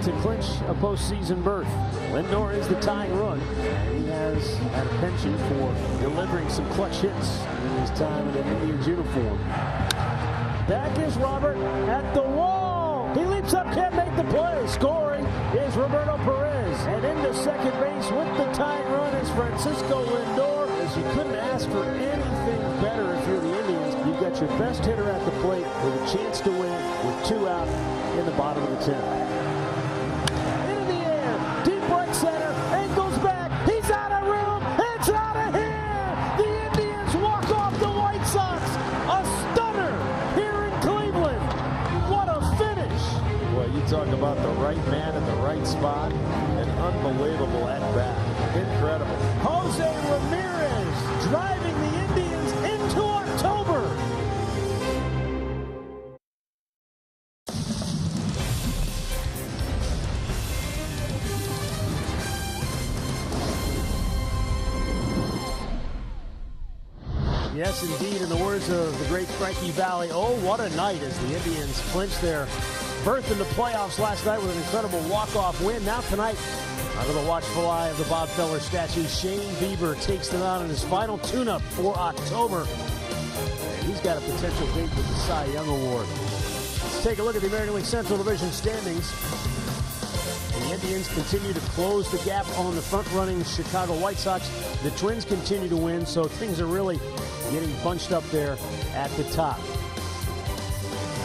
to clinch a postseason berth. Lindor is the tying run, and he has had a penchant for delivering some clutch hits in his time in an Indians uniform. Back is Robert at the wall. He leaps up, can't make the play. Scoring is Roberto Perez. And into second base with the tying run is Francisco Lindor. As you couldn't ask for anything better if you're the Indians. You've got your best hitter at the plate with a chance to win with 2 out in the bottom of the 10th. Into the air, deep right center, angles back. He's out of room. It's out of here. The Indians walk off the White Sox. A stunner here in Cleveland. What a finish. Well, you talk about the right man in the right spot. An unbelievable at-bat. Incredible. Jose Ramirez driving the Indians into October. Yes, indeed, in the words of the great Frankie Valli, oh, what a night as the Indians clinched their berth in the playoffs last night with an incredible walk-off win. Now tonight, under the watchful eye of the Bob Feller statue, Shane Bieber takes them out in his final tune-up for October. And he's got a potential date with the Cy Young Award. Let's take a look at the American League Central Division standings. The Indians continue to close the gap on the front-running Chicago White Sox. The Twins continue to win, so things are really getting bunched up there at the top.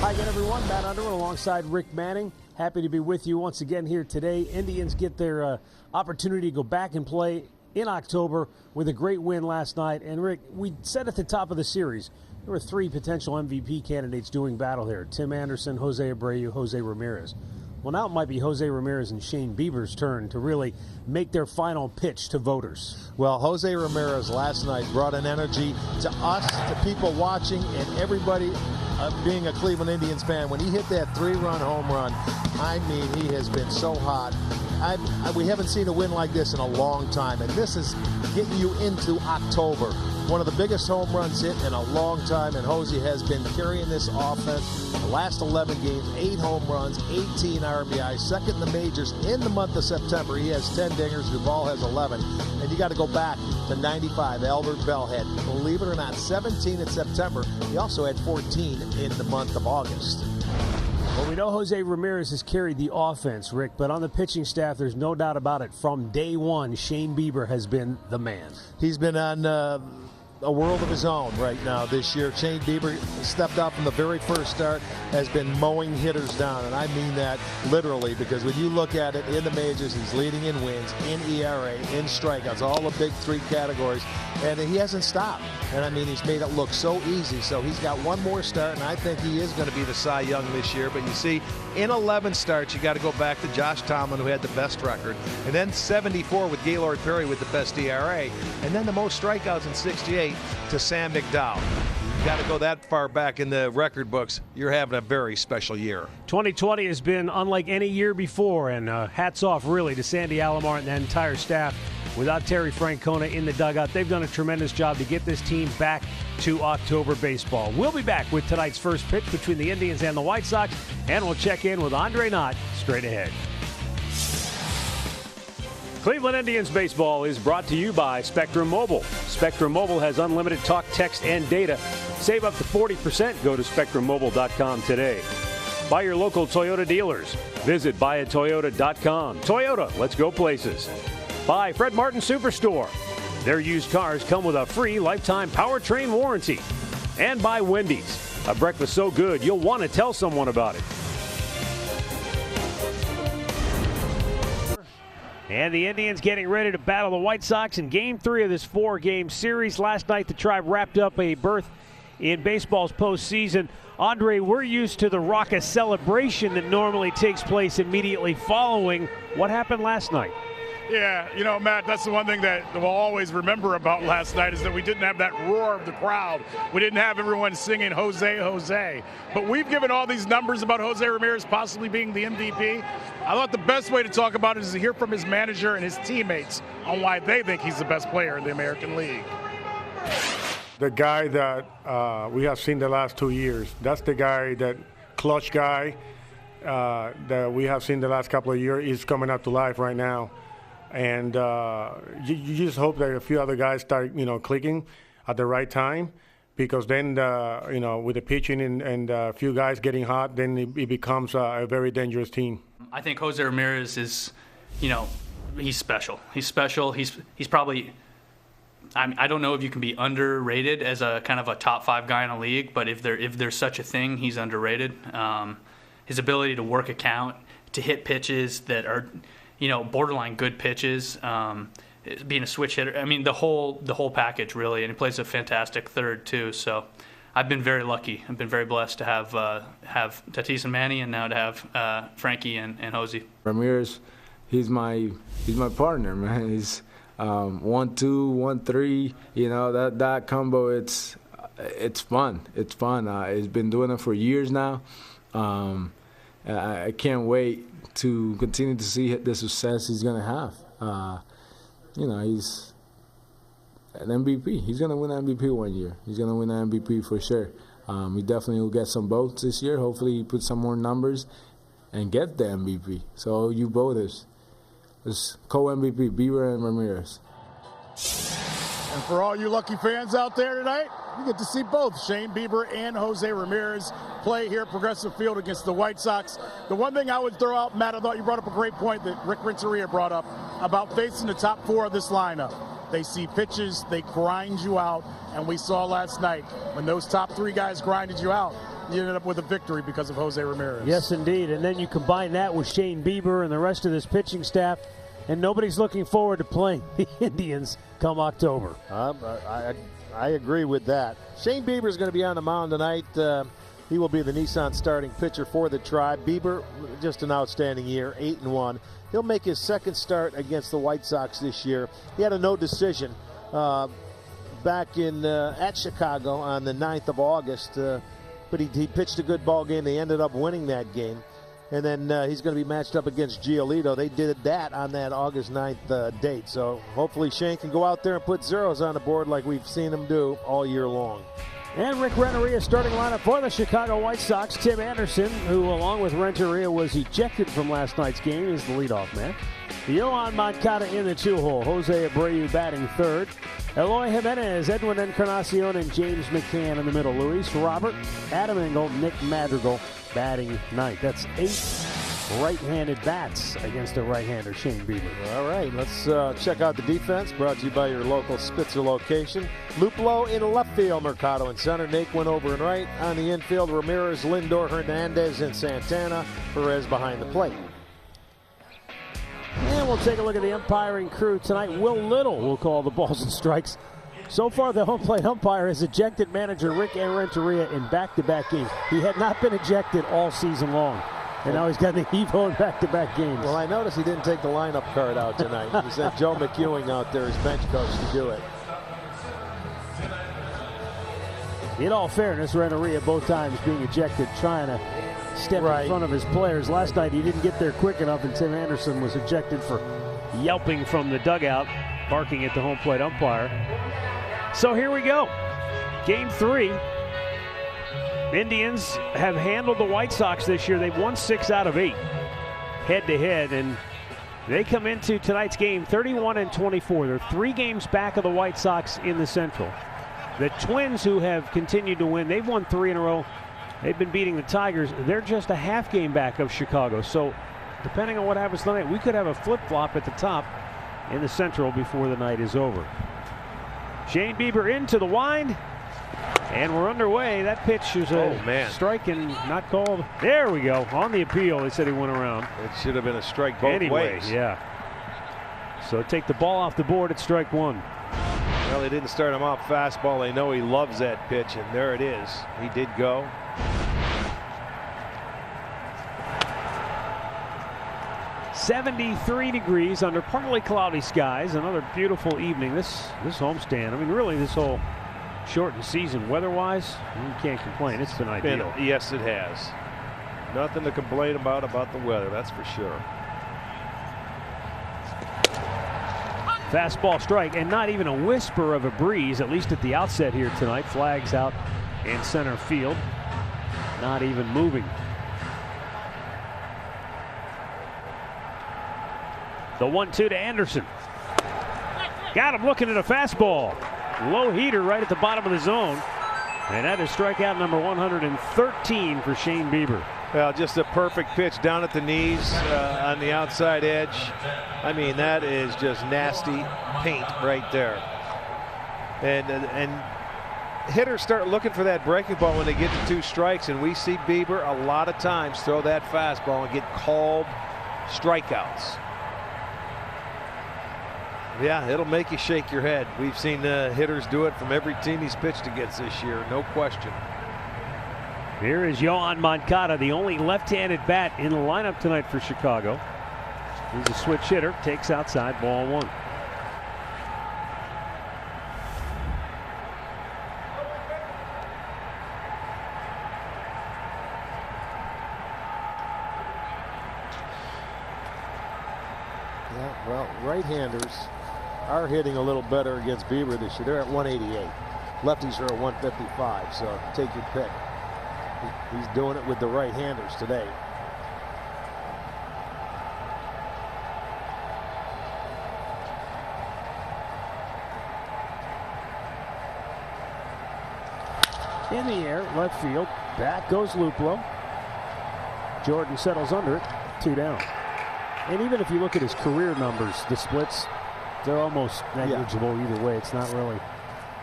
Hi again, everyone. Matt Underwood alongside Rick Manning. Happy to be with you once again here today. Indians get their opportunity to go back and play in October with a great win last night. And Rick, we said at the top of the series, there were 3 potential MVP candidates doing battle here. Tim Anderson, Jose Abreu, Jose Ramirez. Well, now it might be Jose Ramirez and Shane Bieber's turn to really make their final pitch to voters. Well, Jose Ramirez last night brought an energy to us, to people watching, and everybody being a Cleveland Indians fan. When he hit that 3-run home run, I mean, he has been so hot. We haven't seen a win like this in a long time, and this is getting you into October. One of the biggest home runs hit in a long time, and Jose has been carrying this offense the last 11 games, 8 home runs, 18 RBIs, second in the majors in the month of September. He has 10 dingers, Duvall has 11, and you got to go back to 95. Albert Bell had, believe it or not, 17 in September. He also had 14 in the month of August. Well, we know Jose Ramirez has carried the offense, Rick, but on the pitching staff, there's no doubt about it. From day one, Shane Bieber has been the man. He's been on a world of his own right now this year. Shane Bieber stepped up from the very first start, has been mowing hitters down, and I mean that literally, because when you look at it in the majors, he's leading in wins, in ERA, in strikeouts, all the big 3 categories, and he hasn't stopped. And I mean, he's made it look so easy. So he's got one more start, and I think he is going to be the Cy Young this year. But you see, in 11 starts, you got to go back to Josh Tomlin, who had the best record, and then 74 with Gaylord Perry with the best ERA, and then the most strikeouts in 68 to Sam McDowell. You got to go that far back in the record books. You're having a very special year. 2020 has been unlike any year before, and hats off really to Sandy Alomar and the entire staff. Without Terry Francona in the dugout, they've done a tremendous job to get this team back to October baseball. We'll be back with tonight's first pitch between the Indians and the White Sox, and we'll check in with Andre Knott straight ahead. Cleveland Indians baseball is brought to you by Spectrum Mobile. Spectrum Mobile has unlimited talk, text, and data. Save up to 40%. Go to SpectrumMobile.com today. By your local Toyota dealers. Visit buyatoyota.com. Toyota, let's go places. By Fred Martin Superstore. Their used cars come with a free lifetime powertrain warranty. And by Wendy's. A breakfast so good you'll want to tell someone about it. And the Indians getting ready to battle the White Sox in Game 3 of this 4-game series. Last night, the Tribe wrapped up a berth in baseball's postseason. Andre, we're used to the raucous celebration that normally takes place immediately following. What happened last night? Yeah, you know, Matt, that's the one thing that we'll always remember about last night is that we didn't have that roar of the crowd. We didn't have everyone singing Jose, Jose. But we've given all these numbers about Jose Ramirez possibly being the MVP. I thought the best way to talk about it is to hear from his manager and his teammates on why they think he's the best player in the American League. The guy that we have seen the last 2 years, that's the guy, that clutch guy. that we have seen the last couple of years is coming up to life right now. And you just hope that a few other guys start, clicking at the right time, because then, with the pitching and a few guys getting hot, then it becomes a very dangerous team. I think Jose Ramirez is, he's special. He's special. He's probably, I don't know if you can be underrated as a kind of a top 5 guy in a league, but if there's such a thing, he's underrated. His ability to work a count, to hit pitches that are, borderline good pitches, being a switch hitter. I mean, the whole package really, and he plays a fantastic third too. So I've been very lucky. I've been very blessed to have Tatis and Manny, and now to have Frankie and Jose. Ramirez, he's my partner, man. He's 1-2, 1-3. That combo. It's fun. It's fun. He's been doing it for years now. I can't wait to continue to see the success he's going to have. He's an MVP. He's going to win MVP one year. He's going to win an MVP for sure. He definitely will get some votes this year. Hopefully he puts some more numbers and get the MVP. So you voters, it's co-MVP, Bieber and Ramirez. And for all you lucky fans out there tonight, you get to see both Shane Bieber and Jose Ramirez play here at Progressive Field against the White Sox. The one thing I would throw out, Matt, I thought you brought up a great point that Rick Renteria brought up about facing the top 4 of this lineup. They see pitches, they grind you out, and we saw last night when those top 3 guys grinded you out, you ended up with a victory because of Jose Ramirez. Yes, indeed. And then you combine that with Shane Bieber and the rest of this pitching staff, and nobody's looking forward to playing the Indians come October. I agree with that. Shane Bieber is going to be on the mound tonight. He will be the Nissan starting pitcher for the Tribe. Bieber, just an outstanding year, 8-1. He'll make his second start against the White Sox this year. He had a no decision back at Chicago on the 9th of August, but he pitched a good ball game. They ended up winning that game. And then he's going to be matched up against Giolito. They did that on that August 9th date. So hopefully Shane can go out there and put zeros on the board like we've seen him do all year long. And Rick Renteria's starting lineup for the Chicago White Sox. Tim Anderson, who along with Renteria was ejected from last night's game, is the leadoff man. Yohan Moncada in the 2-hole. Jose Abreu batting third. Eloy Jimenez, Edwin Encarnacion, and James McCann in the middle. Luis Robert, Adam Engel, Nick Madrigal batting ninth. That's 8 right-handed bats against a right-hander, Shane Bieber. All right, let's check out the defense, brought to you by your local Spitzer location. Luplow in left field, Mercado in center, Naquin over and right. On the infield, Ramirez, Lindor, Hernandez, and Santana. Perez behind the plate. And we'll take a look at the umpiring crew tonight. Will Little will call the balls and strikes. So far, the home plate umpire has ejected manager Rick Renteria in back-to-back games. He had not been ejected all season long, and now he's got the Evo in back-to-back games. Well, I noticed he didn't take the lineup card out tonight. He sent Joe McEwing out there, his bench coach, to do it. In all fairness, Renteria both times being ejected, trying to step in front of his players. Last night he didn't get there quick enough, and Tim Anderson was ejected for yelping from the dugout, barking at the home plate umpire. So here we go. Game 3. Indians have handled the White Sox this year. They've won 6 out of 8 head-to-head, and they come into tonight's game 31-24. They're 3 games back of the White Sox in the Central. The Twins, who have continued to win, they've won 3 in a row. They've been beating the Tigers. They're just a half game back of Chicago. So depending on what happens tonight, we could have a flip-flop at the top in the Central before the night is over. Shane Bieber into the wind, and we're underway. That pitch is a strike and not called. There we go. On the appeal, they said he went around. It should have been a strike both ways. Yeah. So take the ball off the board at strike 1. Well, they didn't start him off fastball. They know he loves that pitch, and there it is. He did go. .73 degrees under partly cloudy skies. Another beautiful evening. This homestand. I mean, really, this whole shortened season, weather-wise, you can't complain. It's been ideal. Yes, it has. Nothing to complain about the weather. That's for sure. Fastball strike, and not even a whisper of a breeze, at least at the outset here tonight. Flags out in center field. Not even moving. The 1-2 to Anderson. Got him looking at a fastball. Low heater right at the bottom of the zone. And that is strikeout number 113 for Shane Bieber. Well, just a perfect pitch down at the knees on the outside edge. I mean, that is just nasty paint right there. And hitters start looking for that breaking ball when they get to 2 strikes, and we see Bieber a lot of times throw that fastball and get called strikeouts. Yeah, it'll make you shake your head. We've seen hitters do it from every team he's pitched against this year, no question. Here is Yohan Moncada, the only left-handed bat in the lineup tonight for Chicago. He's a switch hitter, takes outside, ball 1. Yeah, well, right-handers are hitting a little better against Bieber this year. They're at 188. Lefties are at 155, so take your pick. He's doing it with the right-handers today. In the air, left field. Back goes Luplow. Jordan settles under it. 2 down. And even if you look at his career numbers, the splits, they're almost negligible either way. It's not really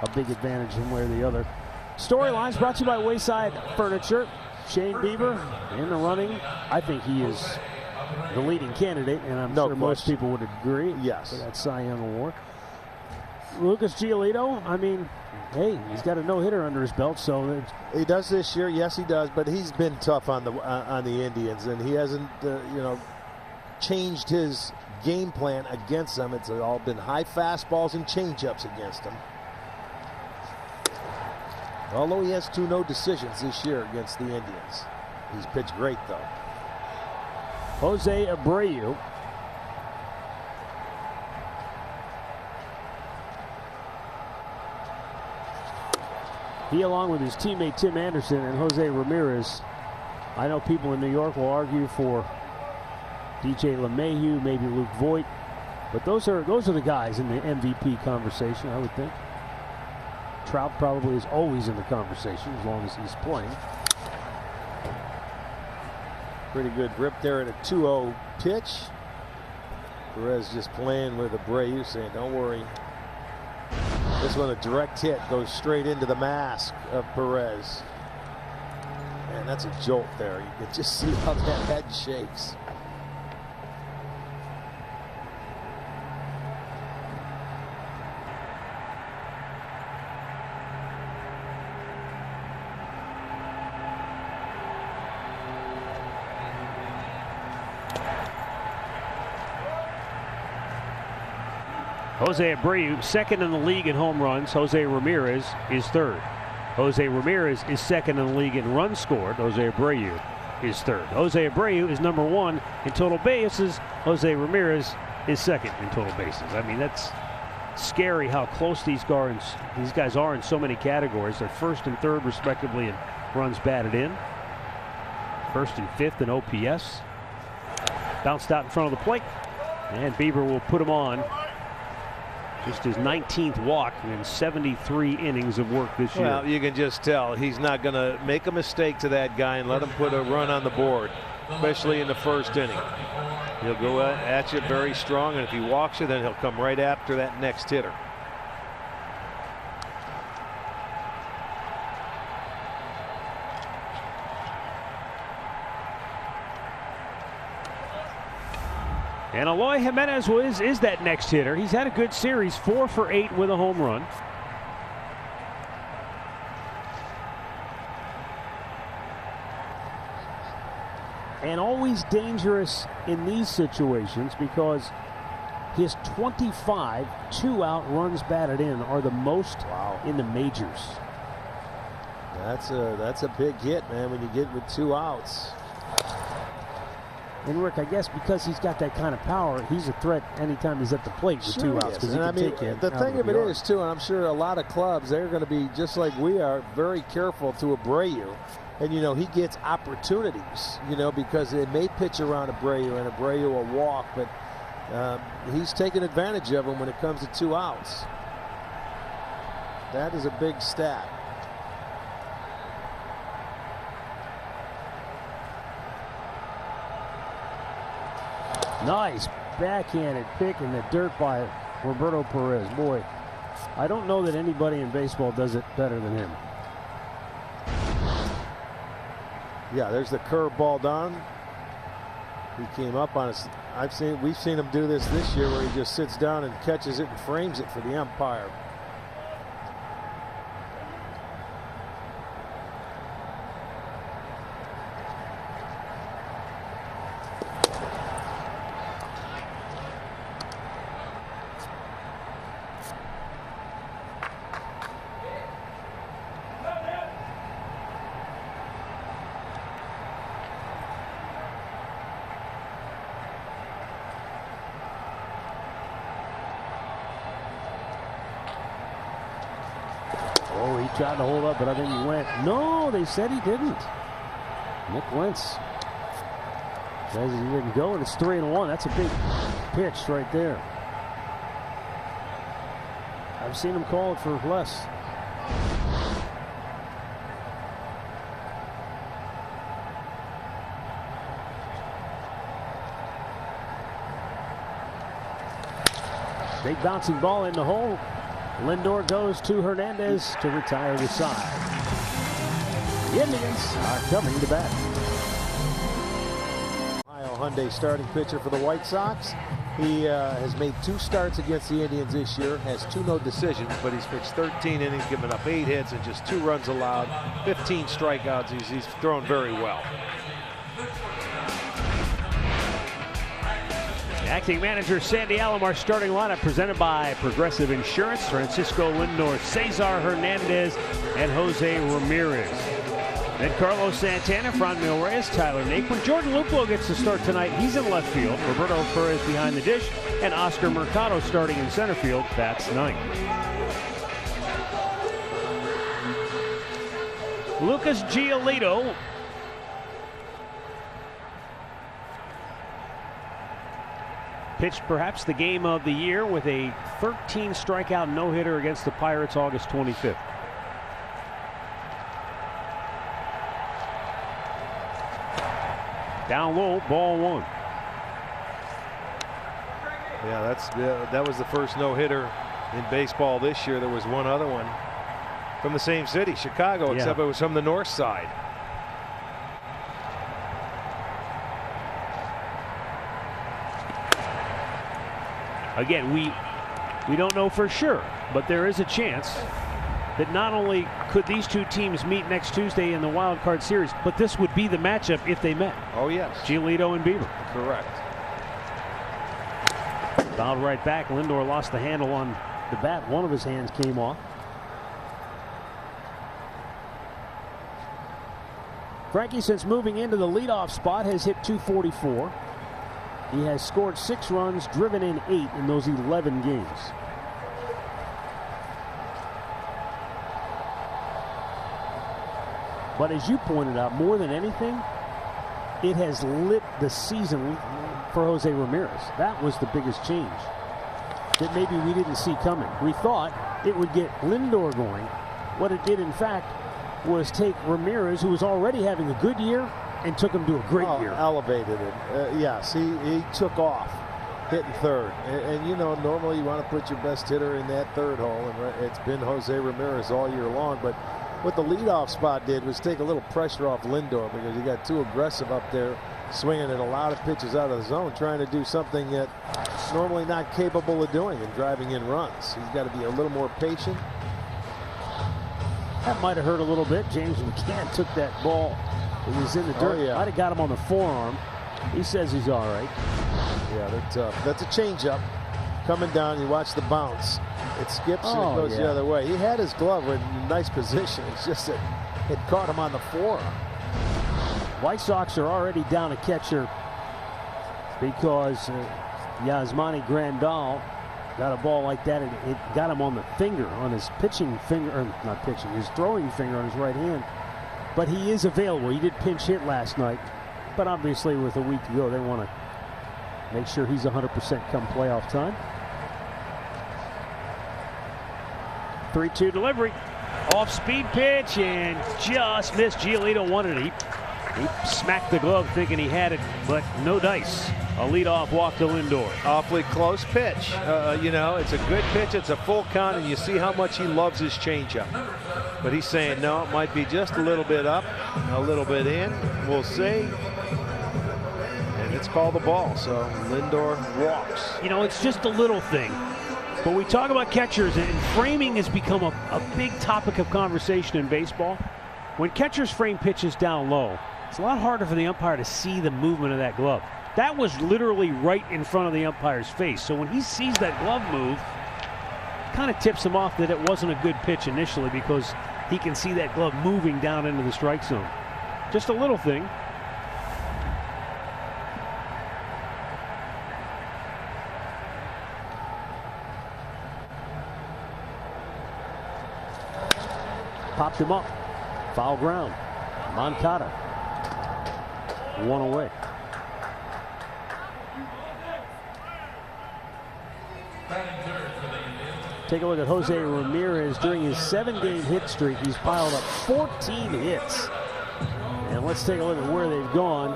a big advantage one way or the other. Storylines brought to you by Wayside Furniture. Shane Bieber in the running. I think he is the leading candidate, and I'm sure most people would agree. Yes. For that Cy Young Award. Lucas Giolito, I mean, hey, he's got a no-hitter under his belt, so he does this year. Yes, he does, but he's been tough on the Indians, and he hasn't, changed his game plan against them. It's all been high fastballs and changeups against him. Although he has 2 no decisions this year against the Indians. He's pitched great, though. Jose Abreu. He, along with his teammate Tim Anderson and Jose Ramirez, I know people in New York will argue for DJ LeMahieu, maybe Luke Voigt, but those are the guys in the MVP conversation, I would think. Trout probably is always in the conversation as long as he's playing. Pretty good grip there at a 2-0 pitch. Perez just playing with Abreu, saying, don't worry. This one, a direct hit, goes straight into the mask of Perez. Man, that's a jolt there. You can just see how that head shakes. Jose Abreu, second in the league in home runs. Jose Ramirez is third. Jose Ramirez is second in the league in runs scored. Jose Abreu is third. Jose Abreu is number 1 in total bases. Jose Ramirez is second in total bases. I mean, that's scary how close these guys are in so many categories. They're first and third, respectively, in runs batted in. First and fifth in OPS. Bounced out in front of the plate. And Bieber will put him on. Just his 19th walk in 73 innings of work this year. Well, you can just tell he's not going to make a mistake to that guy and let him put a run on the board, especially in the first inning. He'll go at you very strong, and if he walks you, then he'll come right after that next hitter. And Eloy Jimenez is that next hitter. He's had a good series, 4 for 8 with a home run. And always dangerous in these situations because his 25 2-out runs batted in are the most in the majors. That's a big hit, man, when you get with 2 outs. And Rick, I guess because he's got that kind of power, he's a threat anytime he's at the plate with 2 outs. Because I mean, the thing of it is, too, and I'm sure a lot of clubs, they're going to be, just like we are, very careful to Abreu. And, he gets opportunities, because they may pitch around Abreu and Abreu will walk. But He's taking advantage of him when it comes to 2 outs. That is a big stat. Nice backhanded pick in the dirt by Roberto Perez. Boy, I don't know that anybody in baseball does it better than him. Yeah, there's the curveball down. He came up on us. We've seen him do this year where he just sits down and catches it and frames it for the umpire. Oh, he tried to hold up, but I think he went. No, they said he didn't. Nick Wentz says he didn't go, and it's 3-1. That's a big pitch right there. I've seen him call it for less. Big bouncing ball in the hole. Lindor goes to Hernandez to retire the side. The Indians are coming to bat. Ohio Hyundai starting pitcher for the White Sox. He has made 2 starts against the Indians this year, has 2 no decisions, but he's pitched 13 innings, given up 8 hits and just 2 runs allowed, 15 strikeouts. He's thrown very well. Acting manager Sandy Alomar starting lineup presented by Progressive Insurance. Francisco Lindor, Cesar Hernandez, and Jose Ramirez. Then Carlos Santana, Franmil Reyes, Tyler Naquin. Jordan Luplow gets to start tonight. He's in left field. Roberto Perez behind the dish. And Oscar Mercado starting in center field. That's 9th. Lucas Giolito pitched perhaps the game of the year with a 13 strikeout no-hitter against the Pirates August 25th. Down low, ball 1. Yeah, that was the first no-hitter in baseball this year. There was one other one from the same city, Chicago, except it was from the north side. Again, we don't know for sure, but there is a chance that not only could these 2 teams meet next Tuesday in the wild card series, but this would be the matchup if they met. Oh, yes. Giolito and Bieber. Correct. Fouled right back. Lindor lost the handle on the bat. One of his hands came off. Frankie, since moving into the leadoff spot, has hit .244. He has scored 6 runs, driven in 8 in those 11 games. But as you pointed out, more than anything, it has lit the season for Jose Ramirez. That was the biggest change that maybe we didn't see coming. We thought it would get Lindor going. What it did, in fact, was take Ramirez, who was already having a good year, and took him to a great year. Elevated it. Yes, he took off, hitting third. And you know, normally you want to put your best hitter in that third hole, and it's been Jose Ramirez all year long. But what the leadoff spot did was take a little pressure off Lindor, because he got too aggressive up there, swinging at a lot of pitches out of the zone, trying to do something that normally not capable of doing and driving in runs. He's got to be a little more patient. That might have hurt a little bit. James McCann took that ball. It was in the dirt. Might have got him on the forearm. He says he's all right. Yeah, they're tough. That's a changeup coming down. You watch the bounce. It skips and it goes the other way. He had his glove in a nice position. It's just that it caught him on the forearm. White Sox are already down a catcher because Yasmani Grandal got a ball like that, and it got him on the finger, on his pitching finger, or not pitching, his throwing finger on his right hand. But he is available. He did pinch hit last night, but obviously with a week to go, they want to Make sure he's 100% come playoff time. 3-2 delivery. Off-speed pitch and just missed. Giolito wanted it. He smacked the glove thinking he had it, but no dice. A leadoff walk to Lindor. Awfully close pitch. You know, it's a good pitch. It's a full count, and you see how much he loves his changeup. But he's saying, no, it might be just a little bit up, a little bit in. We'll see. And it's called the ball, so Lindor walks. You know, it's just a little thing. But we talk about catchers, and framing has become a big topic of conversation in baseball. When catchers frame pitches down low, it's a lot harder for the umpire to see the movement of that glove. That was literally right in front of the umpire's face. So when he sees that glove move, it kind of tips him off that it wasn't a good pitch initially because he can see that glove moving down into the strike zone. Just a little thing. Popped him up. Foul ground. Moncada. One away. Take a look at Jose Ramirez. During his 7-game hit streak, he's piled up 14 hits. And let's take a look at where they've gone.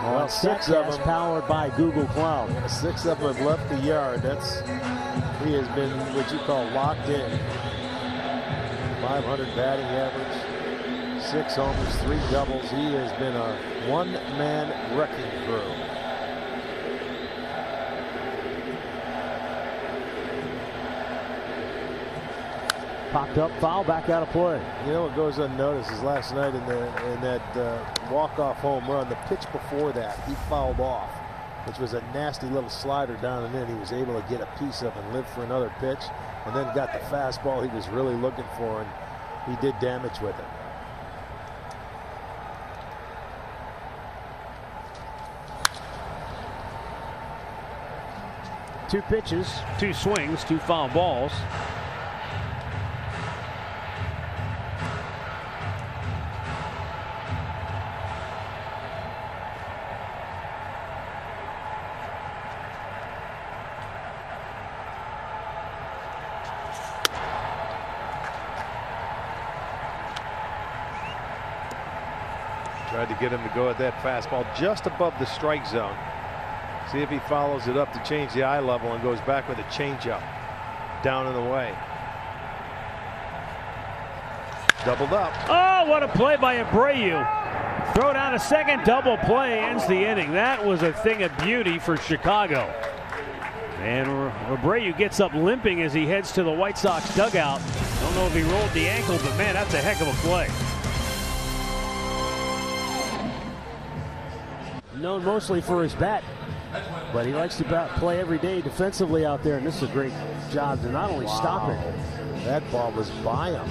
Well, 6 of them powered by Google Cloud. 6 of them have left the yard. He has been what you call locked in. 500 batting average, 6 homers, 3 doubles. He has been a one-man wrecking crew. Popped up, foul, back out of play. You know what goes unnoticed is last night in that walk-off home run, the pitch before that, he fouled off, which was a nasty little slider down and in. He was able to get a piece of and live for another pitch, and then got the fastball he was really looking for, and he did damage with it. Two pitches, 2 swings, 2 foul balls. Tried to get him to go at that fastball just above the strike zone. See if he follows it up to change the eye level and goes back with a changeup down and away. Doubled up. Oh, what a play by Abreu. Throw down a second, double play, ends the inning. That was a thing of beauty for Chicago. And Abreu gets up limping as he heads to the White Sox dugout. Don't know if he rolled the ankle, but man, that's a heck of a play. Known mostly for his bat, but he likes to play every day defensively out there, and this is a great job to not only stop it. That ball was by him.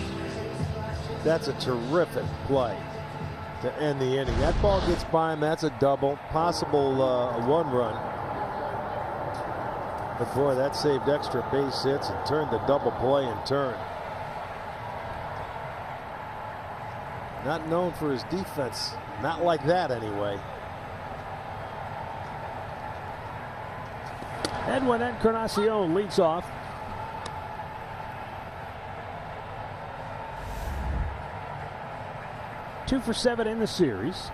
That's a terrific play to end the inning. That ball gets by him. That's a double, possible 1 run. But boy, that saved extra base hits and turned the double play in turn. Not known for his defense, not like that anyway. Edwin Encarnacion leads off. Two for 7 in the series.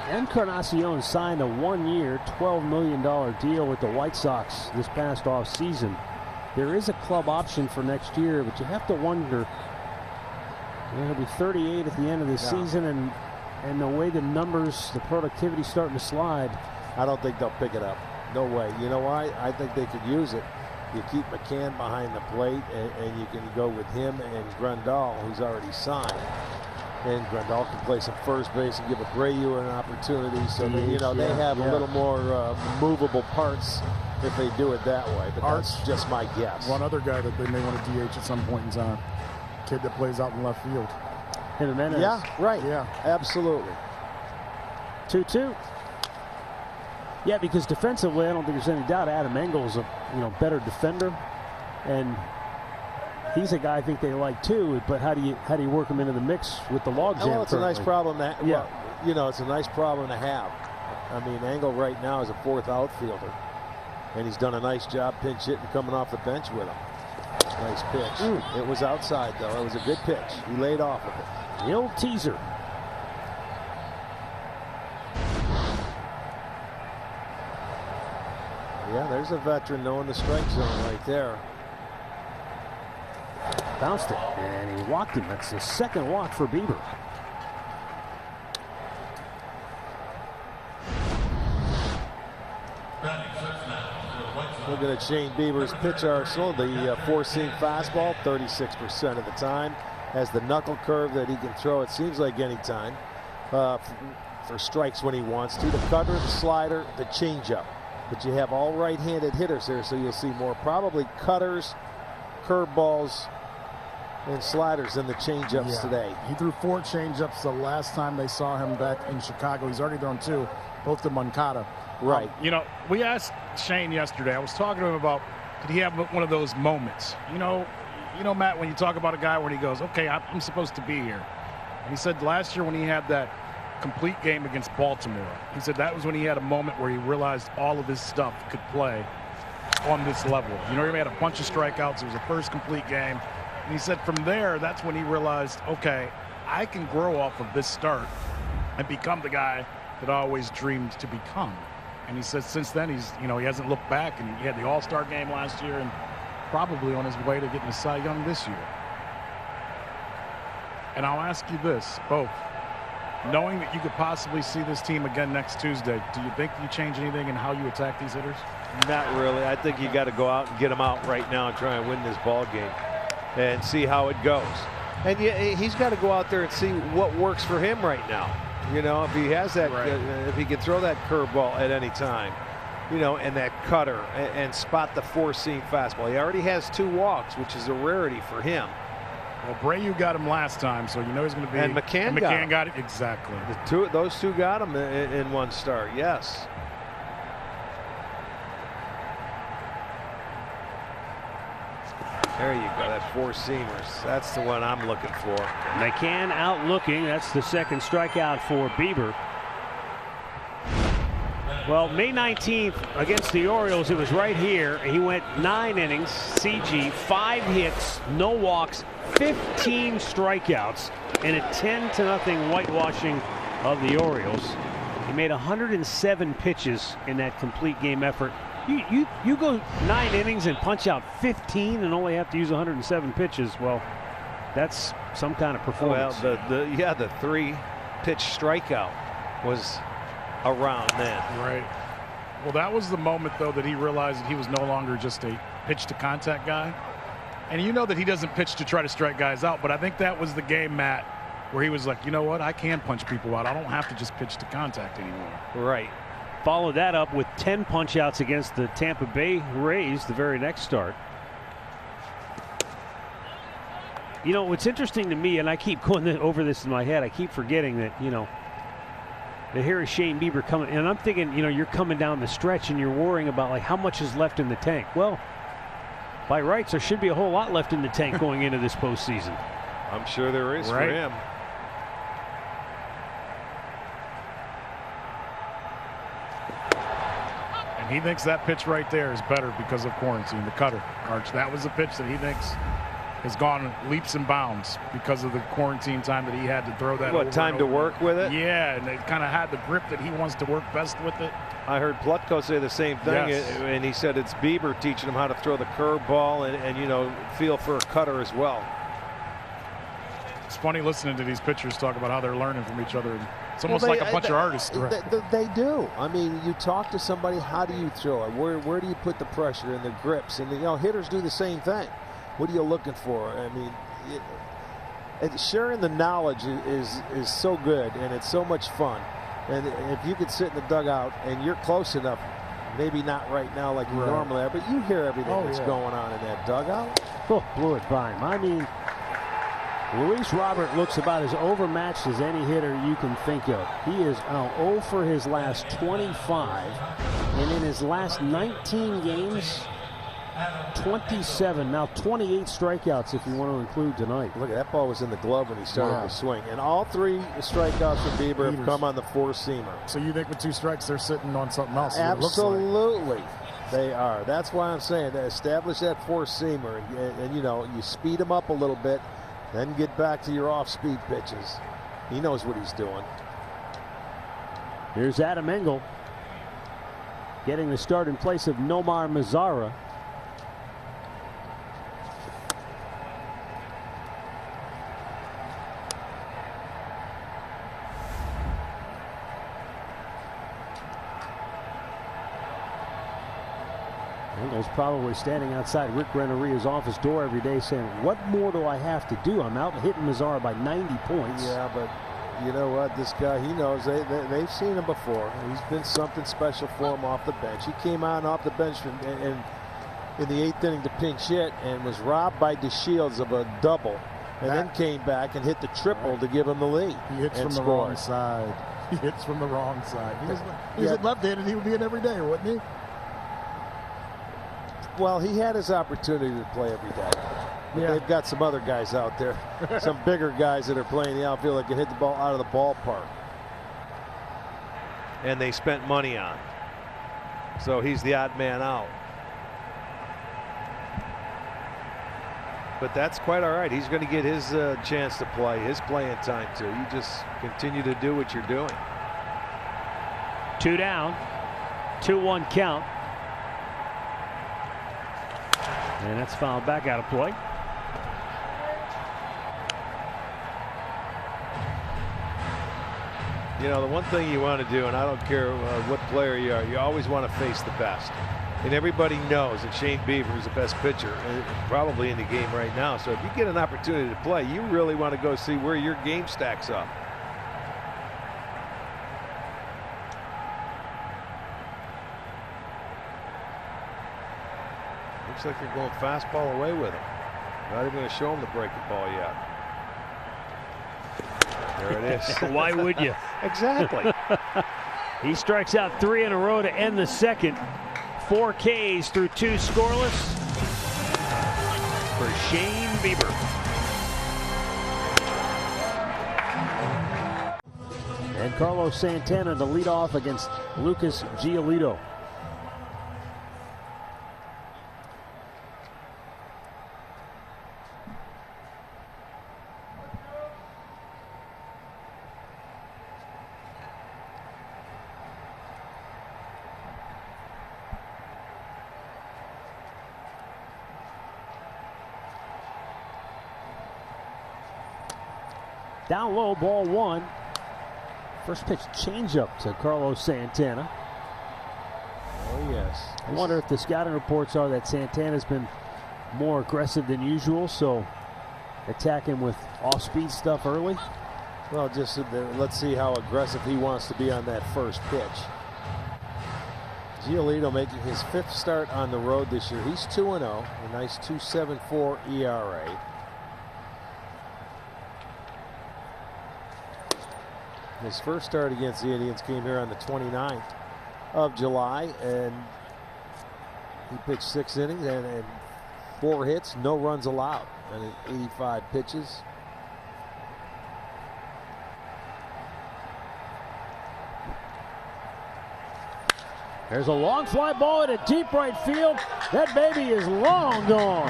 Encarnacion signed a 1-year, $12 million deal with the White Sox this past offseason. There is a club option for next year, but you have to wonder. He'll be 38 at the end of the season, and the way the numbers, the productivity starting to slide. I don't think they'll pick it up. No way. You know why? I think they could use it. You keep McCann behind the plate, and you can go with him and Grandal, who's already signed. And Grandal can play some first base and give Abreu an opportunity. So that, you know, they have a little more movable parts if they do it that way. But that's just my guess. One other guy that they may want to DH at some point in time. Kid that plays out in left field. Jimenez. Yeah, right. Yeah, absolutely. 2-2. Yeah, because defensively, I don't think there's any doubt Adam Engel's a better defender, and he's a guy I think they like too. But how do you work him into the mix with the logjam? Well, it's currently? a nice problem to have. Yeah. Well, it's a nice problem to have. I mean, Engel right now is a fourth outfielder, and he's done a nice job pinch hitting coming off the bench with him. Nice pitch. It was outside though. It was a good pitch. He laid off of it. The old teaser. Yeah, there's a veteran knowing the strike zone right there. Bounced it, and he walked him. That's the second walk for Bieber. Looking at Shane Bieber's pitch arsenal, the four-seam fastball, 36% of the time. Has the knuckle curve that he can throw, it seems like any time, for strikes when he wants to. The cutter, the slider, the changeup. But you have all right-handed hitters here, so you'll see more probably cutters, curveballs, and sliders than the changeups today. He threw 4 changeups the last time they saw him back in Chicago. He's already thrown 2, both to Moncada. Right. We asked Shane yesterday. I was talking to him about, did he have one of those moments? You know, Matt, when you talk about a guy where he goes, okay, I'm supposed to be here. And he said last year when he had that complete game against Baltimore, he said that was when he had a moment where he realized all of his stuff could play on this level. He had a bunch of strikeouts. It was the first complete game. And he said from there, that's when he realized, okay, I can grow off of this start and become the guy that I always dreamed to become. And he says since then he hasn't looked back, and he had the All-Star game last year and probably on his way to getting a Cy Young this year. And I'll ask you this, both. Knowing that you could possibly see this team again next Tuesday, do you think you change anything in how you attack these hitters? Not really. I think you got to go out and get them out right now and try and win this ball game and see how it goes. And he's got to go out there and see what works for him right now. If he has that, if he can throw that curveball at any time, and that cutter and spot the four-seam fastball. He already has 2 walks, which is a rarity for him. Well, Abreu got him last time, so he's going to be. And McCann got it. Exactly. Those two got him in one start, yes. There you go, that four-seamers. That's the one I'm looking for. McCann out looking. That's the second strikeout for Bieber. Well, May 19th against the Orioles, it was right here. He went 9 innings, CG, 5 hits, no walks, 15 strikeouts, and a 10-0 whitewashing of the Orioles. He made 107 pitches in that complete game effort. You go 9 innings and punch out 15 and only have to use 107 pitches. Well, that's some kind of performance. Well, the 3-pitch strikeout was around then. Right. Well, that was the moment, though, that he realized that he was no longer just a pitch-to-contact guy. And you know that he doesn't pitch to try to strike guys out, but I think that was the game, Matt, where he was like, you know what, I can punch people out. I don't have to just pitch to contact anymore. Right. Followed that up with 10 punch-outs against the Tampa Bay Rays the very next start. What's interesting to me, and I keep going over this in my head, I keep forgetting that, that here is Shane Bieber coming, and I'm thinking, you're coming down the stretch and you're worrying about, like, how much is left in the tank. Well, by rights, there should be a whole lot left in the tank going into this postseason. I'm sure there is for him. And he thinks that pitch right there is better because of quarantine, the cutter. Arch, that was a pitch that he thinks has gone leaps and bounds because of the quarantine time that he had to throw that. What, time to work with it? Yeah, and it kind of had the grip that he wants to work best with it. I heard Plutko say the same thing, Yes. and he said it's Bieber teaching him how to throw the curveball and you know, feel for a cutter as well. It's funny listening to these pitchers talk about how they're learning from each other. It's almost like a bunch of artists. They do. I mean, you talk to somebody, how do you throw it? Where do you put the pressure and the grips? And, hitters do the same thing. What are you looking for? I mean, sharing the knowledge is so good, and it's so much fun. And if you could sit in the dugout and you're close enough, maybe not right now like you normally are, but you hear everything that's going on in that dugout. Oh, blew it by him. I mean, Luis Robert looks about as overmatched as any hitter you can think of. He is now 0 for his last 25, and in his last 19 games, 27, now 28 strikeouts if you want to include tonight. Look, that ball was in the glove when he started to swing. And all 3 strikeouts from Bieber have come on the 4-seamer. So you think with 2 strikes they're sitting on something else? Absolutely. They are. That's why I'm saying to establish that 4-seamer and you speed him up a little bit, then get back to your off-speed pitches. He knows what he's doing. Here's Adam Engel getting the start in place of Nomar Mazara. Engel's probably standing outside Rick Renteria's office door every day saying, what more do I have to do? I'm out hitting Mazara by 90 points. Yeah, but you know what? This guy, he knows. They've seen him before. He's been something special for him off the bench. He came on off the bench in the 8th inning to pinch hit and was robbed by DeShields of a double, and then came back and hit the triple to give him the lead. He hits from the wrong side. He hits from the wrong side. He was left-handed. He would be in every day, wouldn't he? Well, he had his opportunity to play every day. But they've got some other guys out there, some bigger guys that are playing the outfield that can hit the ball out of the ballpark. And they spent money on. So he's the odd man out. But that's quite all right. He's going to get his chance to play, his playing time too. You just continue to do what you're doing. 2 down, 2-1 count. And that's fouled back out of play. You know, the one thing you want to do, and I don't care what player you are, you always want to face the best. And everybody knows that Shane Bieber is the best pitcher probably in the game right now. So if you get an opportunity to play, you really want to go see where your game stacks up. Looks like they're going fastball away with him. Not even going to show him the breaking ball yet. There it is. Why would you? Exactly. He strikes out 3 in a row to end the second. 4 Ks through 2 scoreless for Shane Bieber. And Carlos Santana to lead off against Lucas Giolito. Down low, ball 1. First pitch changeup to Carlos Santana. Oh, yes. I wonder if the scouting reports are that Santana's been more aggressive than usual, so attack him with off-speed stuff early. Well, just let's see how aggressive he wants to be on that first pitch. Giolito making his 5th start on the road this year. He's 2-0, a nice 2.74 ERA. His first start against the Indians came here on the 29th of July, and he pitched 6 innings and 4 hits, no runs allowed, and 85 pitches. There's a long fly ball into deep right field. That baby is long gone.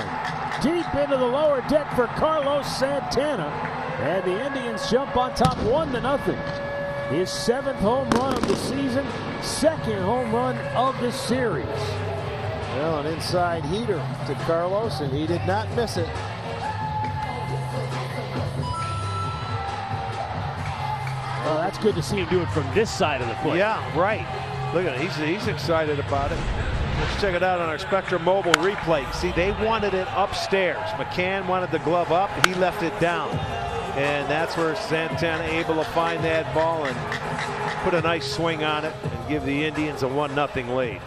deep into the lower deck for Carlos Santana. And the Indians jump on top 1-0. His 7th home run of the season, 2nd home run of the series. Well, an inside heater to Carlos, and he did not miss it. Well, that's good to see him do it from this side of the plate. Yeah, right. Look at it. He's excited about it. Let's check it out on our Spectrum Mobile replay. See, they wanted it upstairs. McCann wanted the glove up. He left it down. And that's where Santana able to find that ball and put a nice swing on it and give the Indians a 1-0 lead.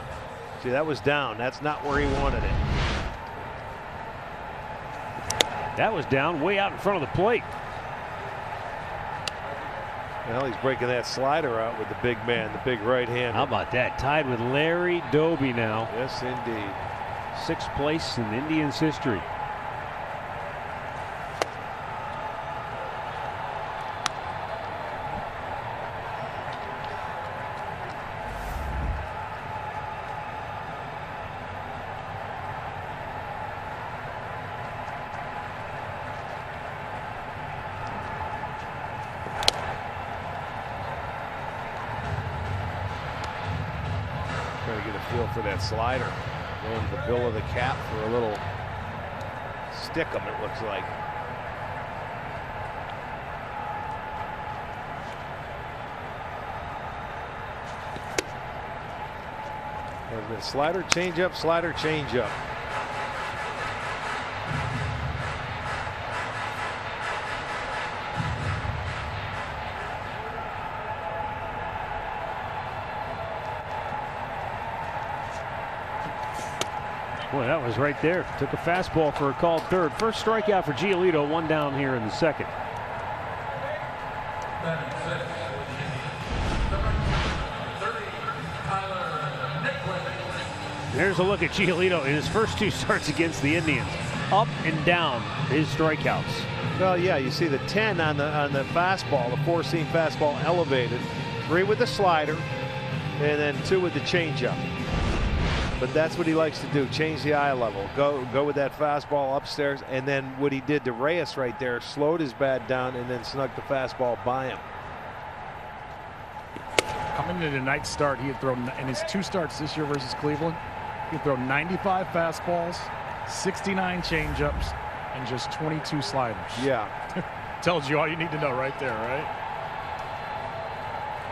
See, that was down. That's not where he wanted it. That was down way out in front of the plate. Well, he's breaking that slider out with the big man, the big right hand. How about that? Tied with Larry Doby now. Yes, indeed. 6th place in Indians history. Trying to get a feel for that slider. Going to the bill of the cap for a little stick-em, it looks like. There's been slider, changeup, slider, changeup. Boy, that was right there. Took a fastball for a called third. First strikeout for Giolito, 1 down here in the 2nd. There's a look at Giolito in his first 2 starts against the Indians. Up and down his strikeouts. Well, yeah, you see the 10 on the fastball, the 4-seam fastball elevated, 3 with the slider, and then 2 with the changeup. But that's what he likes to do, change the eye level, go with that fastball upstairs, and then what he did to Reyes right there, slowed his bat down and then snuck the fastball by him. Coming into tonight's start, he had thrown, in his 2 starts this year versus Cleveland, he had thrown 95 fastballs, 69 changeups, and just 22 sliders. Yeah. Tells you all you need to know right there, right?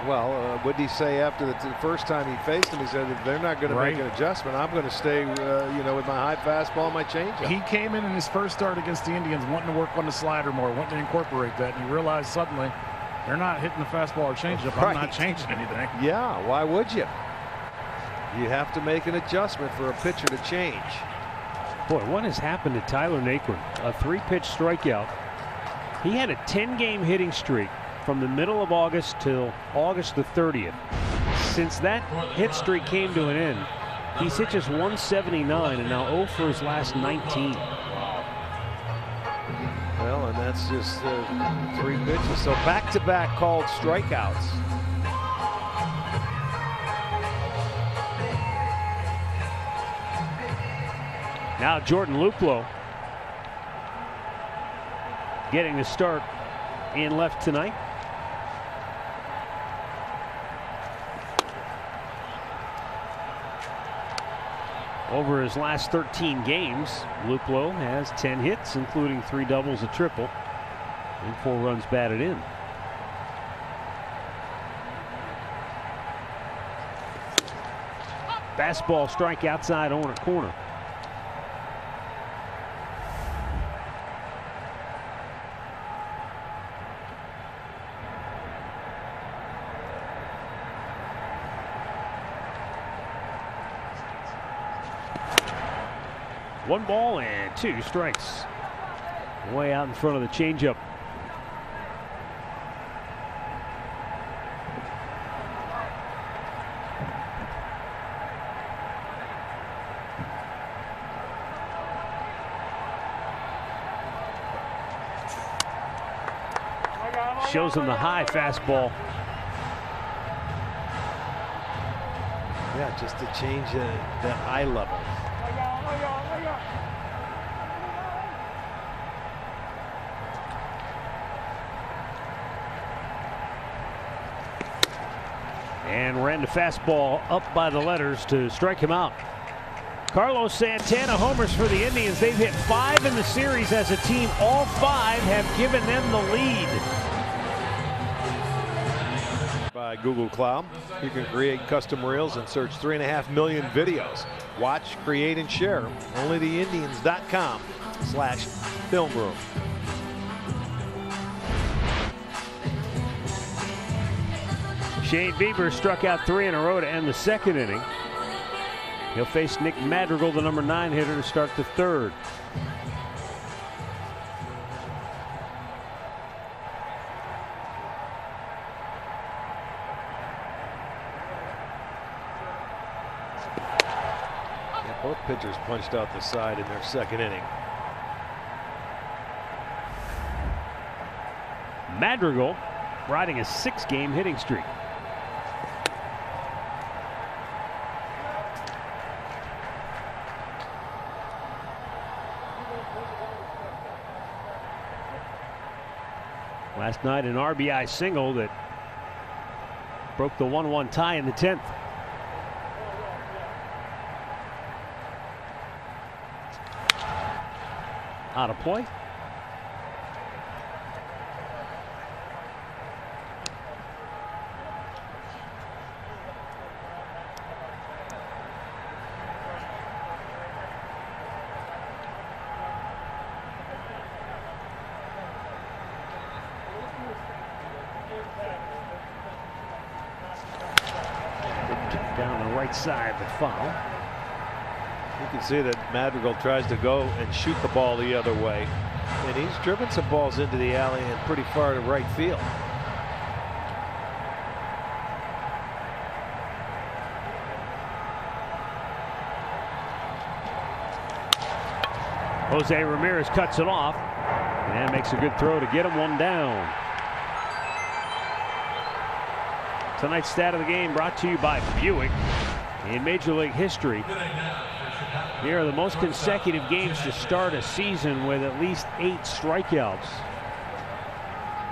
Well, what did he say after the first time he faced him? He said, if they're not going to make an adjustment, I'm going to stay, you know, with my high fastball and my changeup. He came in his first start against the Indians wanting to work on the slider more, wanting to incorporate that, and he realized suddenly they're not hitting the fastball or changeup. I'm not changing anything. Yeah, why would you? You have to make an adjustment for a pitcher to change. Boy, what has happened to Tyler Naquin? A 3-pitch strikeout. He had a 10-game hitting streak from the middle of August till August the 30th. Since that hit streak came to an end, he's hit just 179 and now 0 for his last 19. Well, and that's just 3 pitches. So back-to-back called strikeouts. Now Jordan Luplow getting the start in left tonight. Over his last 13 games, Luplow has 10 hits, including 3 doubles, a triple, and 4 runs batted in. Fastball strike outside on a corner. One ball and 2 strikes. Way out in front of the changeup. Shows him the high fastball. Yeah, just to change that eye level. and ran the fastball up by the letters to strike him out. Carlos Santana homers for the Indians. They've hit 5 in the series as a team. All 5 have given them the lead. By Google Cloud, you can create custom reels and search 3.5 million videos. Watch, create, and share. Only theindians.com/film room. Shane Bieber struck out 3 in a row to end the second inning. He'll face Nick Madrigal, the number 9 hitter, to start the third. Yeah, both pitchers punched out the side in their second inning. Madrigal riding a 6-game hitting streak. Last night, an RBI single that broke the 1-1 tie in the 10th. Out of play. Down the right side, but foul. You can see that Madrigal tries to go and shoot the ball the other way, and he's driven some balls into the alley and pretty far to right field. Jose Ramirez cuts it off and makes a good throw to get him one down. Tonight's stat of the game brought to you by Buick. In Major League history, here are the most consecutive games to start a season with at least 8 strikeouts.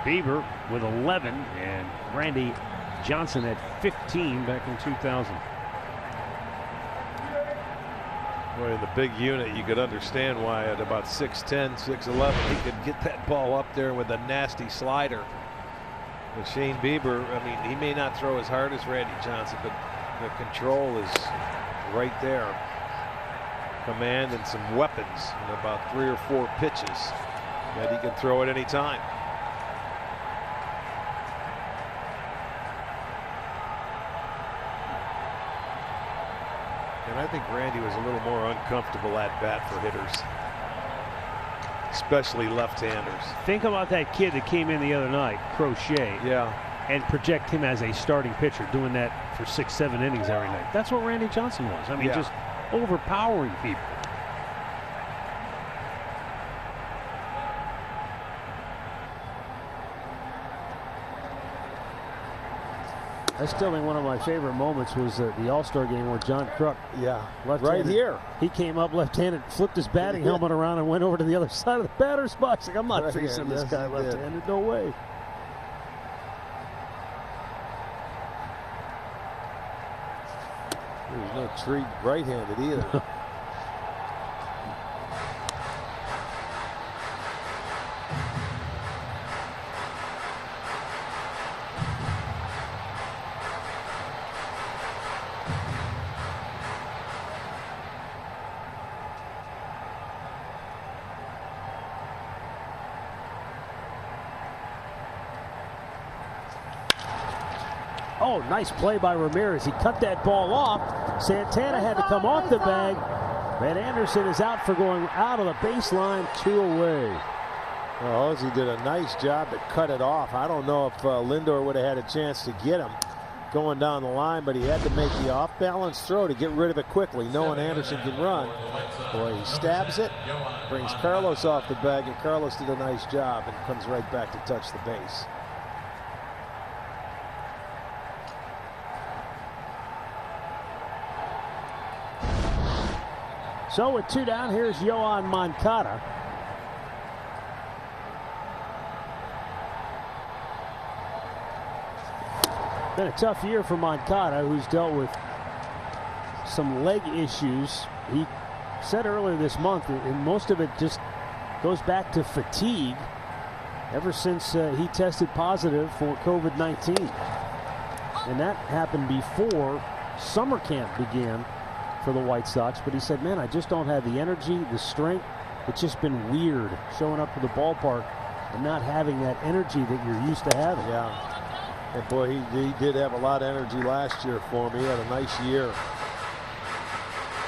Bieber with 11 and Randy Johnson at 15 back in 2000. Boy, in the big unit, you could understand why at about 6'10", 6'11", he could get that ball up there with a nasty slider. But Shane Bieber, I mean, he may not throw as hard as Randy Johnson, but the control is right there. Command and some weapons and about 3 or 4 pitches that he can throw at any time. And I think Randy was a little more uncomfortable at bat for hitters, especially left-handers. Think about that kid that came in the other night, Crochet. Yeah. And project him as a starting pitcher, doing that for 6-7 innings every night. That's what Randy Johnson was. I mean, Yeah. just overpowering people. I still think one of my favorite moments was the All-Star game where John Kruk, right here, he came up left-handed, flipped his batting helmet around and went over to the other side of the batter's box. Like, I'm not facing this guy left-handed, no way. There's no treat right-handed either. Oh, nice play by Ramirez. He cut that ball off. Santana had to come off the bag. And Anderson is out for going out of the baseline, 2 away. Well, Ozzie did a nice job to cut it off. I don't know if Lindor would have had a chance to get him going down the line, but he had to make the off-balance throw to get rid of it quickly, knowing Anderson can run. Boy, he stabs it, brings Carlos off the bag, and Carlos did a nice job and comes right back to touch the base. So with 2 down, here's Yohan Moncada. Been a tough year for Moncada, who's dealt with some leg issues. He said earlier this month, and most of it just goes back to fatigue ever since he tested positive for COVID-19. And that happened before summer camp began for the White Sox. But he said, man, I just don't have the energy, the strength. It's just been weird showing up to the ballpark and not having that energy that you're used to having. Yeah. And boy, he did have a lot of energy last year for him. He had a nice year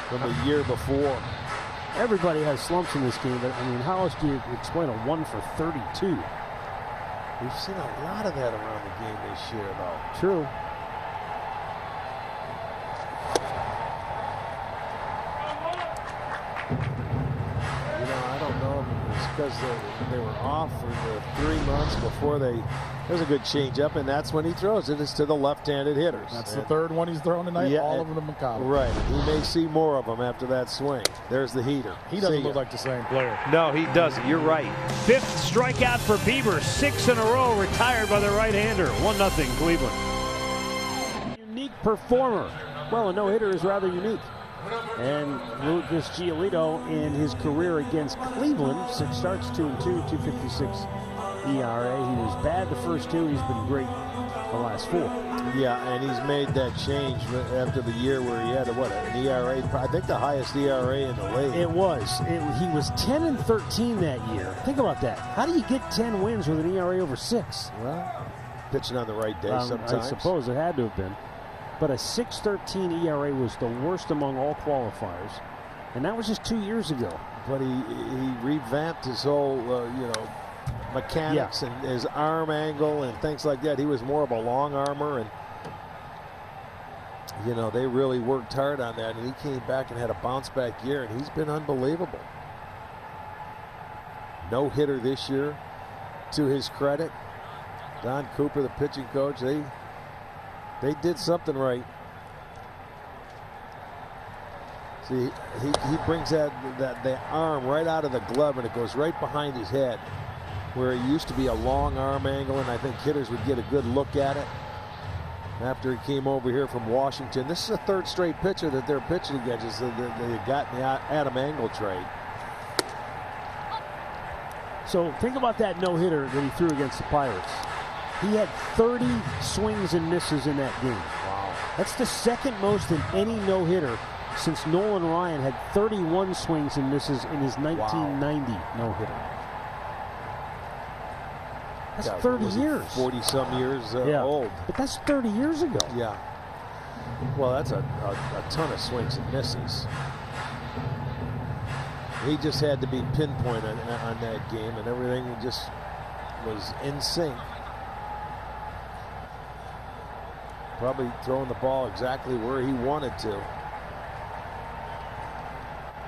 from the year before. Everybody has slumps in this game, but I mean, how else do you explain a 1 for 32? We've seen a lot of that around the game this year, though. True. You know, I don't know if it was because they were off for the 3 months before there's a good change-up, and that's when he throws it. It's to the left-handed hitters. That's the third one he's thrown tonight, yeah, all of them to Moncada. Right. He may see more of them after that swing. There's the heater. He doesn't look like the same player. No, he doesn't. You're right. 5th strikeout for Bieber, 6 in a row, retired by the right-hander. 1-0 Cleveland. Unique performer. Well, a no-hitter is rather unique. And Lucas Giolito in his career against Cleveland, 6 starts, 2-2, 2.56 ERA. He was bad the first 2. He's been great the last 4. Yeah, and he's made that change after the year where he had an ERA, I think the highest ERA in the league. It was. He was 10-13 that year. Think about that. How do you get 10 wins with an ERA over 6? Well, pitching on the right day sometimes. I suppose it had to have been. But a 6.13 ERA was the worst among all qualifiers, and that was just 2 years ago. But he revamped his whole, mechanics and his arm angle and things like that. He was more of a long armor, and you know, they really worked hard on that, and he came back and had a bounce back year, and he's been unbelievable. No hitter this year, to his credit. Don Cooper, the pitching coach, they did something right. See, he brings the arm right out of the glove, and it goes right behind his head, where it used to be a long arm angle, and I think hitters would get a good look at it. After he came over here from Washington, this is a 3rd straight pitcher that they're pitching against. They got in the Adam Engel trade. So think about that no-hitter that he threw against the Pirates. He had 30 swings and misses in that game. Wow. That's the 2nd most in any no-hitter since Nolan Ryan had 31 swings and misses in his 1990 no-hitter. That's 30 years. 40-some years old. But that's 30 years ago. Yeah. Well, that's a ton of swings and misses. He just had to be pinpoint on that game, and everything just was in sync. Probably throwing the ball exactly where he wanted to.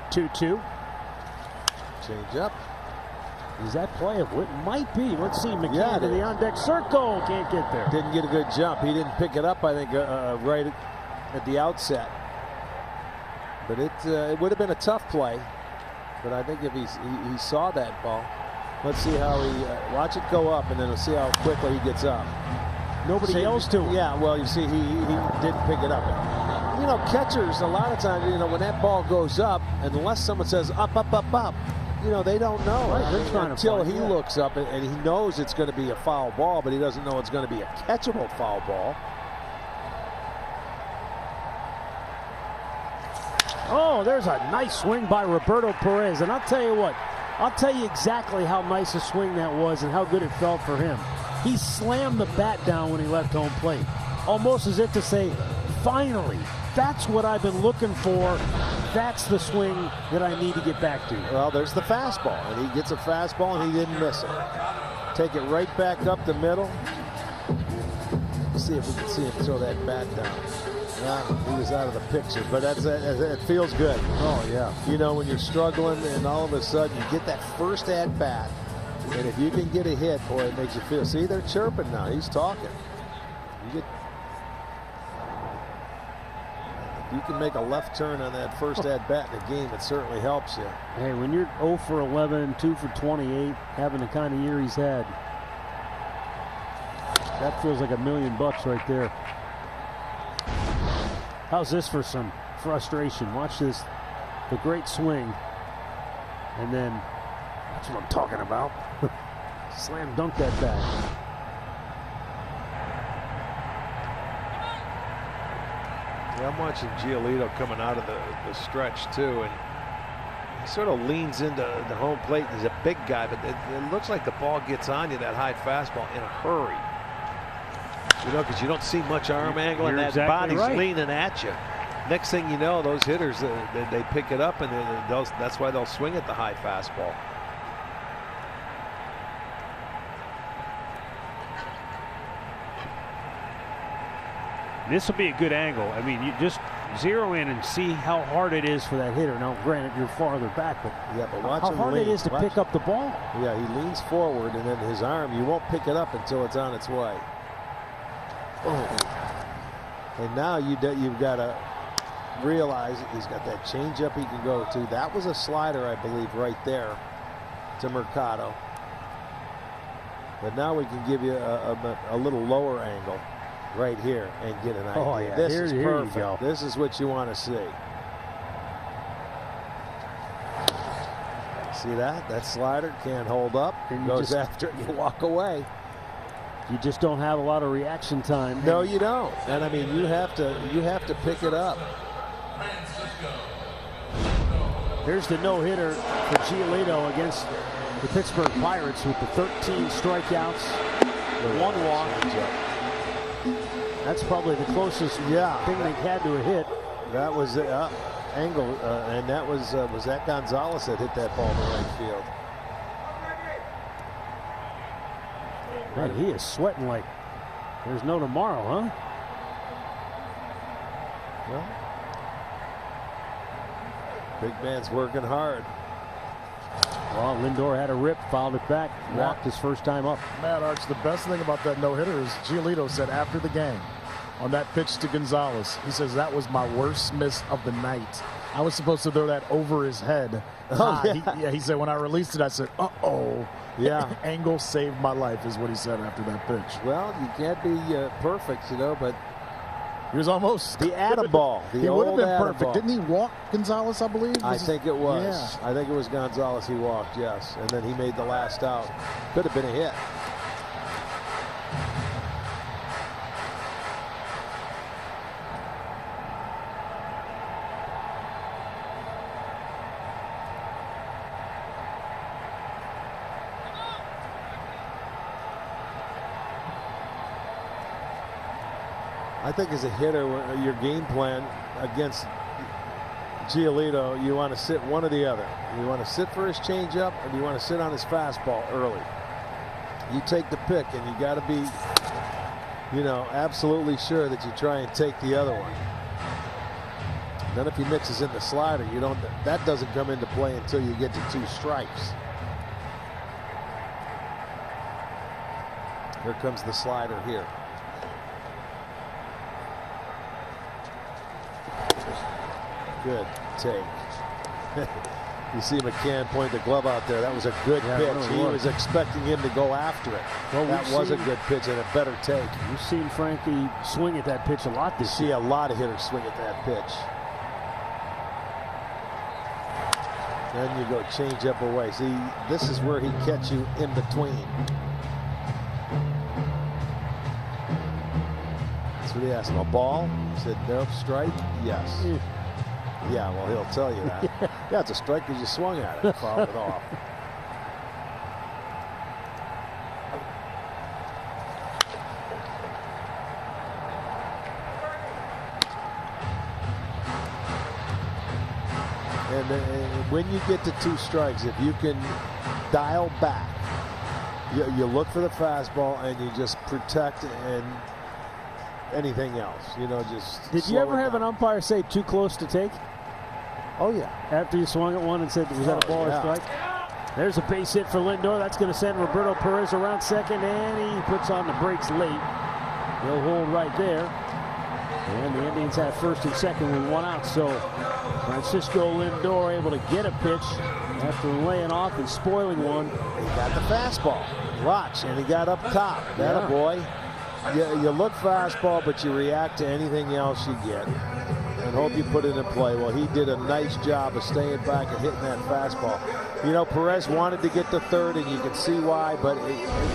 2-2. Change up. Is that playable? It might be. Let's see. McKee to the on-deck circle. Can't get there. Didn't get a good jump. He didn't pick it up, I think, right at the outset. But it would have been a tough play. But I think if he saw that ball, let's see how he watch it go up, and then we'll see how quickly he gets up. Nobody else to him. Yeah, well, you see, he didn't pick it up. You know, catchers, a lot of times, you know, when that ball goes up, unless someone says up, up, up, up, you know, they don't know. Right, until he looks up and he knows it's going to be a foul ball, but he doesn't know it's going to be a catchable foul ball. Oh, there's a nice swing by Roberto Perez. And I'll tell you what, I'll tell you exactly how nice a swing that was and how good it felt for him. He slammed the bat down when he left home plate, almost as if to say, finally, that's what I've been looking for. That's the swing that I need to get back to. Well, there's the fastball, and he gets a fastball, and he didn't miss it. Take it right back up the middle. See if we can see him throw that bat down. He was out of the picture, but it feels good. Oh, yeah. You know, when you're struggling and all of a sudden you get that first at-bat, and if you can get a hit, boy, it makes you feel. See, they're chirping now. He's talking. If you can make a left turn on that first at-bat in the game, it certainly helps you. Hey, when you're 0 for 11, 2 for 28, having the kind of year he's had. That feels like $1 million right there. How's this for some frustration? Watch this. The great swing. And then, that's what I'm talking about. Slam dunk that back. Yeah, I'm watching Giolito coming out of the stretch too, and he sort of leans into the home plate. He's a big guy, but it looks like the ball gets on you, that high fastball, in a hurry. You know, because you don't see much arm angle, and that body's leaning at you. Next thing you know, those hitters, they pick it up, and that's why they'll swing at the high fastball. This will be a good angle. I mean, you just zero in and see how hard it is for that hitter. Now, granted, you're farther back, but yeah, but watch how him hard lean. it is to pick up the ball. Yeah, he leans forward, and then his arm, you won't pick it up until it's on its way. Oh. And now you've got to realize he's got that changeup he can go to. That was a slider, I believe, right there to Mercado. But now we can give you a little lower angle right here and get an idea. Oh, yeah. This Here is you perfect. go. This is what you want to see. See that? That slider can't hold up. And Goes after it, you walk away. You just don't have a lot of reaction time. No, you don't. And I mean, you have to pick it up. Here's the no-hitter for Giolito against the Pittsburgh Pirates with the 13 strikeouts, the 1 walk. That's probably the closest thing they've had to a hit. That was angle, and that was that Gonzalez that hit that ball in the right field. Man, he is sweating like there's no tomorrow, huh? Well, big man's working hard. Well, Lindor had a rip, fouled it back, walked his first time up. Matt Arch, the best thing about that no-hitter is Giolito said after the game on that pitch to Gonzalez, he says, that was my worst miss of the night. I was supposed to throw that over his head. Oh, yeah. He said, when I released it, I said, uh-oh. Yeah. Angle saved my life is what he said after that pitch. Well, you can't be perfect, you know, but he was almost the Atta-ball. He would have been perfect. Didn't he walk Gonzalez, I believe? I think it was. Yeah. I think it was Gonzalez he walked, yes. And then he made the last out. Could have been a hit. I think as a hitter, your game plan against Giolito, you want to sit one or the other. You want to sit for his changeup, and you want to sit on his fastball early. You take the pick, and you got to be, you know, absolutely sure that you try and take the other one. Then if he mixes in the slider, you don't. That doesn't come into play until you get to 2 strikes. Here comes the slider here. Good take. You see McCann point the glove out there. That was a good pitch. He was expecting him to go after it. Well, that was a good pitch and a better take. You've seen Frankie swing at that pitch a lot this year. You see a lot of hitters swing at that pitch. Then you go change up away. See, this is where he catch you in between. That's what he asked him. A ball? He said, no, strike? Yes. Yeah, well, he'll tell you that. Yeah, it's a strike because you swung at it. Fouled it off. And when you get to 2 strikes, if you can dial back, you look for the fastball and you just protect and anything else. You know, just. Did you ever have an umpire say too close to take? Oh, yeah. After you swung at one and said, was that a ball or strike? There's a base hit for Lindor. That's going to send Roberto Perez around second, and he puts on the brakes late. He'll hold right there. And the Indians have first and second with 1 out. So Francisco Lindor able to get a pitch after laying off and spoiling one. He got the fastball. Watch, and he got up top. That a boy. you look fastball, but you react to anything else you get and hope you put it in play. Well, he did a nice job of staying back and hitting that fastball. You know, Perez wanted to get to third, and you can see why, but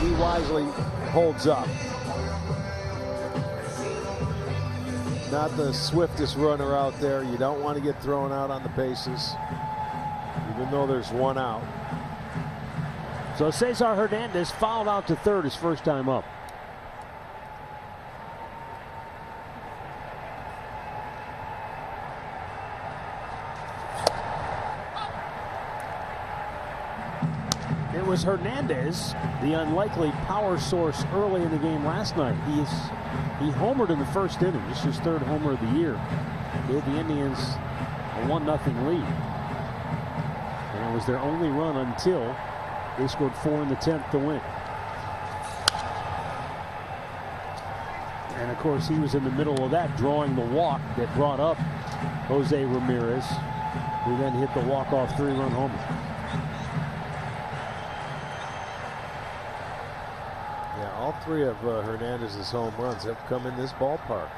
he wisely holds up. Not the swiftest runner out there. You don't want to get thrown out on the bases, even though there's one out. So Cesar Hernandez fouled out to third his first time up. It was Hernandez, the unlikely power source early in the game last night. He homered in the first inning, just his third homer of the year. Gave the Indians a 1-0 lead. And it was their only run until they scored 4 in the 10th to win. And of course, he was in the middle of that, drawing the walk that brought up Jose Ramirez, who then hit the walk-off 3-run homer. Yeah, all 3 of Hernandez's home runs have come in this ballpark.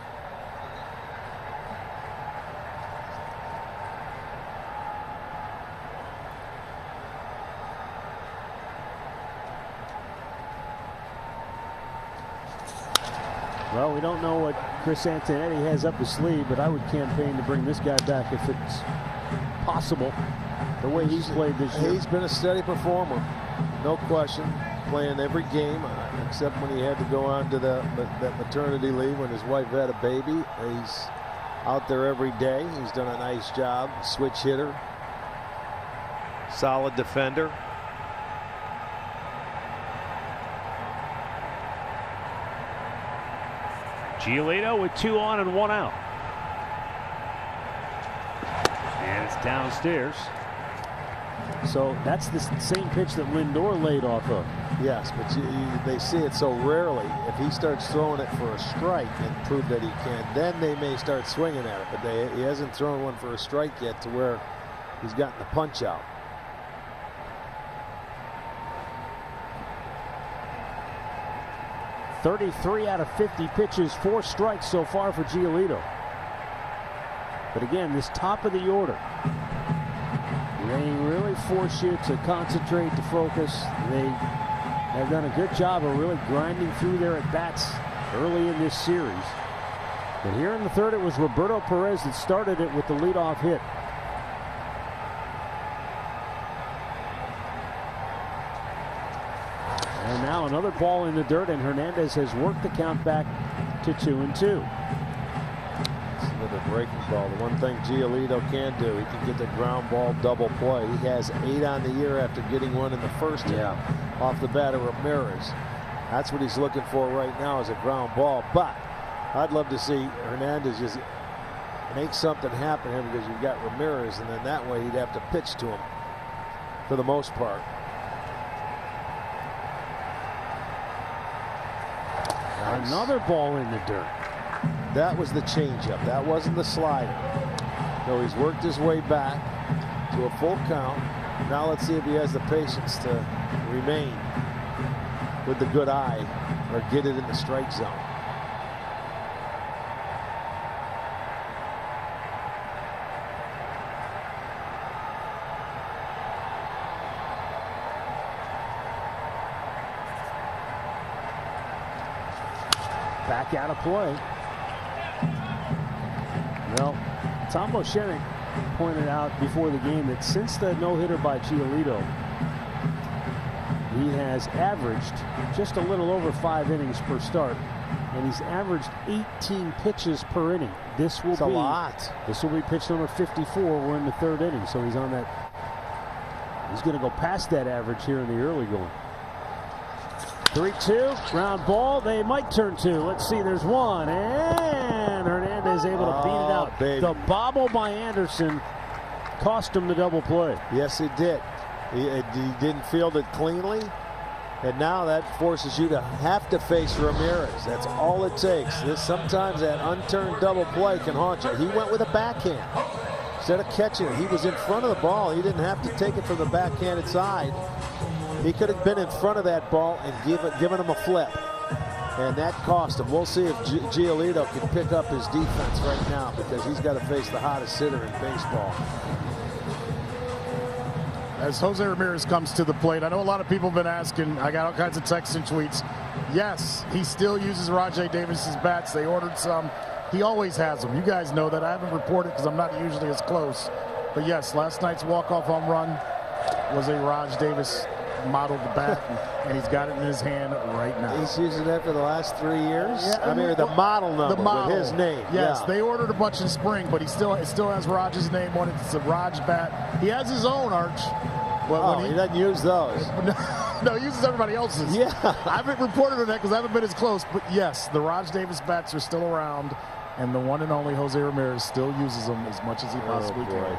Well, we don't know what Chris Antonetti has up his sleeve, but I would campaign to bring this guy back if it's possible. The way he's played this year. He's been a steady performer, no question. Playing every game, except when he had to go on to that maternity leave when his wife had a baby. He's out there every day. He's done a nice job. Switch hitter. Solid defender. Giolito with 2 on and 1 out. And it's downstairs. So that's the same pitch that Lindor laid off of. Yes, but they see it so rarely. If he starts throwing it for a strike and prove that he can, then they may start swinging at it. But he hasn't thrown one for a strike yet to where he's gotten the punch out. .33 out of 50 pitches, 4 strikes so far for Giolito. But again, this top of the order, they really force you to concentrate, to focus. They have done a good job of really grinding through their at-bats early in this series. But here in the third, it was Roberto Perez that started it with the leadoff hit. And now another ball in the dirt, and Hernandez has worked the count back to 2-2. Another breaking ball. The one thing Giolito can do, he can get the ground ball double play. He has 8 on the year after getting one in the first inning off the bat of Ramirez. That's what he's looking for right now, is a ground ball. But I'd love to see Hernandez just make something happen here, because you've got Ramirez, and then that way he'd have to pitch to him for the most part. Nice. Another ball in the dirt. That was the changeup. That wasn't the slider. So he's worked his way back to a full count. Now let's see if he has the patience to remain with the good eye or get it in the strike zone. Back out of play. Well, Tom Boschenick pointed out before the game that since the no-hitter by Giolito, he has averaged just a little over 5 innings per start, and he's averaged 18 pitches per inning. This will be a lot. This will be pitch number 54. We're in the third inning, so he's on that. He's going to go past that average here in the early going. 3-2, ground ball. They might turn 2. Let's see. There's one, and Hernandez able to beat it out. Baby. The bobble by Anderson cost him the double play. Yes, it did. He didn't field it cleanly, and now that forces you to have to face Ramirez. That's all it takes. Sometimes that unturned double play can haunt you. He went with a backhand instead of catching it. He was in front of the ball. He didn't have to take it from the backhanded side. He could have been in front of that ball and given him a flip. And that cost him. We'll see if Giolito can pick up his defense right now, because he's got to face the hottest hitter in baseball. As Jose Ramirez comes to the plate, I know a lot of people have been asking. I got all kinds of texts and tweets. Yes, he still uses Rajai Davis's bats. They ordered some. He always has them. You guys know that. I haven't reported because I'm not usually as close. But yes, last night's walk-off home run was a Raj Davis modeled bat, and he's got it in his hand right now. He's using that for the last 3 years? Yeah, I mean, the model number with his name. Yes, yeah. They ordered a bunch in spring, but it still has Raj's name on it. It's a Raj bat. He has his own, Arch. But he doesn't use those. No, he uses everybody else's. Yeah. I haven't reported on that because I haven't been as close. But yes, the Raj Davis bats are still around, and the one and only Jose Ramirez still uses them as much as he possibly can.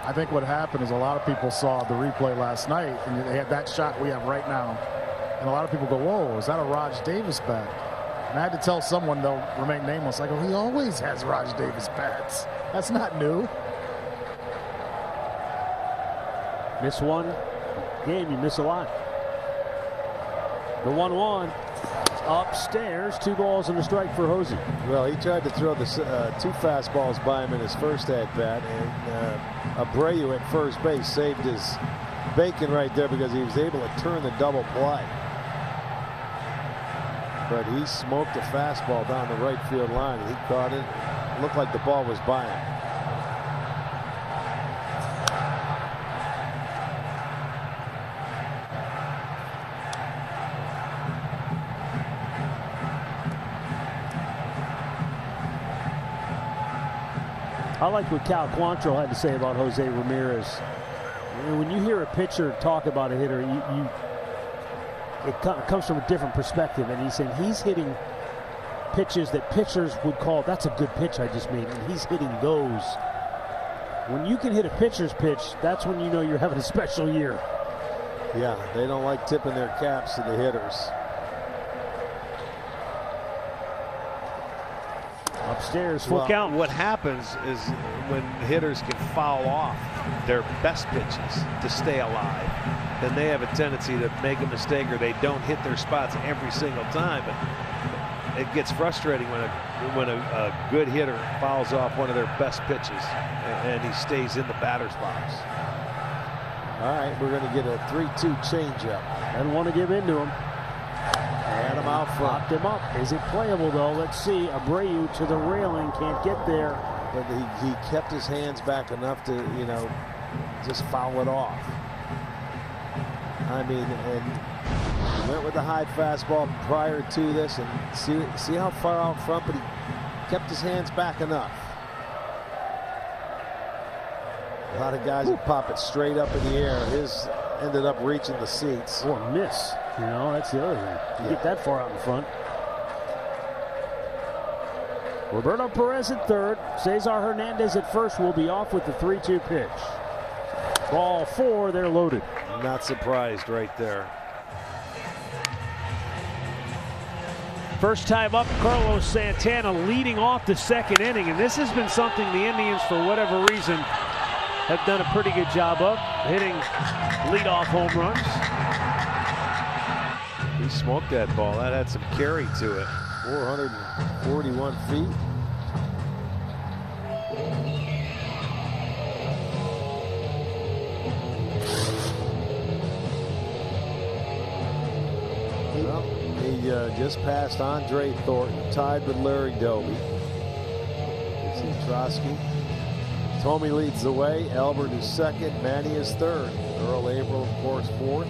I think what happened is a lot of people saw the replay last night, and they had that shot we have right now. And a lot of people go, whoa, is that a Raj Davis bat? And I had to tell someone, they'll remain nameless. I go, he always has Raj Davis bats. That's not new. Miss one game, you miss a lot. The 1-1 upstairs, 2 balls and a strike for Jose. Well, he tried to throw the 2 fastballs by him in his first at-bat, and Abreu at first base saved his bacon right there because he was able to turn the double play. But he smoked a fastball down the right field line. He caught it. Looked like the ball was by him. I like what Cal Quantrill had to say about Jose Ramirez. When you hear a pitcher talk about a hitter, it comes from a different perspective, and he's saying he's hitting pitches that pitchers would call, that's a good pitch I just made, and he's hitting those. When you can hit a pitcher's pitch, that's when you know you're having a special year. Yeah, they don't like tipping their caps to the hitters. Upstairs, full count. What happens is when hitters can foul off their best pitches to stay alive, then they have a tendency to make a mistake, or they don't hit their spots every single time. But it gets frustrating when a good hitter fouls off one of their best pitches and he stays in the batter's box. All right, we're going to get a 3-2 changeup. I don't want to give in to him. Had him out front. Popped him up. Is it playable, though? Let's see. Abreu to the railing. Can't get there. But he kept his hands back enough to, just foul it off. I mean, and he went with the high fastball prior to this, and see how far out front, but he kept his hands back enough. A lot of guys will pop it straight up in the air. His ended up reaching the seats. Or a miss. That's the other thing. You get that far out in front. Roberto Perez at third. Cesar Hernandez at first will be off with the 3-2 pitch. Ball 4, they're loaded. Not surprised right there. First time up, Carlos Santana leading off the second inning, and this has been something the Indians, for whatever reason, have done a pretty good job of, hitting leadoff home runs. He smoked that ball. That had some carry to it. 441 feet. Well, he just passed Andre Thornton, tied with Larry Doby. See Trotsky. Tomey leads the way. Albert is second. Manny is third. Earl April, of course, fourth.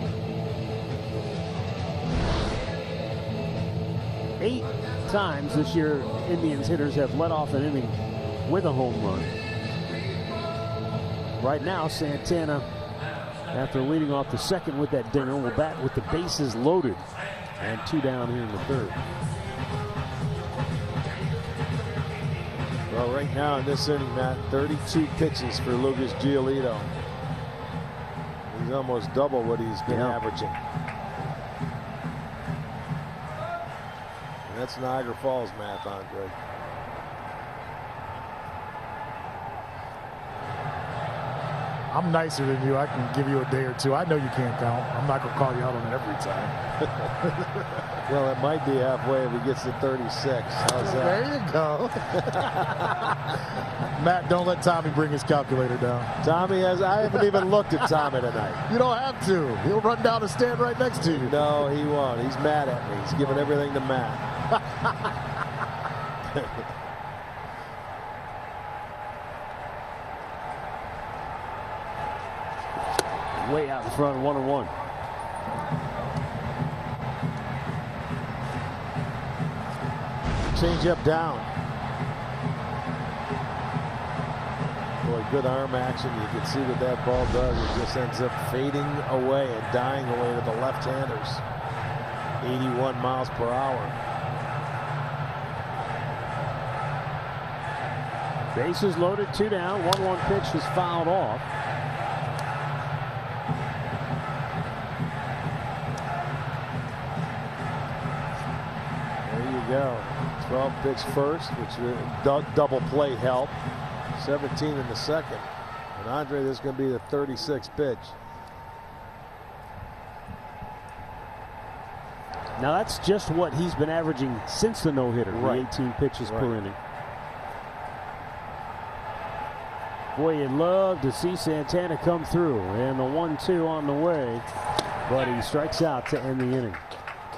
8 times this year, Indians hitters have led off an inning with a home run. Right now, Santana, after leading off the second with that dinger, will bat with the bases loaded and 2 down here in the third. Well, right now in this inning, Matt, 32 pitches for Lucas Giolito. He's almost double what he's been averaging. That's Niagara Falls math, Andre. I'm nicer than you. I can give you a day or two. I know you can't count. I'm not going to call you out on it every time. Well, it might be halfway if he gets to 36. How's that? There you go. Matt, don't let Tommy bring his calculator down. Tommy has. I haven't even looked at Tommy tonight. You don't have to. He'll run down and stand right next to you. No, he won't. He's mad at me. He's giving everything to Matt. Way out in front, 1-1. Change up down. Boy, good arm action. You can see what that ball does. It just ends up fading away and dying away to the left-handers. 81 miles per hour. Bases loaded, 2 down. 1-1 pitch was fouled off. Go. 12 pitch first, which double play help. 17 in the second. And Andre, this is going to be the 36th pitch. Now that's just what he's been averaging since the no-hitter, right. the 18 pitches per inning. Boy, you'd love to see Santana come through, and the 1-2 on the way, but he strikes out to end the inning.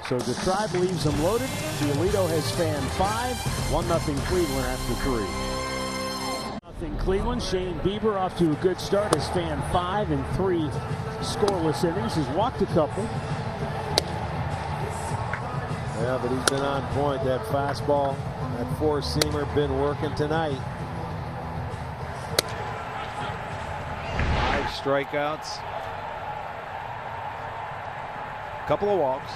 So the Tribe leaves them loaded. Giolito has fanned 5. 1-0 Cleveland after 3. 0 Cleveland. Shane Bieber off to a good start. Has fanned 5 in 3 scoreless innings. Has walked a couple. Yeah, but he's been on point. That fastball, that 4-seamer, been working tonight. 5 strikeouts. Couple of walks.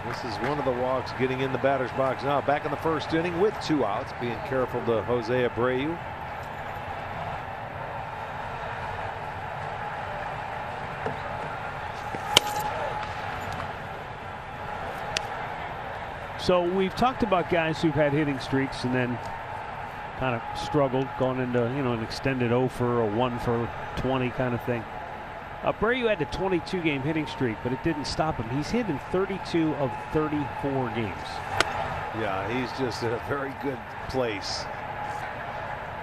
This is one of the walks getting in the batter's box now. Back in the first inning with 2 outs, being careful to Jose Abreu. So we've talked about guys who've had hitting streaks and then kind of struggled, going into an extended 0 for a 1 for 20 kind of thing. Abreu had a 22-game hitting streak, but it didn't stop him. He's hit in 32 of 34 games. Yeah, he's just in a very good place.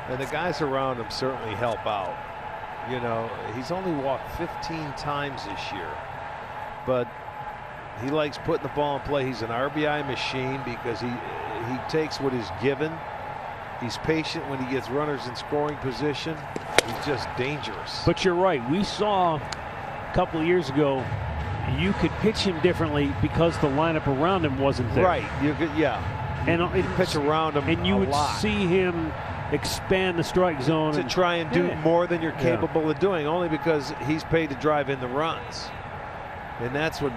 And the guys around him certainly help out. You know, he's only walked 15 times this year, but he likes putting the ball in play. He's an RBI machine because he takes what is given. He's patient when he gets runners in scoring position. He's just dangerous. But you're right. We saw a couple of years ago you could pitch him differently because the lineup around him wasn't there. Right. You could, yeah. And you pitch around him and you would see him expand the strike zone to try and do more than you're capable of doing, only because he's paid to drive in the runs. And that's what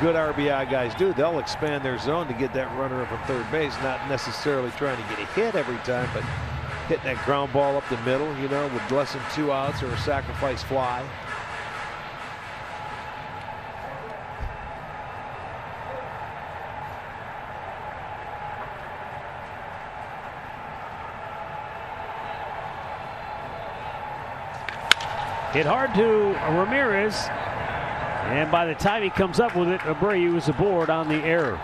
good RBI guys do. They'll expand their zone to get that runner from third base, not necessarily trying to get a hit every time, but hitting that ground ball up the middle, you know, with less than 2 outs or a sacrifice fly. Hit hard to Ramirez. And by the time he comes up with it, Abreu is aboard on the error.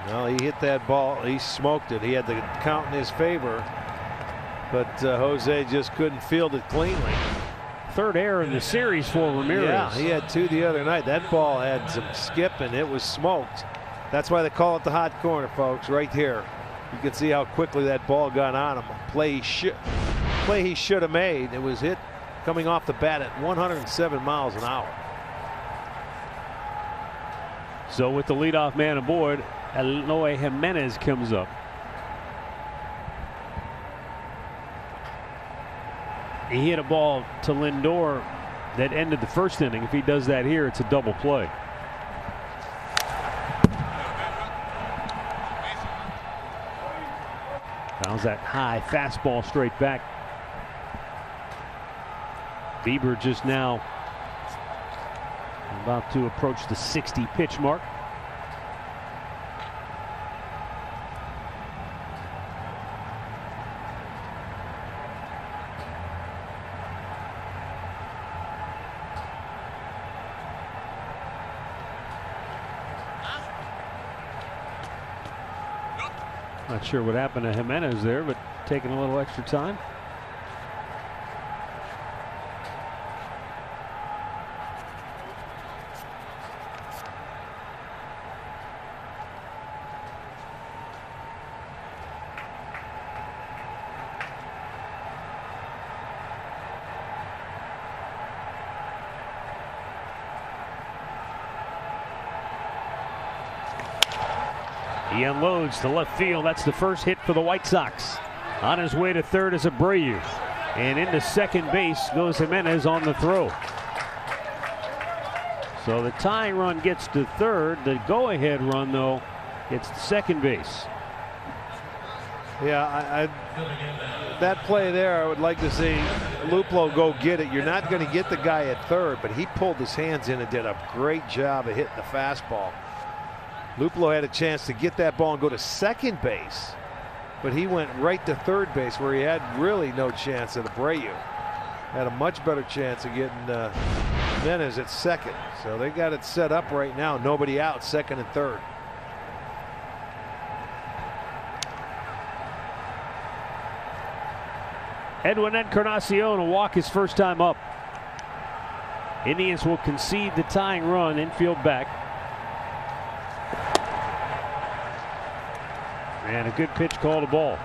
Well, he hit that ball. He smoked it. He had the count in his favor. But Jose just couldn't field it cleanly. Third error in the series for Ramirez. Yeah, he had 2 the other night. That ball had some skip and it was smoked. That's why they call it the hot corner, folks, right here. You can see how quickly that ball got on him. A play he should have made. It was hit coming off the bat at 107 miles an hour. So with the leadoff man aboard, Eloy Jimenez comes up. He hit a ball to Lindor that ended the first inning. If he does that here, it's a double play. How's that high fastball straight back? Bieber just now about to approach the 60 pitch mark. Not sure what happened to Jimenez there, but taking a little extra time. He unloads to left field. That's the first hit for the White Sox. On his way to third is Abreu. And into second base goes Jimenez on the throw. So the tying run gets to third. The go-ahead run, though, gets to second base. Yeah, that play there, I would like to see Luplow go get it. You're not going to get the guy at third, but he pulled his hands in and did a great job of hitting the fastball. Luplow had a chance to get that ball and go to second base, but he went right to third base where he had really no chance at Abreu. Had a much better chance of getting Jimenez at second. So they got it set up right now. Nobody out, second and third. Edwin Encarnacion will walk his first time up. Indians will concede the tying run, infield back. And a good pitch called a ball.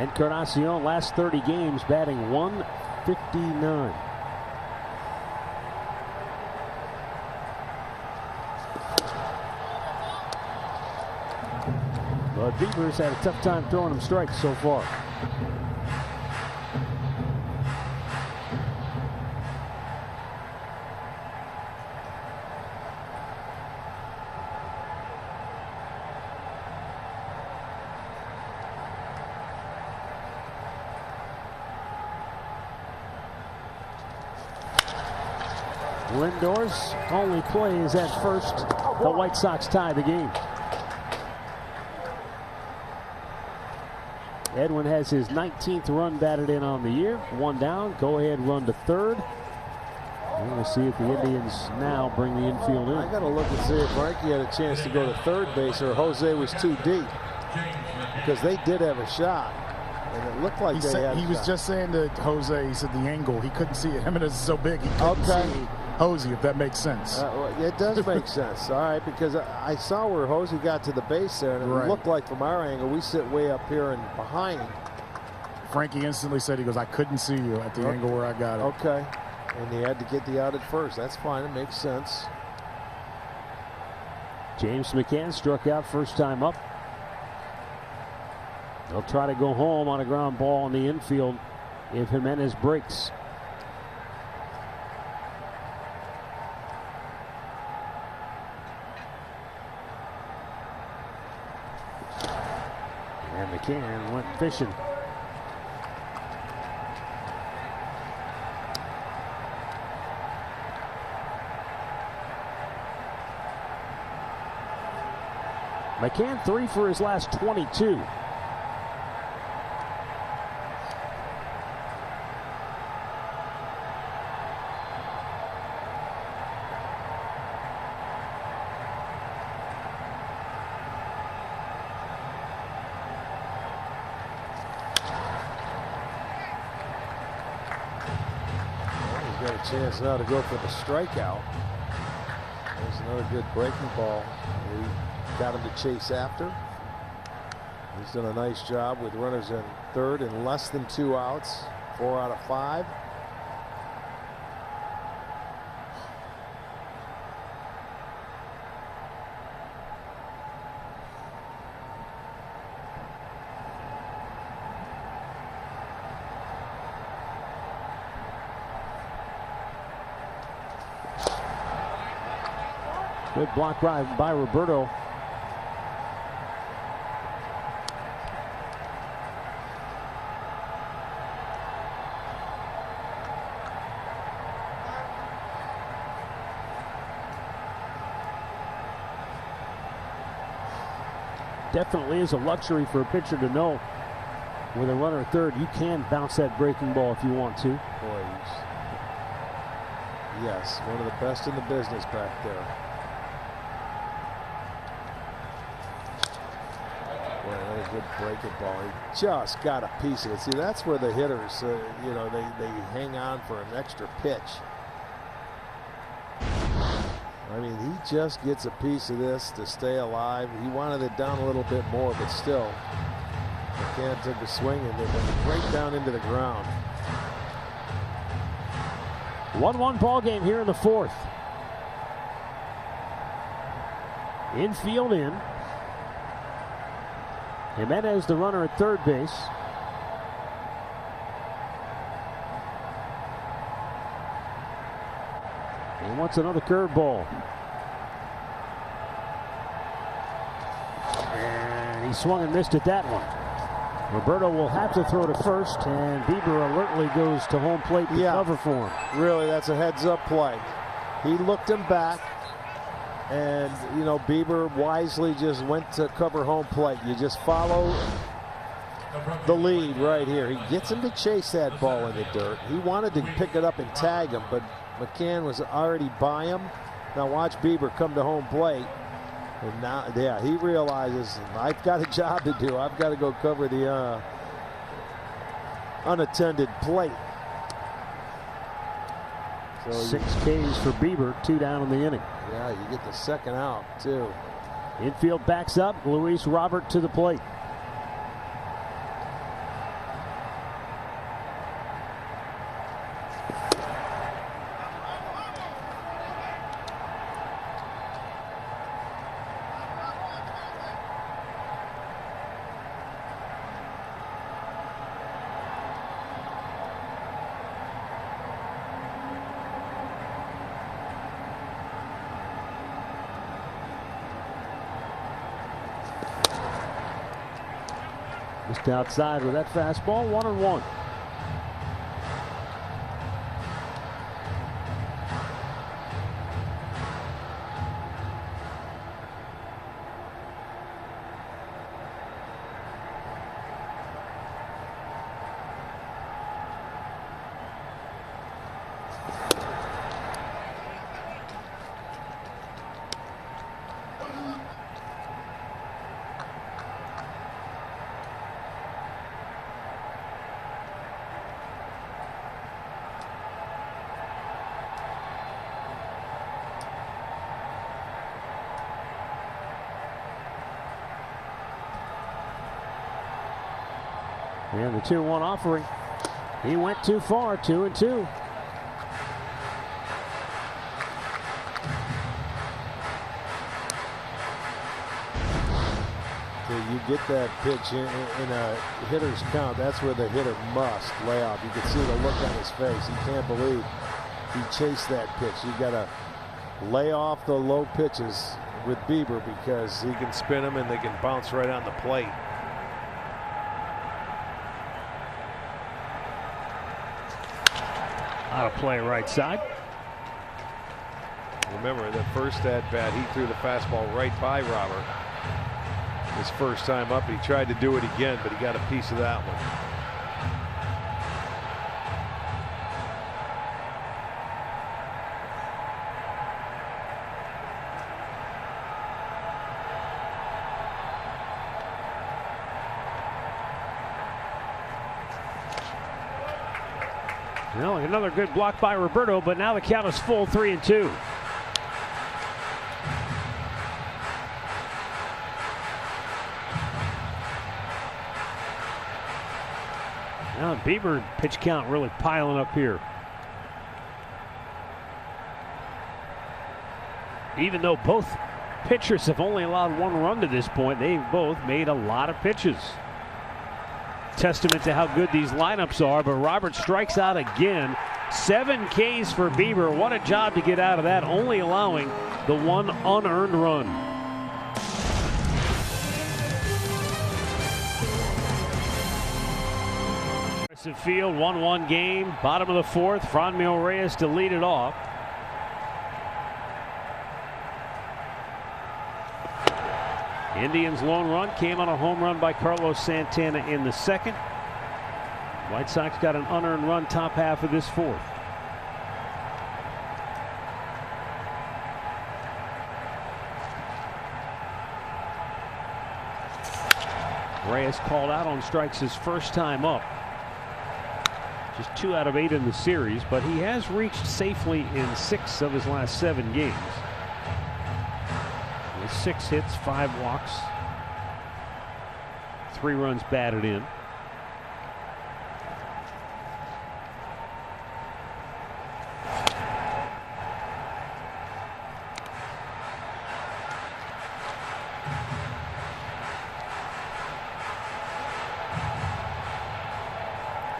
Encarnacion, last 30 games, batting .159. But Beavers had a tough time throwing him strikes so far. Lindor's only play is at first. The White Sox tie the game. Edwin has his 19th run batted in on the year. One down. Go ahead run to third. And we'll see if the Indians now bring the infield in. I got to look and see if Frankie had a chance to go to third base or Jose was too deep, because they did have a shot. And it looked like he was just saying to Jose, he said the angle, he couldn't see it. Jimenez is so big, he couldn't see Jose, if that makes sense. It does make sense, all right, because I saw where Jose got to the base there, and it looked like from our angle, we sit way up here and behind. Frankie instantly said, he goes, I couldn't see you at the angle where I got it. Okay, and he had to get the out at first. That's fine, it makes sense. James McCann struck out first time up. They'll try to go home on a ground ball in the infield if Jimenez breaks. And McCann went fishing. McCann 3 for his last 22. Chance now to go for the strikeout. There's another good breaking ball. We got him to chase after. He's done a nice job with runners in third and less than 2 outs. 4 out of 5. Good block by Roberto. Definitely is a luxury for a pitcher to know with a runner at third, you can bounce that breaking ball if you want to. Boy, yes, one of the best in the business back there. Boy, that a good breaking ball. He just got a piece of it. See, that's where the hitters, you know, they hang on for an extra pitch. I mean, he just gets a piece of this to stay alive. He wanted it down a little bit more, but still, McCann took a swing and it went right down into the ground. 1-1 ball game here in the fourth. Infield in. Jimenez, the runner at third base. He wants another curveball. And he swung and missed at that one. Roberto will have to throw to first, and Bieber alertly goes to home plate to cover for him. Really, that's a heads-up play. He looked him back, and, you know, Bieber wisely just went to cover home plate. You just follow the lead right here. He gets him to chase that ball in the dirt. He wanted to pick it up and tag him, but McCann was already by him. Now watch Bieber come to home plate. And now, yeah, he realizes, I've got a job to do. I've got to go cover the unattended plate. So 6 Ks for Bieber, 2 down in the inning. Yeah, you get the second out, too. Infield backs up. Luis Robert to the plate. Just outside with that fastball, 1-1. And the 2-1 offering. He went too far, 2-2. So you get that pitch in a hitter's count. That's where the hitter must lay off. You can see the look on his face. He can't believe he chased that pitch. You got to lay off the low pitches with Bieber because he can spin them and they can bounce right on the plate. Out of play right side. Remember, the first at bat, he threw the fastball right by Robert. His first time up, he tried to do it again, but he got a piece of that one. Well, another good block by Roberto, but now the count is full 3-2. Now Bieber pitch count really piling up here. Even though both pitchers have only allowed 1 run to this point, they've both made a lot of pitches. Testament to how good these lineups are, but Robert strikes out again. 7 Ks for Bieber. What a job to get out of that, only allowing the 1 unearned run. Field, 1-1 game, bottom of the 4th. Franmil Reyes to lead it off. Indians' lone run came on a home run by Carlos Santana in the 2nd. White Sox got an unearned run top half of this 4th. Reyes called out on strikes his first time up. Just 2 out of 8 in the series, but he has reached safely in 6 of his last 7 games. With 6 hits, 5 walks, 3 runs batted in.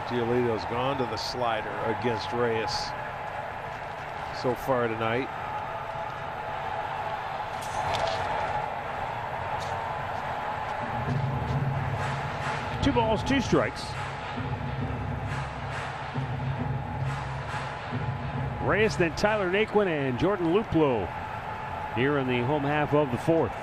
Giolito's gone to the slider against Reyes so far tonight. Two balls, 2 strikes. Reyes, then Tyler Naquin and Jordan Luplow here in the home half of the 4th.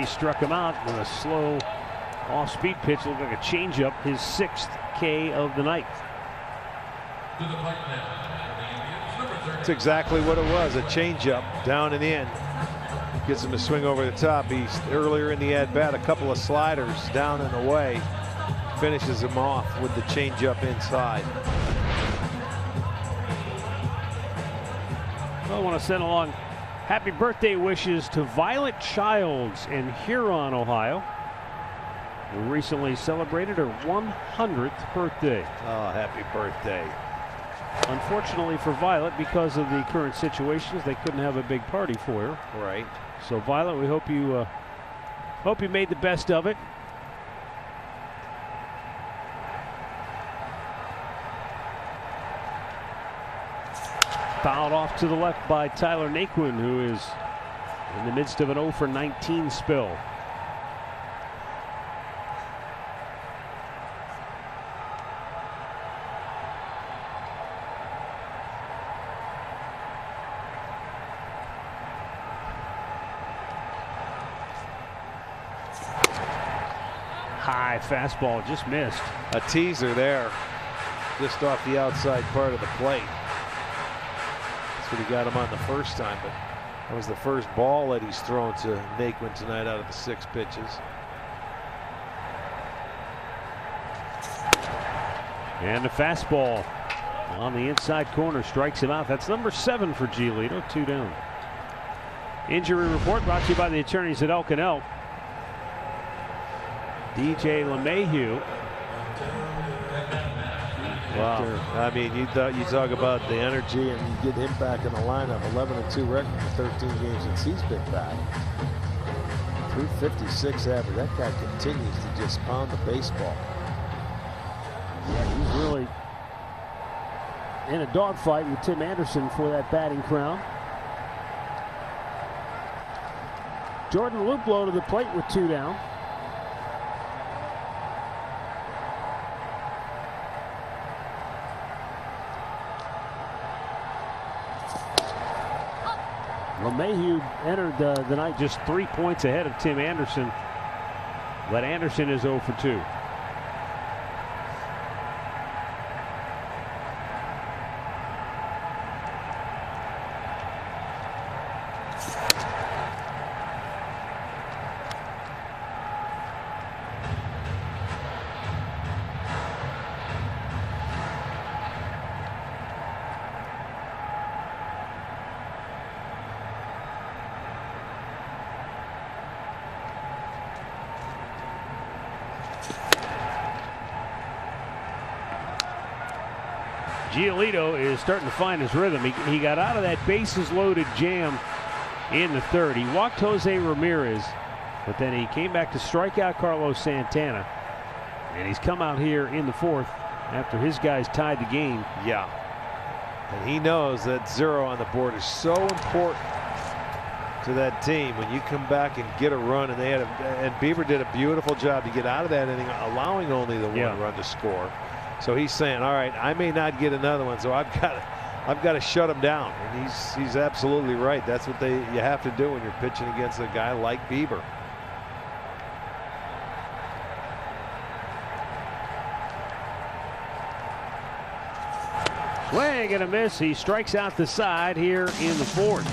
Struck him out with a slow off-speed pitch. Looked like a changeup, his 6th K of the night. That's exactly what it was, a changeup down and in. Gets him to swing over the top. He's earlier in the at-bat, a couple of sliders down and away. Finishes him off with the changeup inside. I want to send along happy birthday wishes to Violet Childs in Huron, Ohio, who recently celebrated her 100th birthday. Oh, happy birthday. Unfortunately for Violet, because of the current situations, they couldn't have a big party for her. Right. So Violet, we hope you made the best of it. Fouled off to the left by Tyler Naquin, who is in the midst of an 0 for 19 spill. High fastball, just missed. A teaser there, just off the outside part of the plate. That's what he got him on the first time, but that was the first ball that he's thrown to Naquin tonight out of the 6 pitches. And the fastball on the inside corner strikes him out. That's number 7 for Giolito, 2 down. Injury report brought to you by the attorneys at Elk & Elk. DJ LeMahieu. Wow. I mean, you talk about the energy, and You get him back in the lineup, 11-2 record for 13 games since he's been back. 356 average. That guy continues to just pound the baseball. Yeah, he's really in a dogfight with Tim Anderson for that batting crown. Jordan Luplow to the plate with 2 down. LeMahieu entered the night just 3 points ahead of Tim Anderson, but Anderson is 0 for 2. Giolito is starting to find his rhythm. He got out of that bases-loaded jam in the third. He walked Jose Ramirez, but then he came back to strike out Carlos Santana. And he's come out here in the fourth after his guys tied the game. Yeah. And he knows that 0 on the board is so important to that team when you come back and get a run. And and Bieber did a beautiful job to get out of that inning, allowing only the one run to score. So he's saying, all right, I may not get another one, so I've got to shut him down. And he's absolutely right. That's what you have to do when you're pitching against a guy like Bieber. Swing and a miss. He strikes out the side here in the fourth.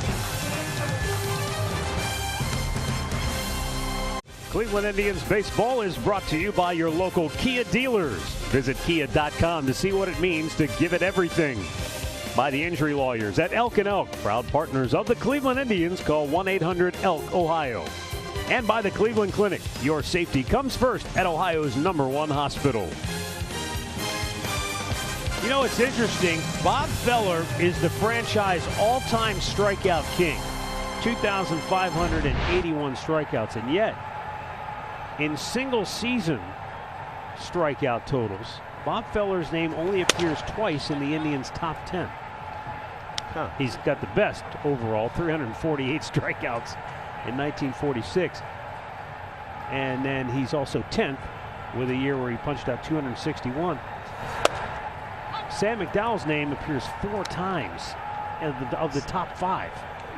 Cleveland Indians baseball is brought to you by your local Kia dealers. Visit kia.com to see what it means to give it everything. By the injury lawyers at Elk & Elk, proud partners of the Cleveland Indians. Call 1-800-ELK-OHIO. And by the Cleveland Clinic, your safety comes first at Ohio's #1 hospital. You know, it's interesting. Bob Feller is the franchise all-time strikeout king. 2,581 strikeouts, and yet in single-season strikeout totals, Bob Feller's name only appears twice in the Indians' top 10. He's got the best overall, 348 strikeouts in 1946. And then he's also 10th with a year where he punched out 261. Sam McDowell's name appears 4 times of the top 5.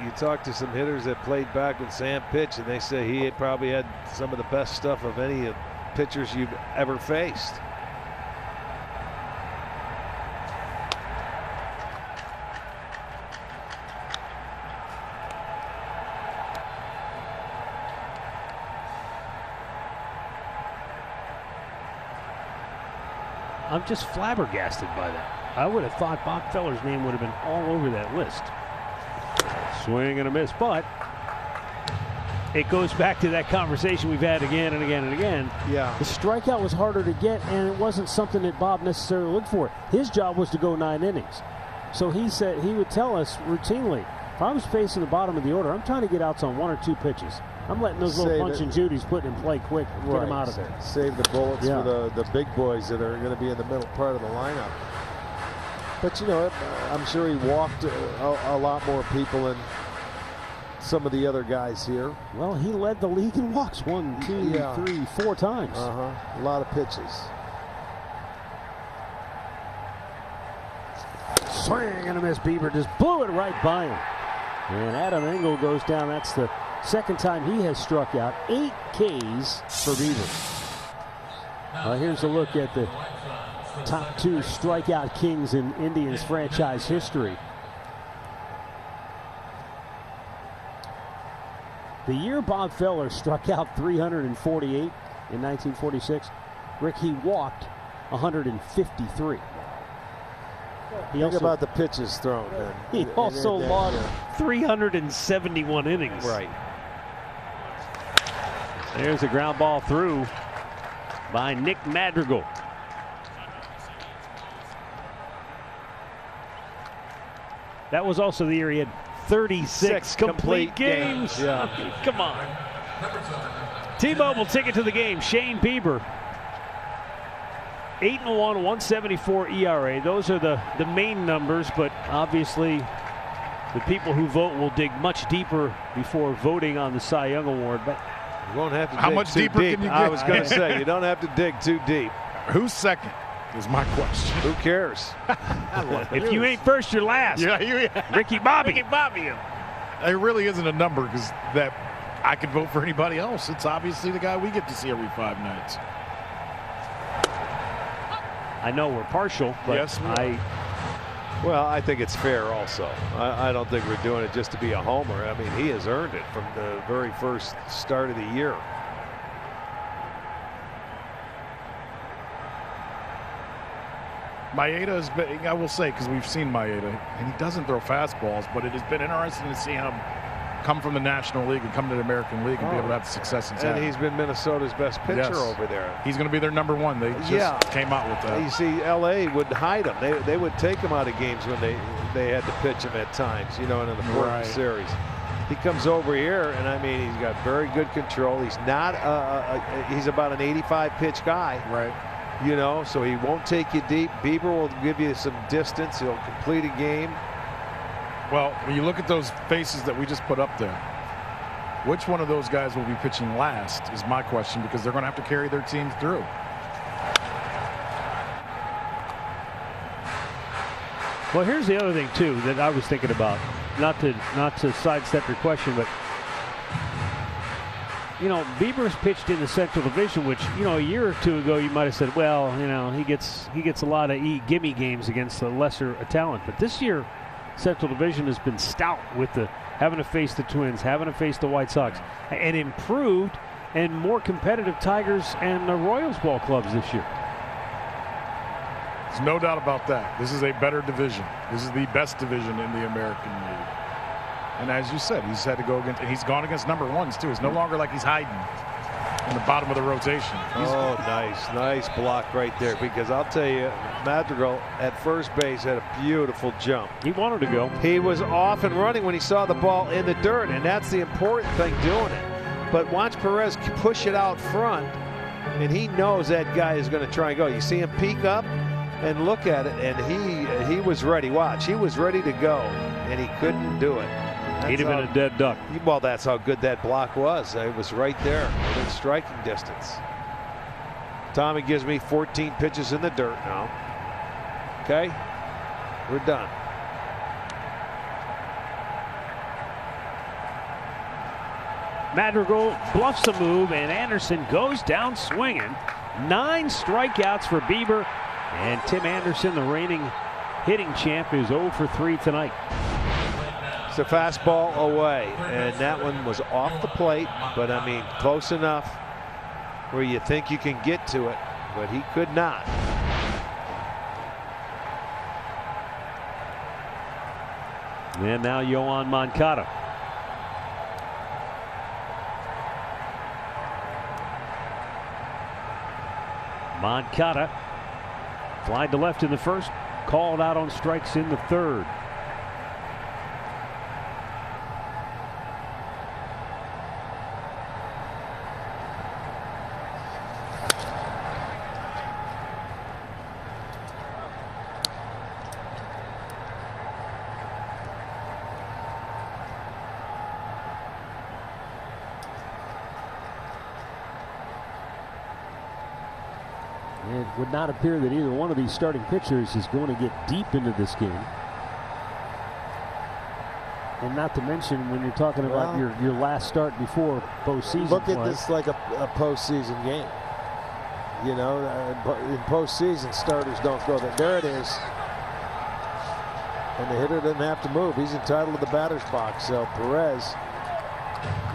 You talk to some hitters that played back when Sam pitched, and they say he had probably had some of the best stuff of any pitchers you've ever faced. I'm just flabbergasted by that. I would have thought Bob Feller's name would have been all over that list. Swing and a miss, but it goes back to that conversation we've had again and again and again. Yeah. The strikeout was harder to get, and it wasn't something that Bob necessarily looked for. His job was to go 9 innings. So he said he would tell us routinely, if I was facing the bottom of the order, I'm trying to get outs on 1 or 2 pitches. I'm letting those little punch and Judies put in play quick, get them out of there. Save the bullets for the big boys that are going to be in the middle part of the lineup. But, you know, I'm sure he walked a lot more people than some of the other guys here. Well, he led the league in walks 1, 2, 3, 4 times. A lot of pitches. Swing and a miss. Bieber just blew it right by him. And Adam Engel goes down. That's the second time he has struck out. 8 Ks for Bieber. Here's a look at the top 2 strikeout kings in Indians franchise history. The year Bob Feller struck out 348 in 1946, Rick, he walked 153. Think about the pitches thrown. He also logged 371 innings. Right. There's a ground ball through by Nick Madrigal. That was also the year he had 36 complete games. Yeah. Come on. T-Mobile ticket to the game. Shane Bieber. 8-1, 174 ERA. Those are the main numbers, but obviously the people who vote will dig much deeper before voting on the Cy Young Award. But you won't have to how dig much too deeper deep. can you get? I was going to say, you don't have to dig too deep. Who's second is my question. Who cares? If you ain't first, you're last. Ricky Bobby. There really isn't a number because that I could vote for anybody else. It's obviously the guy we get to see every 5 nights. I know we're partial, but yes, well, I think it's fair also. I don't think we're doing it just to be a homer. I mean, he has earned it from the very first start of the year. Maeda has been, I will say, because we've seen Maeda, and he doesn't throw fastballs, but it has been interesting to see him come from the National League and come to the American League and be able to have the success he's had. And he's been Minnesota's best pitcher over there. He's going to be their number one. They just came out with that. You see, L.A. would hide him. They would take him out of games when they had to pitch him at times, in an important series. He comes over here, and I mean, he's got very good control. He's not he's about an 85 pitch guy. Right. So he won't take you deep. Bieber will give you some distance. He'll complete a game. Well, when you look at those faces that we just put up there, which one of those guys will be pitching last is my question, because they're going to have to carry their team through. Well, here's the other thing too that I was thinking about. Not to sidestep your question, but Bieber's pitched in the Central Division, which a year or two ago you might have said, well, he gets a lot of gimme games against the lesser talent. But this year, Central Division has been stout with having to face the Twins, having to face the White Sox, and improved and more competitive Tigers and the Royals ball clubs this year. There's no doubt about that. This is a better division. This is the best division in the American League. And as you said, he's had to go against, and he's gone against number ones too. It's no longer like he's hiding in the bottom of the rotation. Nice block right there, because I'll tell you, Madrigal at first base had a beautiful jump. He wanted to go. He was off and running when he saw the ball in the dirt, and that's the important thing, doing it. But watch Perez push it out front, and he knows that guy is going to try and go. You see him peek up and look at it, and he was ready. Watch, he was ready to go, and he couldn't do it. He'd have been a dead duck. Well, that's how good that block was. It was right there within striking distance. Tommy gives me 14 pitches in the dirt now. Okay, we're done. Madrigal bluffs the move, and Anderson goes down swinging. 9 strikeouts for Bieber, and Tim Anderson, the reigning hitting champ, is 0 for 3 tonight. It's a fastball away, and that one was off the plate, but I mean close enough where you think you can get to it, but he could not. And now Yohan Moncada. Moncada flied to left in the first, called out on strikes in the third. It would not appear that either one of these starting pitchers is going to get deep into this game. And not to mention, when you're talking about your last start before postseason Look play. at this like a postseason game. In postseason, starters don't go there. There it is. And the hitter doesn't have to move. He's entitled to the batter's box. So Perez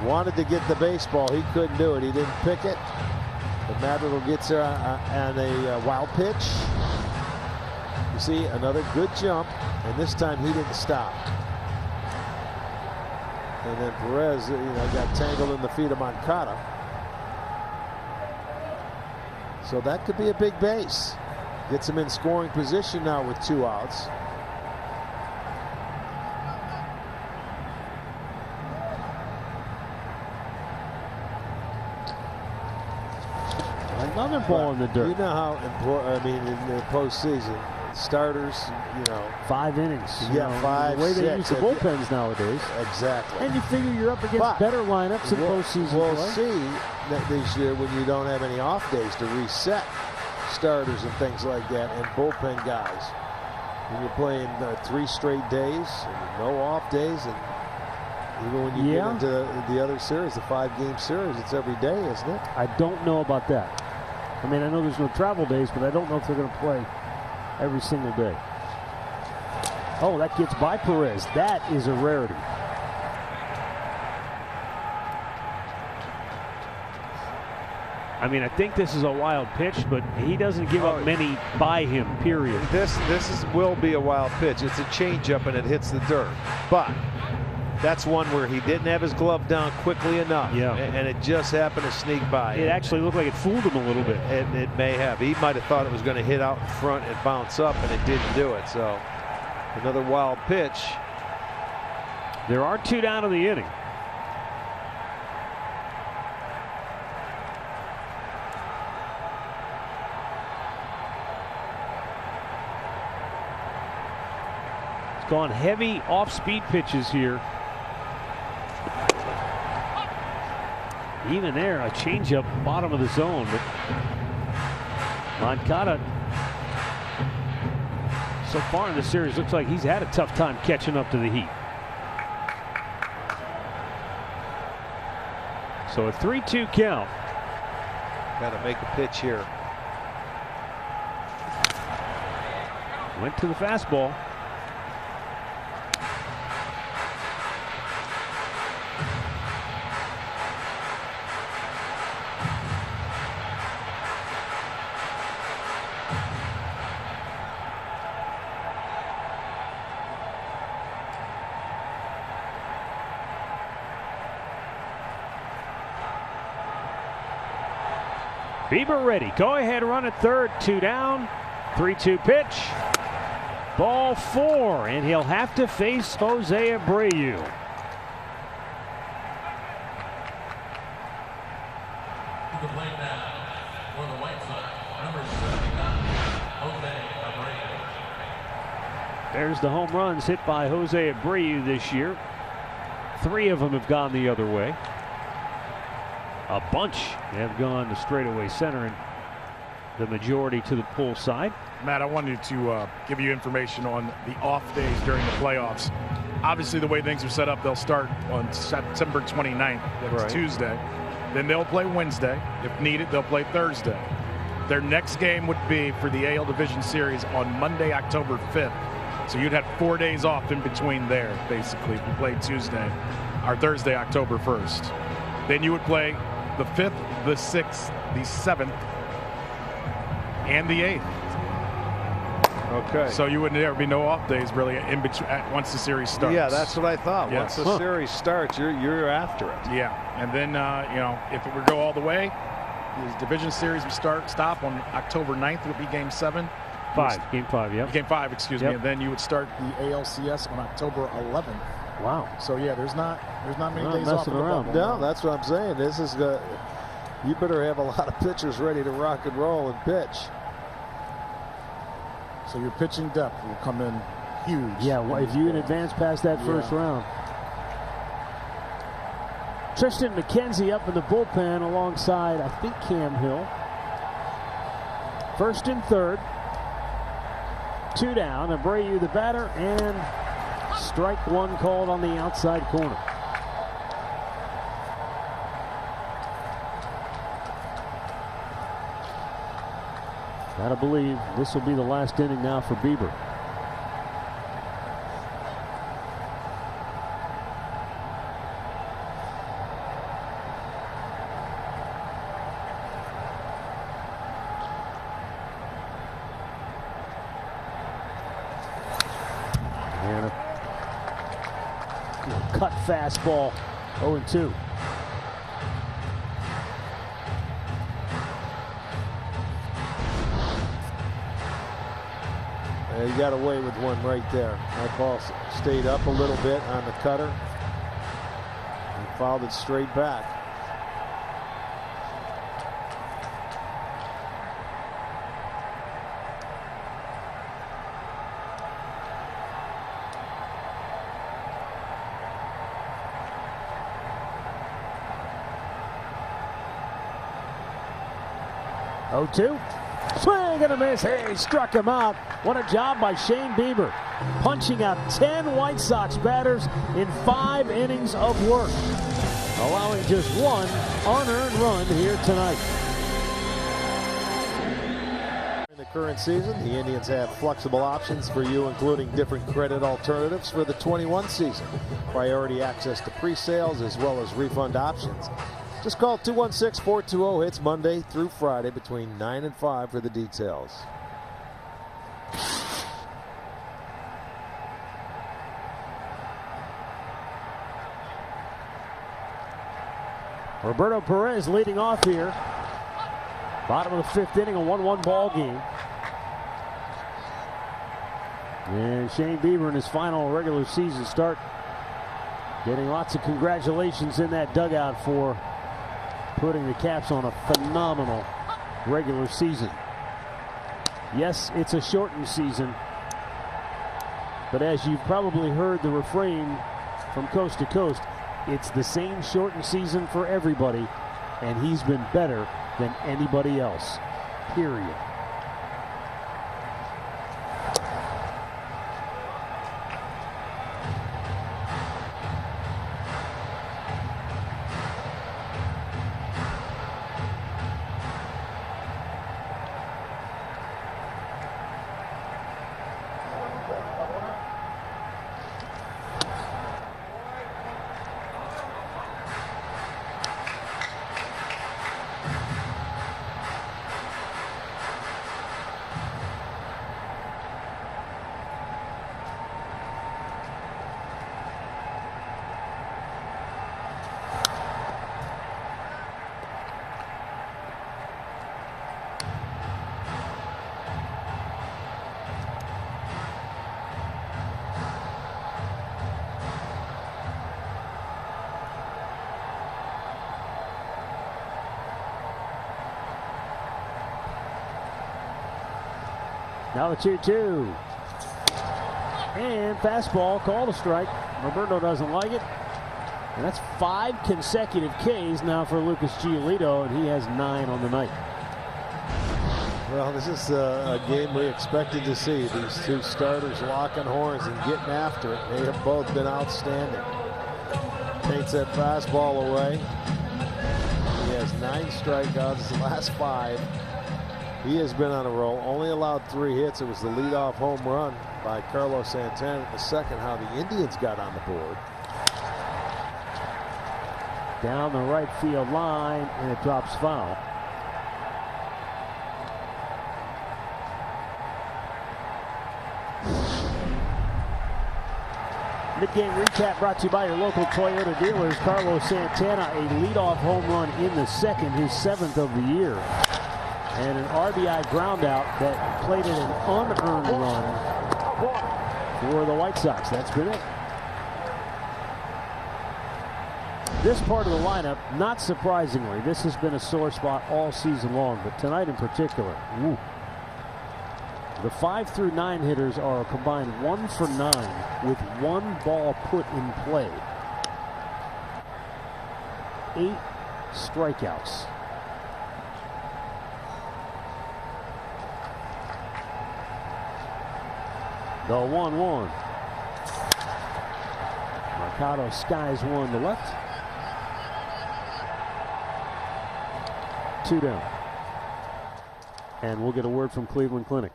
wanted to get the baseball. He couldn't do it. He didn't pick it. The Madrigal gets there on a wild pitch. You see, another good jump, and this time he didn't stop. And then Perez, got tangled in the feet of Moncada. So that could be a big base. Gets him in scoring position now with 2 outs. Another ball in the dirt. You know how important, in the postseason, starters, 5 innings. 5, the way they 6, use the bullpens nowadays. Exactly. And you figure you're up against better lineups in postseason We'll play. see that this year when you don't have any off days to reset starters and things like that, and bullpen guys. When you're playing 3 straight days, and no off days, and even when you get into the other series, the 5-game series, it's every day, isn't it? I don't know about that. I know there's no travel days, but I don't know if they're going to play every single day. Oh, that gets by Perez. That is a rarity. I think this is a wild pitch, but he doesn't give up many by him, period. This will be a wild pitch. It's a changeup, and it hits the dirt. But That's one where he didn't have his glove down quickly enough. Yeah. And it just happened to sneak by. It actually looked like it fooled him a little bit. And it may have. He might have thought it was going to hit out in front and bounce up, and it didn't do it. So another wild pitch. There are 2 down in the inning. It's gone heavy off-speed pitches here. Even there, a changeup bottom of the zone, but Moncada so far in the series looks like he's had a tough time catching up to the heat. So a 3-2 count. Got to make a pitch here. Went to the fastball. Bieber ready. Go ahead, run at third. 2 down. 3-2 pitch. Ball 4, and he'll have to face Jose Abreu. There's the home runs hit by Jose Abreu this year. 3 of them have gone the other way. A bunch have gone to straightaway center, and the majority to the pull side. Matt, I wanted to give you information on the off days during the playoffs. Obviously, the way things are set up, they'll start on September 29th. That's Tuesday. Then they'll play Wednesday. If needed, they'll play Thursday. Their next game would be for the AL Division Series on Monday, October 5th. So you'd have 4 days off in between there, basically, if you played Tuesday or Thursday, October 1st. Then you would play the 5th, the 6th, the 7th, and the 8th. Okay. So you wouldn't, there would be no off days really in between once the series starts. Yeah, that's what I thought. Yes. Once the series starts, you're after it. Yeah, and then you know, if it would go all the way, the division series would stop on October 9th. It would be Game 7. Game 5, yeah. Game 5, excuse me, and then you would start the ALCS on October 11th. Wow. So yeah, there's not many days off around. No, that's what I'm saying. This is you better have a lot of pitchers ready to rock and roll and pitch. So your pitching depth will come in huge. Yeah, well, if you in advance past that first round. Tristan McKenzie up in the bullpen alongside, I think, Cam Hill. First and third. 2 down. Abreu the batter, and strike 1 called on the outside corner. Gotta believe this will be the last inning now for Bieber. And a cut fastball, 0-2. He got away with one right there. That ball stayed up a little bit on the cutter and fouled it straight back. Oh-2. Swing and a miss. Hey, struck him out. What a job by Shane Bieber, punching out 10 White Sox batters in 5 innings of work, allowing just 1 unearned run here tonight. In the current season, the Indians have flexible options for you, including different credit alternatives for the 21 season, priority access to pre-sales, as well as refund options. Just call 216-420-HITS Monday through Friday between 9 and 5 for the details. Roberto Perez leading off here. Bottom of the 5th inning, a 1-1 ball game. And Shane Bieber in his final regular season start getting lots of congratulations in that dugout for putting the Caps on a phenomenal regular season. Yes, it's a shortened season, but as you've probably heard the refrain from coast to coast, it's the same shortened season for everybody, and he's been better than anybody else, period. Now the 2-2. And fastball, called a strike. Roberto doesn't like it. And that's 5 consecutive Ks now for Lucas Giolito, and he has 9 on the night. Well, this is a game we expected to see. These two starters locking horns and getting after it. They have both been outstanding. Paints that fastball away. He has 9 strikeouts the last 5. He has been on a roll. Only allowed 3 hits. It was the leadoff home run by Carlos Santana in the second. How the Indians got on the board. Down the right field line, and it drops foul. Mid-game recap brought to you by your local Toyota dealers. Carlos Santana, a leadoff home run in the second, his 7th of the year. And an RBI groundout that played in an unearned run for the White Sox. That's been it. This part of the lineup, not surprisingly, this has been a sore spot all season long, but tonight in particular, woo. The 5 through 9 hitters are a combined 1 for 9 with 1 ball put in play. 8 strikeouts. The 1-1. Mercado skies one to left. 2 down. And we'll get a word from Cleveland Clinic.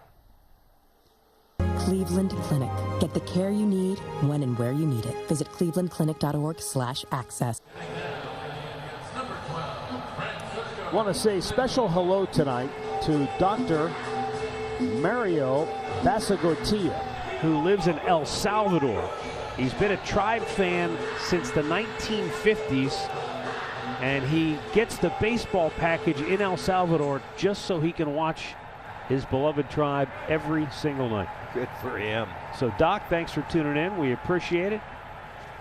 Cleveland Clinic. Get the care you need when and where you need it. Visit clevelandclinic.org/access. Want to say special hello tonight to Dr. Mario Basagotia, who lives in El Salvador. He's been a Tribe fan since the 1950s, and he gets the baseball package in El Salvador just so he can watch his beloved Tribe every single night. Good for him. So, Doc, thanks for tuning in. We appreciate it,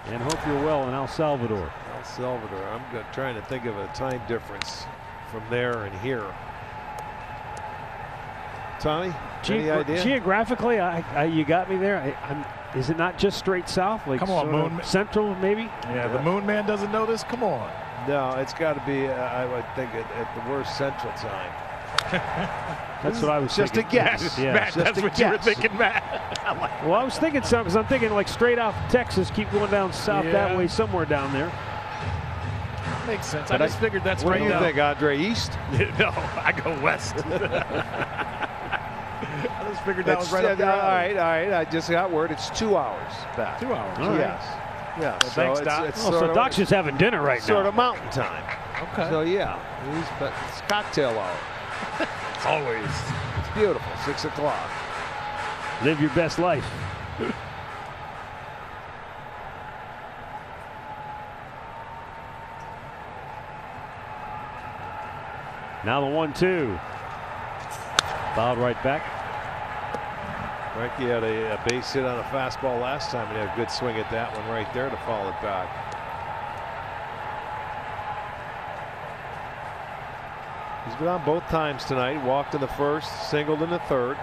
and hope you're well in El Salvador. El Salvador. I'm trying to think of a time difference from there and here. Tommy, any idea? Geographically, you got me there. Is it not just straight south? Like, come on, Moon. Central, maybe? Yeah, the Moon Man doesn't know this? Come on. No, it's got to be, I would think, at the worst Central time. That's what I was just thinking. Just a guess. Yeah. Matt, that's what you were thinking, Matt. Well, I was thinking something, because I'm thinking like straight out Texas, keep going down south that way, somewhere down there. Makes sense. I just figured that's what right. What do you think, Andre? East? No, I go west. I just figured that was right up there. All right. I just got word. It's 2 hours back. 2 hours. All right. Yes. Yeah. Well, thanks, Doc. So Doc's just having dinner right now. Sort of mountain time. Okay. So yeah, it's cocktail hour. It's always. It's beautiful. 6 o'clock. Live your best life. Now the 1-2. Fouled right back. Frankie had a base hit on a fastball last time, and he had a good swing at that one right there to foul it back. He's been on both times tonight. Walked in the first, singled in the third.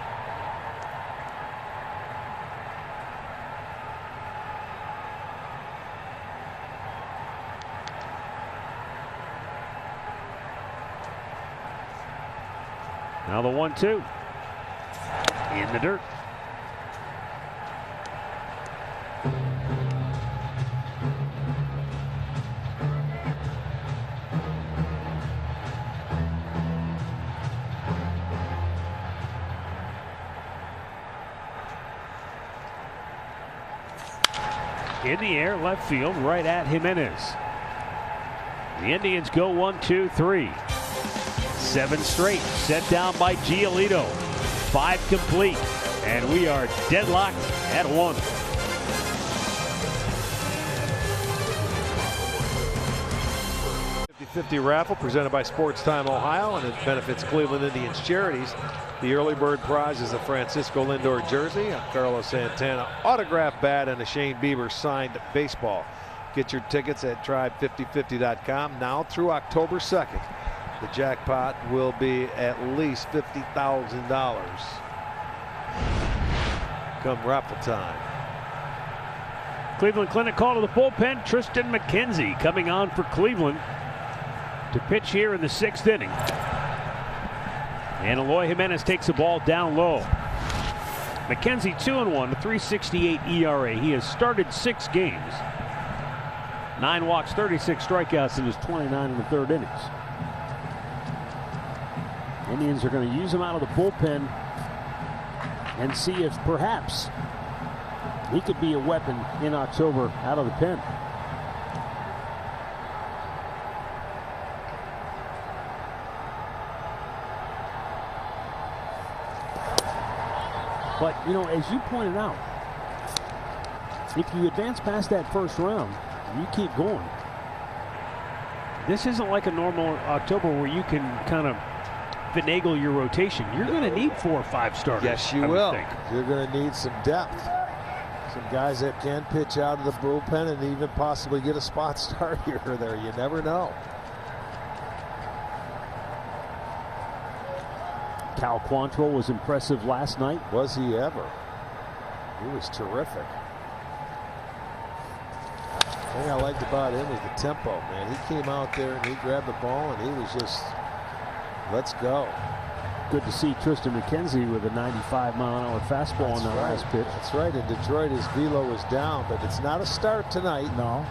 Now the 1-2. In the dirt. In the air, left field, right at Jimenez. The Indians go 1-2-3. 7 straight, set down by Giolito. 5 complete, and we are deadlocked at 1. $50 raffle presented by Sportstime Ohio, and it benefits Cleveland Indians charities. The early bird prize is a Francisco Lindor jersey, a Carlos Santana autographed bat, and a Shane Bieber signed baseball. Get your tickets at tribe5050.com now through October 2nd. The jackpot will be at least $50,000 come raffle time. Cleveland Clinic call to the bullpen. Tristan McKenzie coming on for Cleveland to pitch here in the 6th inning. And Eloy Jimenez takes the ball down low. McKenzie 2-1, a .368 ERA. He has started 6 games. 9 walks, 36 strikeouts in his 29 in the 3rd innings. Indians are going to use him out of the bullpen and see if perhaps he could be a weapon in October out of the pen. But, you know, as you pointed out, if you advance past that first round, you keep going. This isn't like a normal October where you can kind of finagle your rotation. You're going to need 4 or 5 starters. Yes, you will. You're going to need some depth. Some guys that can pitch out of the bullpen and even possibly get a spot start here or there. You never know. Cal Quantrill was impressive last night. Was he ever? He was terrific. The thing I liked about him was the tempo, man. He came out there and he grabbed the ball and he was just, let's go. Good to see Tristan McKenzie with a 95-mile-an-hour fastball on the last pitch. That's right. In Detroit, his velo was down, but it's not a start tonight. No,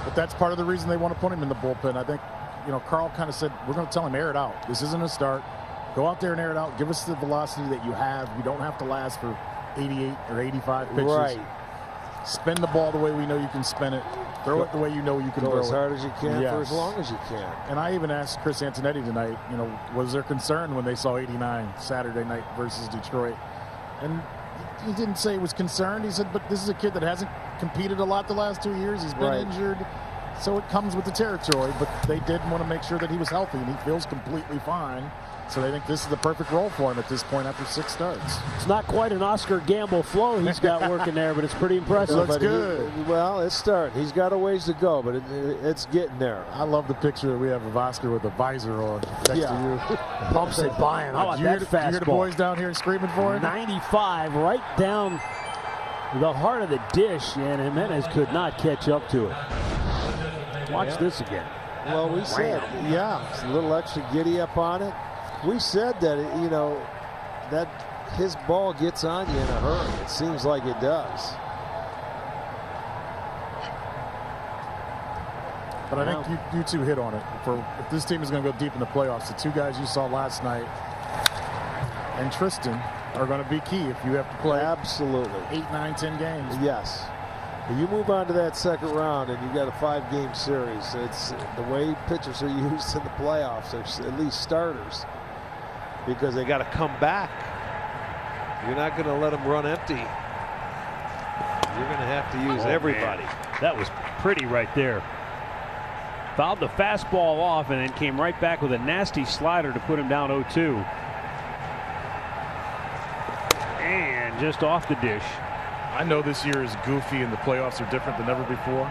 but that's part of the reason they want to put him in the bullpen. I think, you know, Carl kind of said, we're going to tell him, air it out. This isn't a start. Go out there and air it out. Give us the velocity that you have. You don't have to last for 88 or 85 pitches. Right. Spin the ball the way we know you can spin it. Throw it the way you know you can throw it. Go as hard as you can for as long as you can. And I even asked Chris Antonetti tonight, you know, was there concern when they saw 89 Saturday night versus Detroit? And he didn't say he was concerned. He said, but this is a kid that hasn't competed a lot the last 2 years. He's been injured. So it comes with the territory. But they did want to make sure that he was healthy, and he feels completely fine. So they think this is the perfect role for him at this point after 6 starts. It's not quite an Oscar Gamble flow he's got working there, but it's pretty impressive. It looks good. Well, it's starting. He's got a ways to go, but it's getting there. I love the picture that we have of Oscar with a visor on next to you. Pumps it by him. How about that fastball? You hear the boys down here screaming for him? 95 right down the heart of the dish, and Jimenez could not catch up to it. Watch this again. Well, we said, it's a little extra giddy up on it. We said that, you know, that his ball gets on you in a hurry. It seems like it does. But I think you two hit on it. If this team is going to go deep in the playoffs, the 2 guys you saw last night and Tristan are going to be key if you have to play. Absolutely. 8, 9, 10 games. Yes. When you move on to that 2nd round and you've got a 5-game series, it's the way pitchers are used in the playoffs. There's at least starters. Because they got to come back. You're not going to let them run empty. You're going to have to use everybody. Man. That was pretty right there. Fouled the fastball off and then came right back with a nasty slider to put him down 0-2. And just off the dish. I know this year is goofy and the playoffs are different than ever before.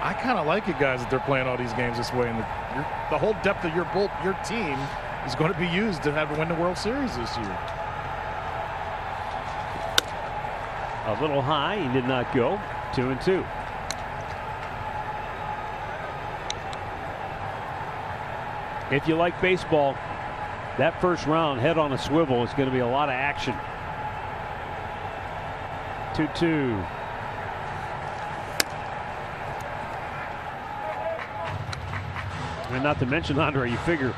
I kind of like it, guys, that they're playing all these games this way. And the whole depth of your team is going to be used to win the World Series this year. A little high, he did not go. 2-2. If you like baseball, that first round, head on a swivel, is going to be a lot of action. 2-2. And not to mention, Andre, you figure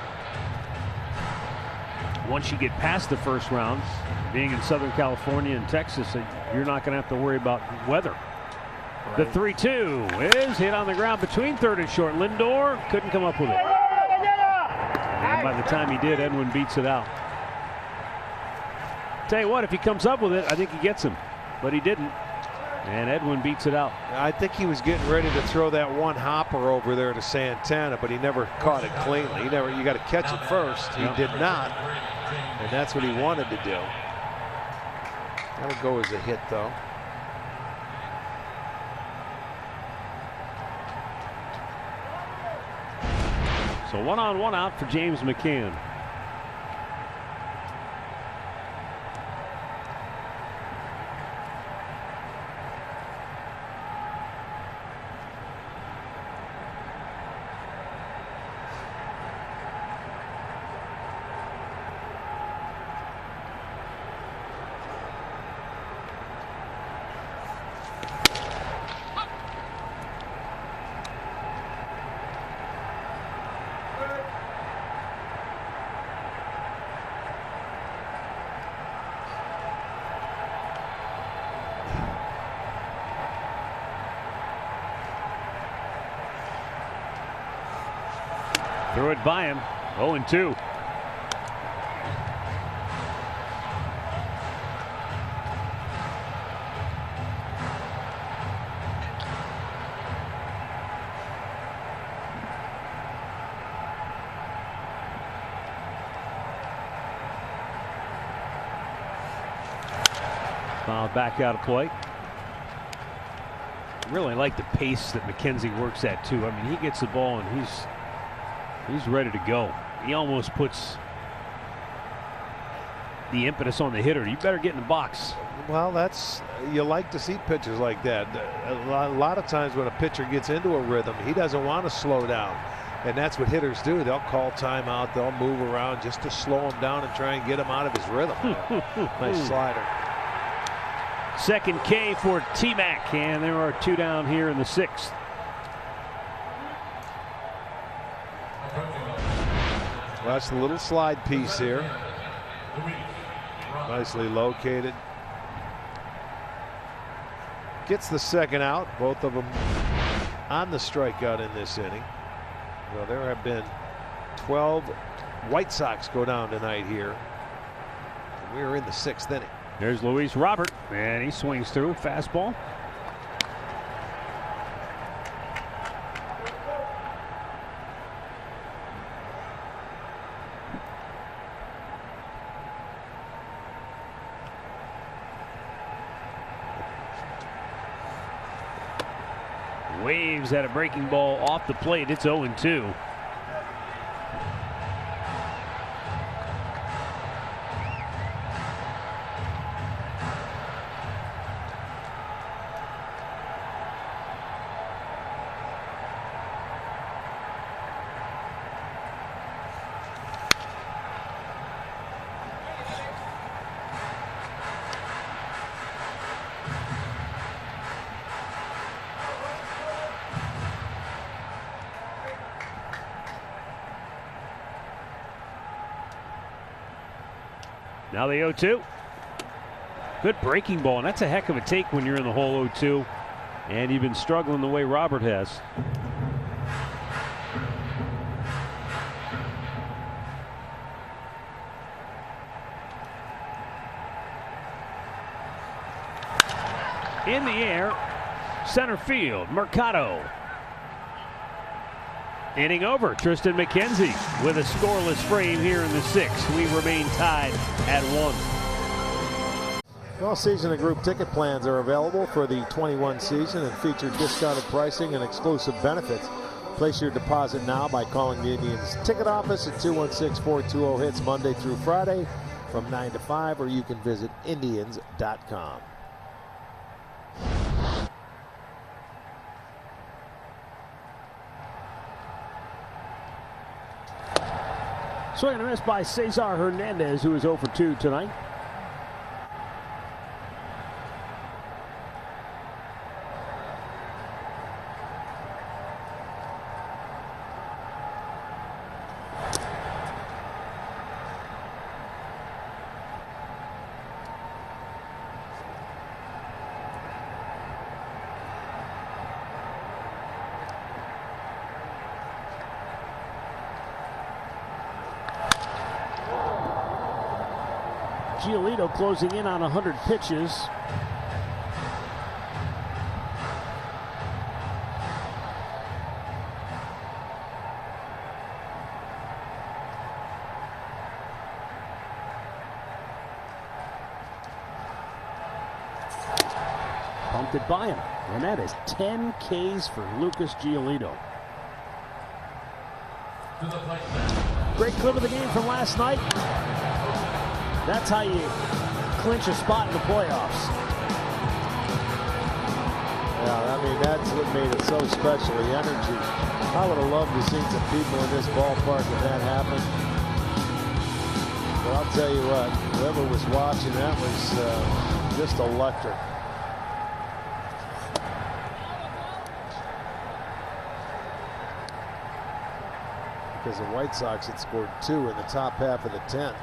once you get past the first round, being in Southern California and Texas, you're not going to have to worry about weather. Right. The 3-2 is hit on the ground between third and short. Lindor couldn't come up with it. And by the time he did, Edwin beats it out. Tell you what, if he comes up with it, I think he gets him. But he didn't. And Edwin beats it out. I think he was getting ready to throw that one hopper over there to Santana, but he never caught it cleanly. You got to catch it first. He did not. And that's what he wanted to do. That'll go as a hit, though. So 1-on-1 out for James McCann. Threw it by him. 0-2. Foul back out of play. Really like the pace that McKenzie works at too. I mean, he gets the ball and he's ready to go. He almost puts the impetus on the hitter. You better get in the box. Well, you like to see pitchers like that. A lot of times when a pitcher gets into a rhythm, he doesn't want to slow down. And that's what hitters do. They'll call timeout. They'll move around just to slow him down and try and get him out of his rhythm. Nice slider. Second K for T-Mac, and there are two down here in the sixth. Well, that's the little slide piece here. Nicely located. Gets the second out. Both of them on the strikeout in this inning. Well, there have been 12 White Sox go down tonight here. And we're in the sixth inning. There's Luis Robert, and he swings through. Fastball. Waves at a breaking ball off the plate. It's 0-2. Now the 0-2. Good breaking ball, and that's a heck of a take when you're in the hole 0-2, and you've been struggling the way Robert has. In the air, center field, Mercado. Inning over. Tristan McKenzie with a scoreless frame here in the 6th. We remain tied at 1. All season and group ticket plans are available for the 21 season and feature discounted pricing and exclusive benefits. Place your deposit now by calling the Indians ticket office at 216-420-HITS Monday through Friday from 9 to 5, or you can visit Indians.com. Swing and a miss by Cesar Hernandez, who is 0 for 2 tonight. Giolito closing in on 100 pitches. Pumped it by him. And that is 10 Ks for Lucas Giolito. Great clip of the game from last night. That's how you clinch a spot in the playoffs. Yeah, I mean, that's what made it so special, the energy. I would have loved to see some people in this ballpark if that happened. But I'll tell you what, whoever was watching, that was just electric. Because the White Sox had scored 2 in the top half of the 10th.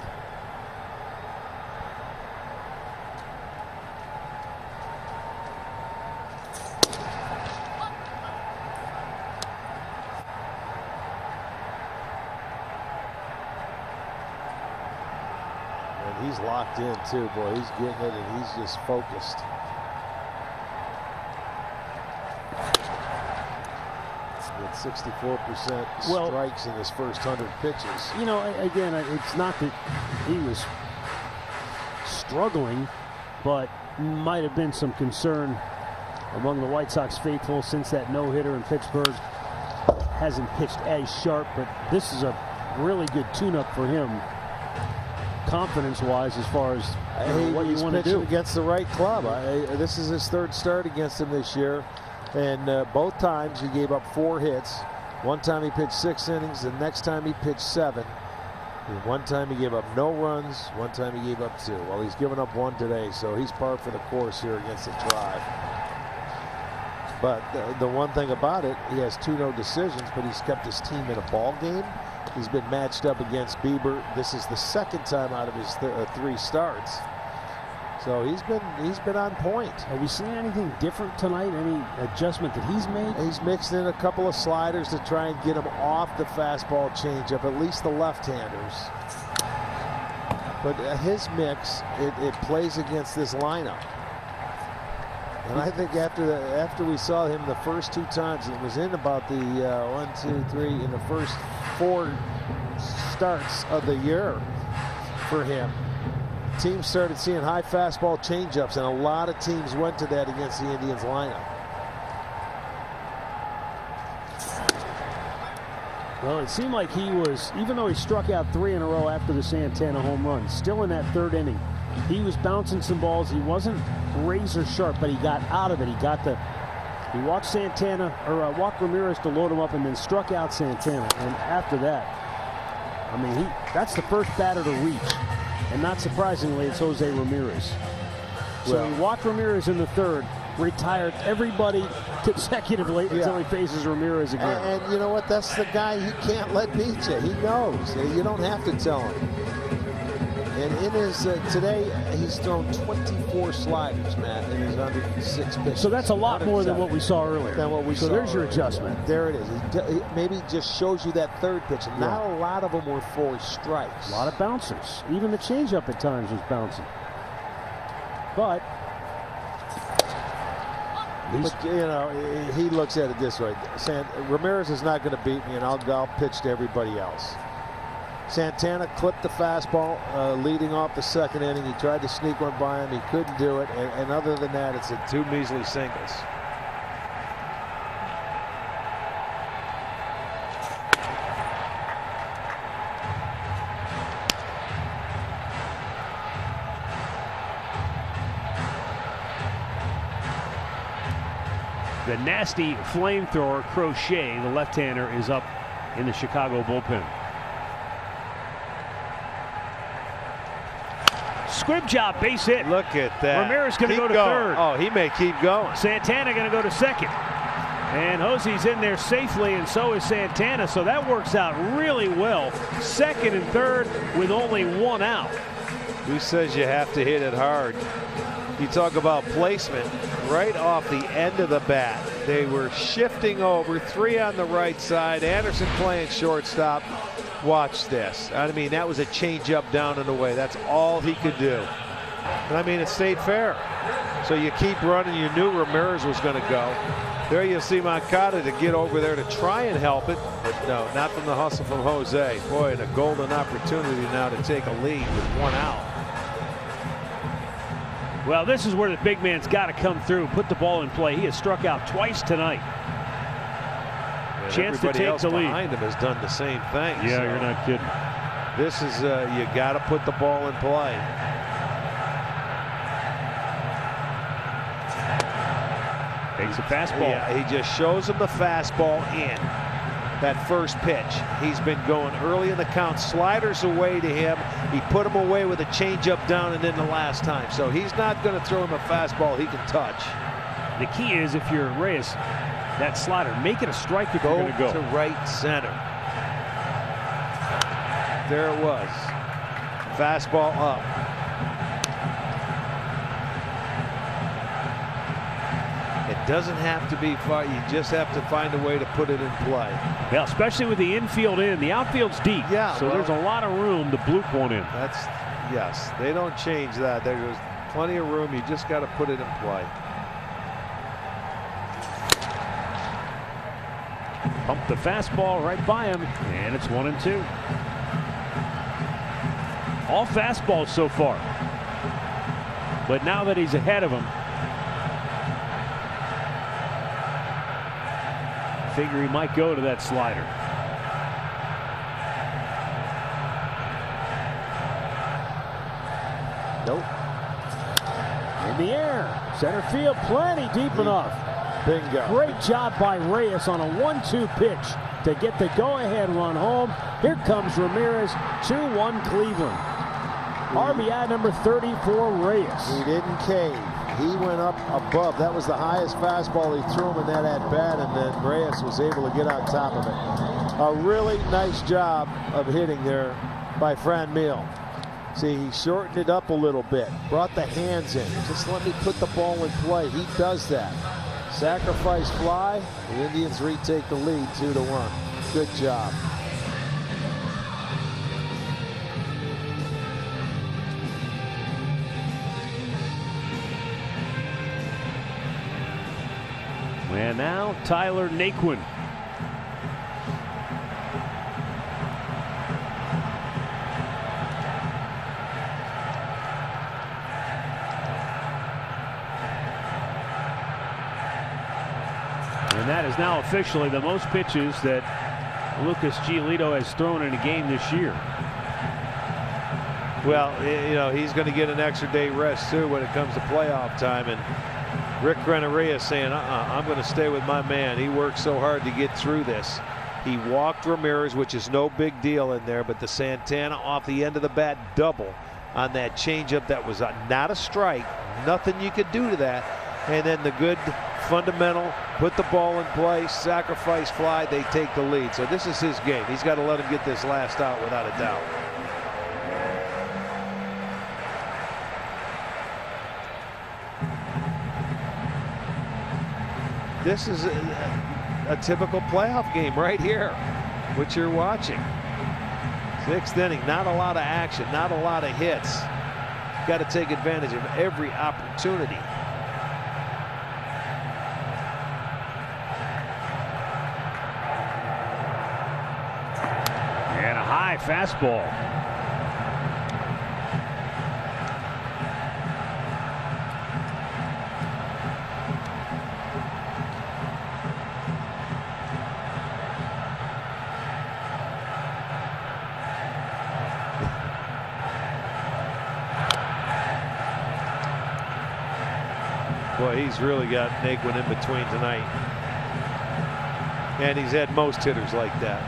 He's locked in too, boy. He's getting it, and he's just focused. With 64% strikes in his first 100 pitches. You know, again, it's not that he was struggling, but might have been some concern among the White Sox faithful since that no-hitter in Pittsburgh. Hasn't pitched as sharp, but this is a really good tune-up for him, confidence-wise, as far as what you want to do against the right club. This is his 3rd start against him this year, and both times he gave up 4 hits. One time he pitched 6 innings, the next time he pitched 7. And one time he gave up no runs, one time he gave up 2. Well, he's given up 1 today, so he's par for the course here against the Tribe. But the one thing about it, he has 2 no decisions, but he's kept his team in a ball game. He's been matched up against Bieber. This is the 2nd time out of his 3 starts. So he's been on point. Have you seen anything different tonight? Any adjustment that he's made? He's mixed in a couple of sliders to try and get him off the fastball changeup, at least the left-handers. But his mix, it plays against this lineup. And I think after we saw him the first 2 times, it was in about the 1, 2, 3 in the first 4 starts of the year for him. Teams started seeing high fastball changeups, and a lot of teams went to that against the Indians lineup. Well, it seemed like he was, even though he struck out 3 in a row after the Santana home run, still in that 3rd inning, he was bouncing some balls. He wasn't razor sharp, but he got out of it. He walked Santana, or walked Ramirez to load him up, and then struck out Santana. And after that, I mean, that's the first batter to reach. And not surprisingly, it's Jose Ramirez. So he walked Ramirez in the 3rd, retired everybody consecutively until he faces Ramirez again. And you know what? That's the guy he can't let beat you. He knows. You don't have to tell him. And in his today, he's thrown 24 sliders, Matt, in his 106 pitches. So that's a lot more than what we saw earlier. So there's your adjustment. There it is. He maybe just shows you that 3rd pitch. And not a lot of them were for strikes. A lot of bouncers. Even the changeup at times was bouncing. But But, you know, he looks at it this way. Ramirez is not going to beat me, and I'll pitch to everybody else. Santana clipped the fastball leading off the second inning. He tried to sneak one by him. He couldn't do it. And other than that, it's a 2 measly singles. The nasty flamethrower Crochet, the left-hander, is up in the Chicago bullpen. Squib job, base hit. Look at that. Ramirez going to go to third. Oh, he may keep going. Santana going to go to second. And Jose's in there safely, and so is Santana. So that works out really well. Second and third with only 1 out. Who says you have to hit it hard? You talk about placement right off the end of the bat. They were shifting over, 3 on the right side. Anderson playing shortstop. Watch this. I mean, that was a changeup down and away. That's all he could do. And I mean, it stayed fair. So you keep running. You knew Ramirez was going to go. There you see Moncada to get over there to try and help it. But no, not from the hustle from Jose. Boy, and a golden opportunity now to take a lead with 1 out. Well, this is where the big man's got to come through, put the ball in play. He has struck out twice tonight. And chance to take the lead. Behind him has done the same thing. Yeah, so you're not kidding. This is you got to put the ball in play. Takes a fastball. Yeah, he just shows him the fastball in that first pitch. He's been going early in the count, sliders away to him. He put him away with a changeup down and in the last time. So he's not going to throw him a fastball he can touch. The key is, if you're Reyes, that slider, make it a strike if you're going to go to right center. There it was. Fastball up. It doesn't have to be far. You just have to find a way to put it in play. Yeah, especially with the infield in. The outfield's deep. Yeah. So there's a lot of room to bloop one in. Yes, they don't change that. There's plenty of room. You just got to put it in play. Pump the fastball right by him, and it's 1-2. All fastballs so far. But now that he's ahead of him, figure he might go to that slider. Nope. In the air. Center field, plenty deep enough. Bingo. Great job by Reyes on a 1-2 pitch to get the go-ahead run home. Here comes Ramirez, 2-1 Cleveland. RBI number 30 for Reyes. He didn't cave. He went up above. That was the highest fastball he threw him in that at-bat, and then Reyes was able to get on top of it. A really nice job of hitting there by Franmil. See, he shortened it up a little bit, brought the hands in. Just let me put the ball in play. He does that. Sacrifice fly. The Indians retake the lead 2-1. Good job. And now Tyler Naquin. And that is now officially the most pitches that Lucas Giolito has thrown in a game this year. Well, you know, he's going to get an extra day rest too when it comes to playoff time. And Rick Renneria saying, I'm going to stay with my man. He worked so hard to get through this. He walked Ramirez, which is no big deal in there, but the Santana off the end of the bat double on that changeup that was not a strike. Nothing you could do to that. And then the good fundamental, put the ball in play, sacrifice fly, they take the lead. So this is his game. He's got to let him get this last out without a doubt. This is a typical playoff game right here, which you're watching. 6th inning, not a lot of action, not a lot of hits. Got to take advantage of every opportunity. high fastball. Boy, he's really got Naquin in between tonight. And he's had most hitters like that.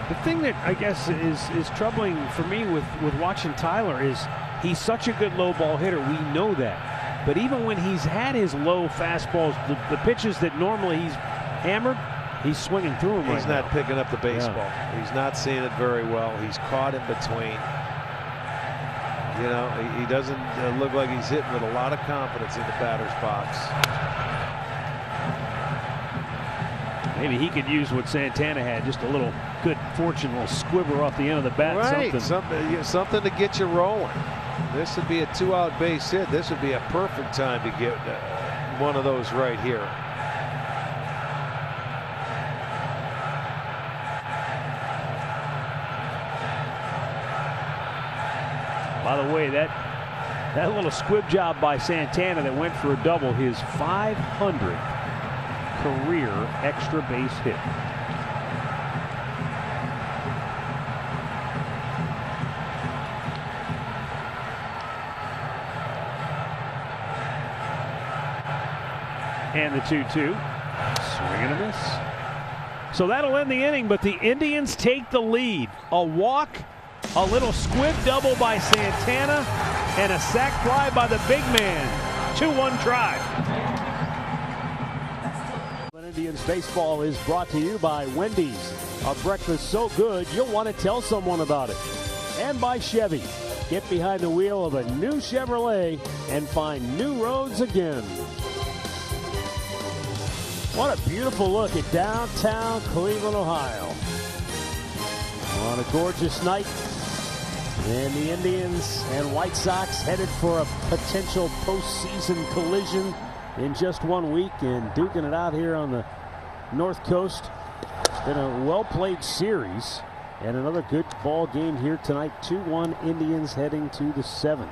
The thing that I guess is troubling for me with watching Tyler is he's such a good low ball hitter. We know that. But even when he's had his low fastballs, the pitches that normally he's hammered, he's swinging through them right now. He's not picking up the baseball. Yeah. He's not seeing it very well. He's caught in between. You know, he doesn't look like he's hitting with a lot of confidence in the batter's box. Maybe he could use what Santana had, just a little good fortune, a little squibber off the end of the bat. Right, something to get you rolling. This would be a 2-out base hit. This would be a perfect time to get one of those right here. By the way, that little squib job by Santana that went for a double, his 500th career extra base hit. And the 2-2. Swing and a miss. So that'll end the inning, but the Indians take the lead. A walk, a little squib double by Santana, and a sac fly by the big man. 2-1 Tribe. Indians baseball is brought to you by Wendy's. A breakfast so good you'll want to tell someone about it. And by Chevy. Get behind the wheel of a new Chevrolet and find new roads again. What a beautiful look at downtown Cleveland, Ohio. On a gorgeous night. And the Indians and White Sox headed for a potential postseason collision in just 1 week, and duking it out here on the North Coast. It's been a well-played series and another good ball game here tonight. 2-1 Indians heading to the 7th.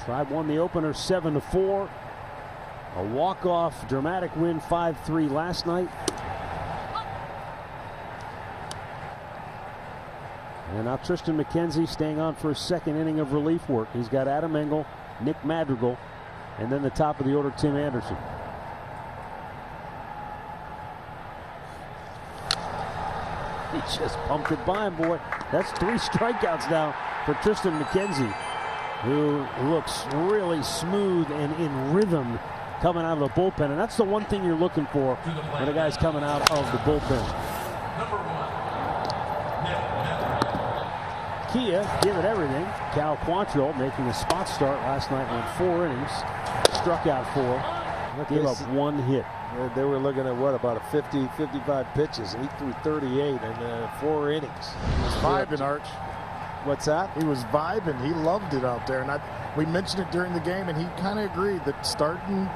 Tribe won the opener 7-4. A walk-off dramatic win 5-3 last night. And now Tristan McKenzie staying on for a second inning of relief work. He's got Adam Engel, Nick Madrigal, and then the top of the order, Tim Anderson. He just pumped it by him, boy. That's 3 strikeouts now for Tristan McKenzie, who looks really smooth and in rhythm coming out of the bullpen. And that's the one thing you're looking for when a guy's coming out of the bullpen. Kia give it everything. Cal Quantrill making a spot start last night on 4 innings. Struck out 4. Gave up 1 hit. They were looking at what, about a 55 pitches, 8 through 38 in 4 innings. He was vibing, Arch. What's that? He was vibing. He loved it out there. And we mentioned it during the game, and he kind of agreed that starting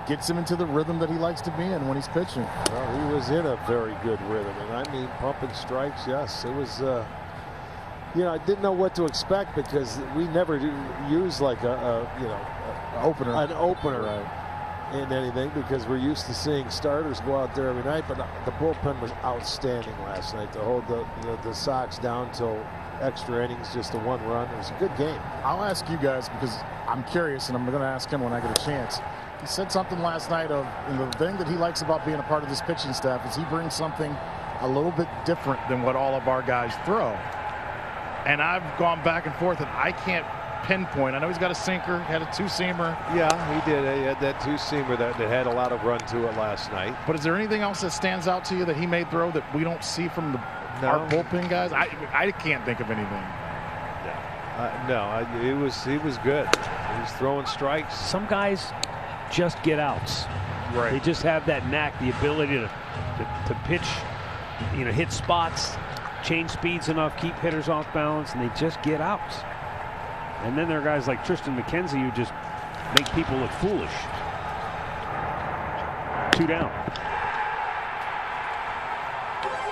gets him into the rhythm that he likes to be in when he's pitching. Well, he was in a very good rhythm, and I mean pumping strikes. Yes, it was. You know, I didn't know what to expect because we never use like an opener in anything, because we're used to seeing starters go out there every night. But the bullpen was outstanding last night to hold the Sox down till extra innings, just a 1 run. It was a good game. I'll ask you guys because I'm curious, and I'm going to ask him when I get a chance. He said something last night of the thing that he likes about being a part of this pitching staff is he brings something a little bit different than what all of our guys throw. And I've gone back and forth, and I can't pinpoint. I know he's got a sinker, had a 2-seamer. Yeah, he did. He had that 2-seamer that had a lot of run to it last night. But is there anything else that stands out to you that he may throw that we don't see from our bullpen guys? I can't think of anything. He was good. He was throwing strikes. Some guys just get outs. Right. They just have that knack, the ability to pitch, hit spots, change speeds enough, keep hitters off balance, and they just get outs. And then there are guys like Tristan McKenzie who just make people look foolish. 2 down.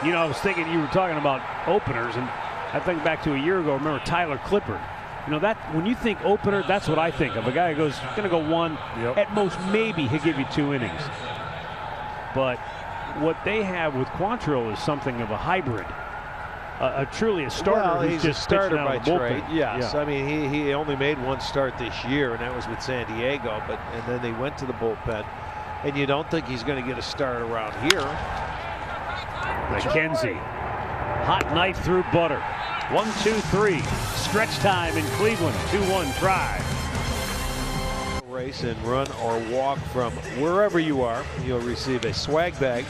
You know, I was thinking you were talking about openers, and I think back to a year ago. Remember Tyler Clippard? You know, that when you think opener, that's what I think of. A guy who goes, going to go one, at most maybe he'll give you 2 innings. But what they have with Quantrill is something of a hybrid. Truly a starter. Well, who's he's just a starter pitching out by of the trade. bullpen. Yes, Yeah. I mean he only made 1 start this year, and that was with San Diego. And then they went to the bullpen, and you don't think he's going to get a start around here. McKenzie, hot knife through butter. 1, 2, 3. Stretch time in Cleveland. 2-1 try. Race and run or walk from wherever you are. You'll receive a swag bag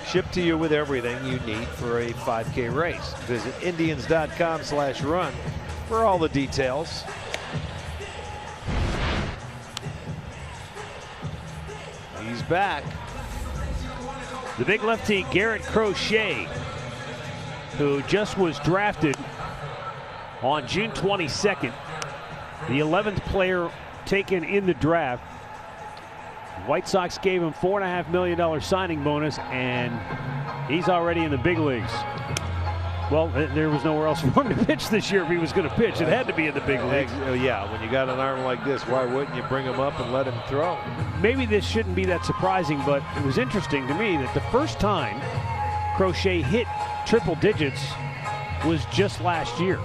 shipped to you with everything you need for a 5K race. Visit Indians.com/run for all the details. He's back. The big lefty Garrett Crochet, who just was drafted on June 22nd, the 11th player taken in the draft. White Sox gave him $4.5 million signing bonus, and he's already in the big leagues. Well, there was nowhere else for him to pitch this year if he was going to pitch. It had to be in the big leagues. Yeah, when you got an arm like this, why wouldn't you bring him up and let him throw? Maybe this shouldn't be that surprising, but it was interesting to me that the first time Crochet hit triple digits was just last year.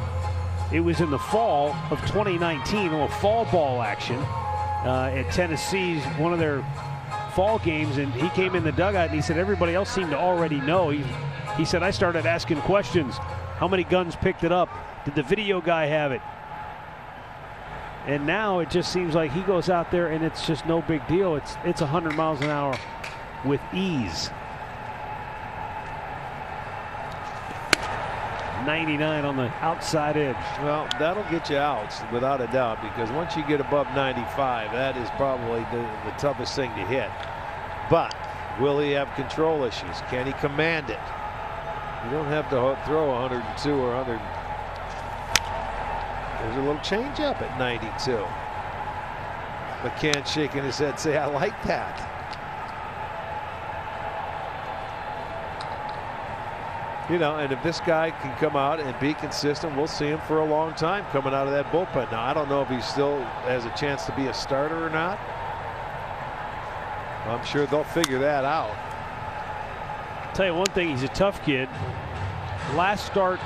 It was in the fall of 2019, a little fall ball action at Tennessee's one of their fall games, and he came in the dugout and he said everybody else seemed to already know. He said, I started asking questions. How many guns picked it up? Did the video guy have it? And now it just seems like he goes out there and it's just no big deal. It's 100 miles an hour with ease. 99 on the outside edge. Well, that'll get you outs without a doubt, because once you get above 95, that is probably the toughest thing to hit. But will he have control issues? Can he command it? You don't have to throw 102 or 100. There's a little change up at 92. McCann shaking his head, say, I like that. You know, and if this guy can come out and be consistent, we'll see him for a long time coming out of that bullpen. Now, I don't know if he still has a chance to be a starter or not. I'm sure they'll figure that out. Tell you one thing, he's a tough kid. Last start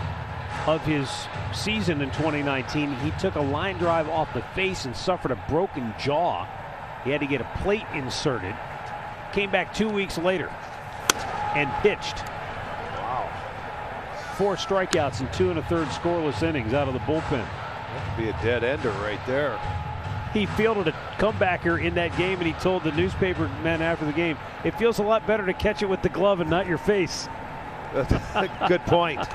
of his season in 2019, he took a line drive off the face and suffered a broken jaw. He had to get a plate inserted. Came back 2 weeks later and pitched. Wow. 4 strikeouts and 2 1/3 scoreless innings out of the bullpen. That could be a dead ender right there. He fielded a comebacker in that game, and he told the newspaper men after the game, it feels a lot better to catch it with the glove and not your face. Good point.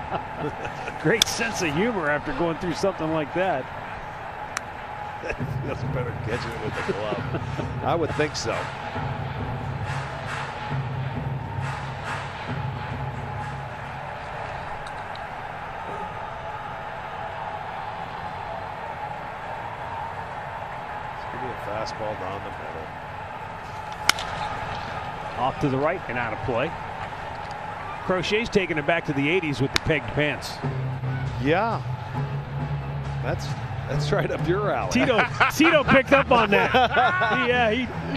Great sense of humor after going through something like that. It feels better catching it with the glove. I would think so. Fastball down the middle. Off to the right and out of play. Crochet's taking it back to the 80s with the pegged pants. Yeah. That's right up your alley. Tito picked up on that.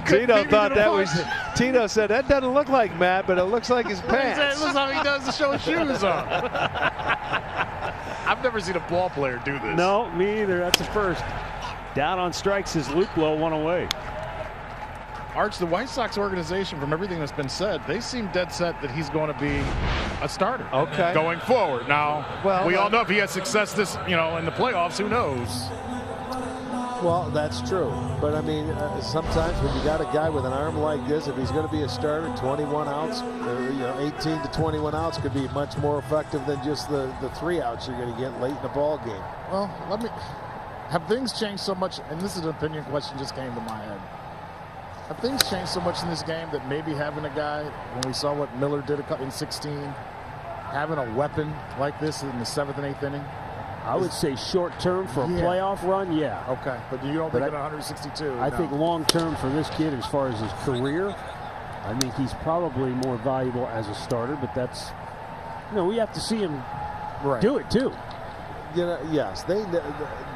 Tito thought that was. Tito said that doesn't look like Matt, but it looks like his pants. It looks like he does to show his shoes on. I've never seen a ball player do this. No, me either. That's the first. Down on strikes is Luplow, 1 away. Arch, the White Sox organization, from everything that's been said, they seem dead set that he's going to be a starter. Okay. Going forward. Now, we all know if he has success in the playoffs, who knows? Well, that's true. But, I mean, sometimes when you got a guy with an arm like this, if he's going to be a starter, 21 outs, 18 to 21 outs could be much more effective than just the 3 outs you're going to get late in the ball game. Well, have things changed so much, and this is an opinion question just came to my head. Have things changed so much in this game that maybe having a guy, when we saw what Miller did in 16, having a weapon like this in the 7th and 8th inning? I would say short term for a playoff run, yeah. Okay, but you don't think at 162? I think long term for this kid, as far as his career, I think he's probably more valuable as a starter, but that's we have to see him do it too. Yes,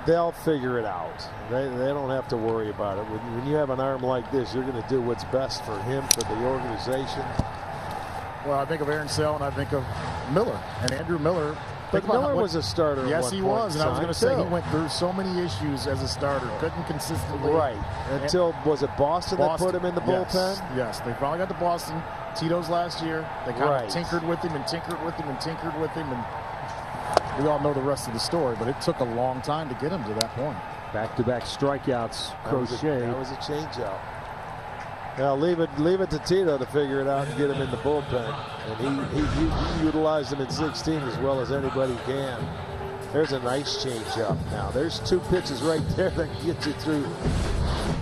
they'll figure it out. They don't have to worry about it. When you have an arm like this, you're going to do what's best for him, for the organization. Well, I think of Aaron Sell and I think of Miller and Andrew Miller. But Miller was a starter. Yes, at he one was, and I was going to too. say he went through so many issues as a starter, couldn't consistently. Right. Until was it Boston that put him in the bullpen? Yes, they finally got to Boston. Tito's last year. They kind of tinkered with him and tinkered with him and tinkered with him, and we all know the rest of the story. But it took a long time to get him to that point. Back-to-back strikeouts. Crochet. That was a changeout. Now leave it to Tito to figure it out and get him in the bullpen. And he utilized him in 16 as well as anybody can. There's a nice changeup now. There's 2 pitches right there that can get you through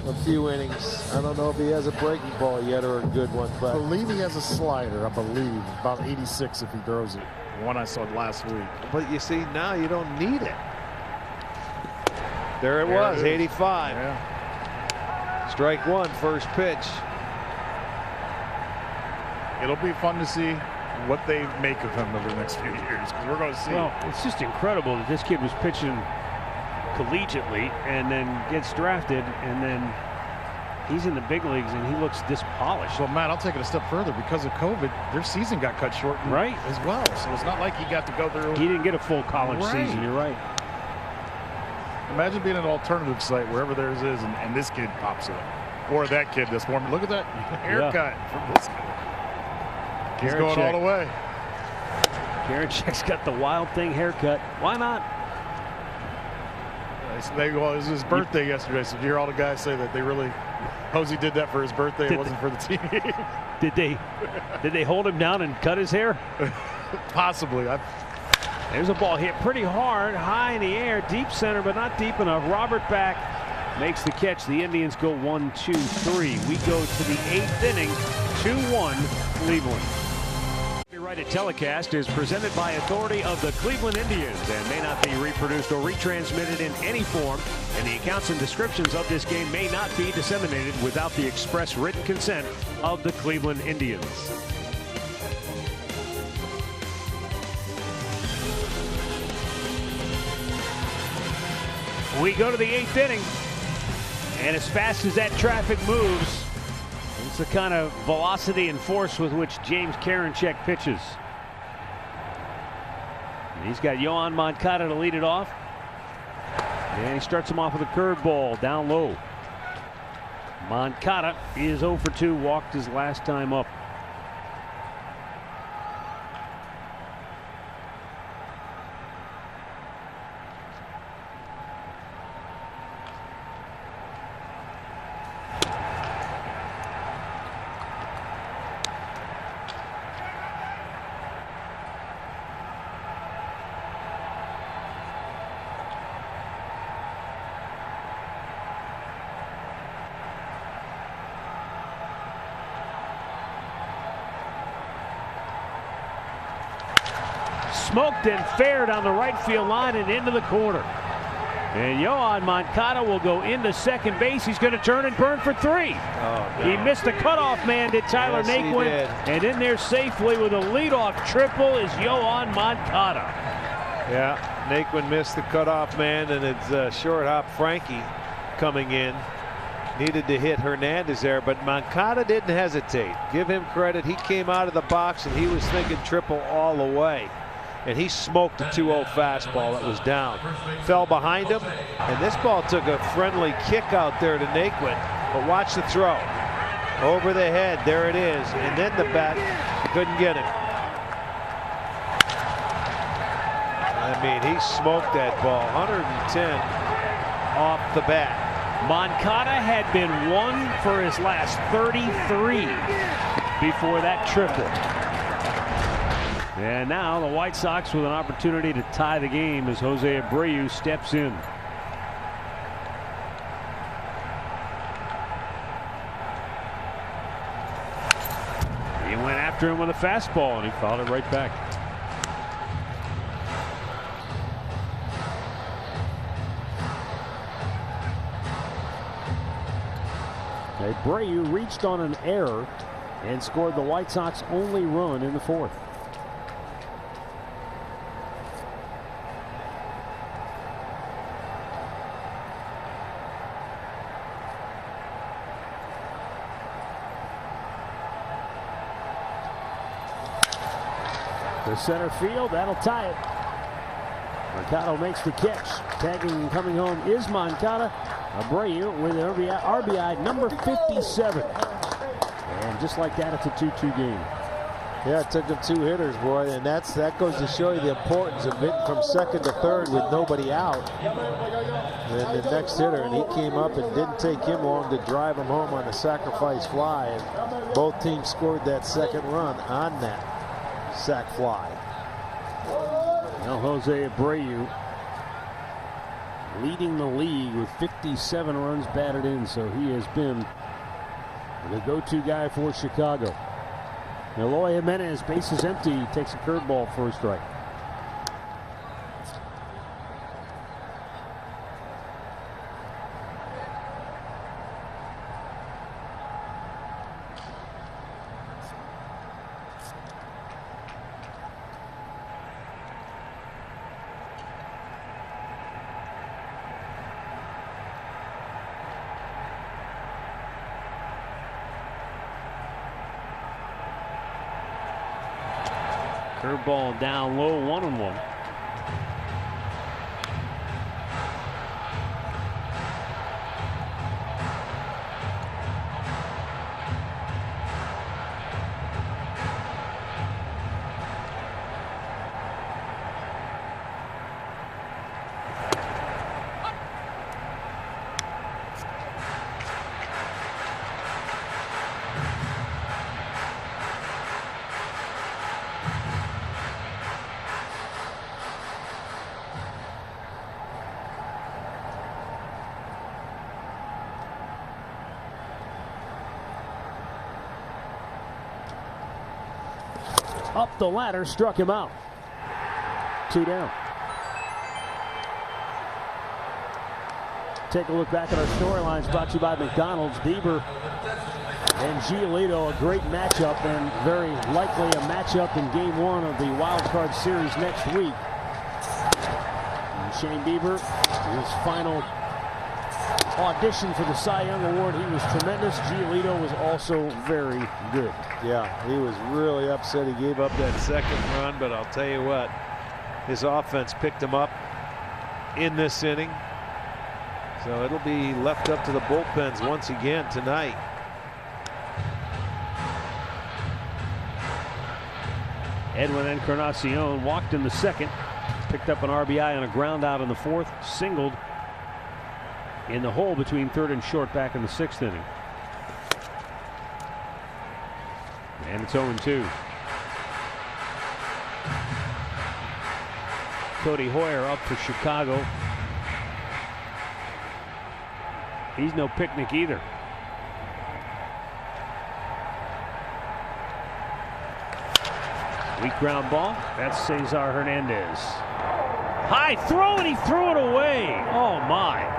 a few innings. I don't know if he has a breaking ball yet or a good one, but I believe he has a slider. I believe about 86 if he throws it. One I saw last week. But you see, now you don't need it. There it was, 85. Yeah. Strike 1, first pitch. It'll be fun to see what they make of him over the next few years, because we're going to see. Well, it's just incredible that this kid was pitching collegiately and then gets drafted, and then he's in the big leagues and he looks this polished. Well, Matt, I'll take it a step further. Because of COVID, their season got cut short as well. So it's not like he got to go through. He didn't get a full college season. You're right. Imagine being an alternative site wherever theirs is, and this kid pops up. Or that kid this morning. Look at that haircut from this kid. He's going all the way. Karinchak's got the Wild Thing haircut. Why not? It was his birthday yesterday, so you hear all the guys say that they really, Posey did that for his birthday. It wasn't for the team. Did they hold him down and cut his hair? Possibly. There's a ball hit pretty hard, high in the air, deep center, but not deep enough. Robert back makes the catch. The Indians go 1-2-3. We go to the 8th inning, 2-1 Cleveland. Copyrighted telecast is presented by authority of the Cleveland Indians and may not be reproduced or retransmitted in any form, and the accounts and descriptions of this game may not be disseminated without the express written consent of the Cleveland Indians. We go to the 8th inning, and as fast as that traffic moves, it's the kind of velocity and force with which James Karinchak pitches. And he's got Yohan Moncada to lead it off, and he starts him off with a curveball down low. Moncada is 0 for 2, walked his last time up. Smoked and fair down the right field line and into the corner. And Yohan Moncada will go into second base. He's going to turn and burn for 3. Oh, no. He missed the cutoff man, did Tyler Naquin. And in there safely with a leadoff triple is Yohan Moncada. Yeah, Naquin missed the cutoff man, and it's short hop Frankie coming in. Needed to hit Hernandez there, but Moncada didn't hesitate. Give him credit. He came out of the box and he was thinking triple all the way. And he smoked a 2-0 fastball that was down. Fell behind him, and this ball took a friendly kick out there to Naquin. But watch the throw. Over the head, there it is. And then the bat couldn't get him. I mean, he smoked that ball. 110 off the bat. Moncada had been 1 for his last 33 before that triple. And now the White Sox with an opportunity to tie the game as Jose Abreu steps in. He went after him with a fastball and he fouled it right back. Abreu reached on an error and scored the White Sox only run in the 4th. to center field. That'll tie it. Mercado makes the catch. Tagging and coming home is Moncada. Abreu with RBI number 57. And just like that, it's a 2-2 game. Yeah, it took him 2 hitters, boy, and that goes to show you the importance of hitting from second to third with nobody out. And the next hitter, and he came up and didn't take him long to drive him home on the sacrifice fly. And both teams scored that second run on that sac fly. Now Jose Abreu leading the league with 57 runs batted in, so he has been the go-to guy for Chicago. Eloy Jimenez, bases empty, takes a curveball for a strike. Curveball down low, 1-1. Up the ladder, struck him out. 2 down. Take a look back at our storylines brought to you by McDonald's. Bieber and Giolito, a great matchup, and very likely a matchup in Game 1 of the Wild Card Series next week. And Shane Bieber, his final audition for the Cy Young Award, he was tremendous. Giolito was also very good. Yeah, he was really upset he gave up that second run, but I'll tell you what, his offense picked him up in this inning. So it'll be left up to the bullpens once again tonight. Edwin Encarnacion walked in the second, picked up an RBI on a ground out in the fourth, singled in the hole between third and short back in the 6th inning. And it's 0-2. Cody Hoyer up for Chicago. He's no picnic either. Weak ground ball. That's Cesar Hernandez. High throw, and he threw it away. Oh my.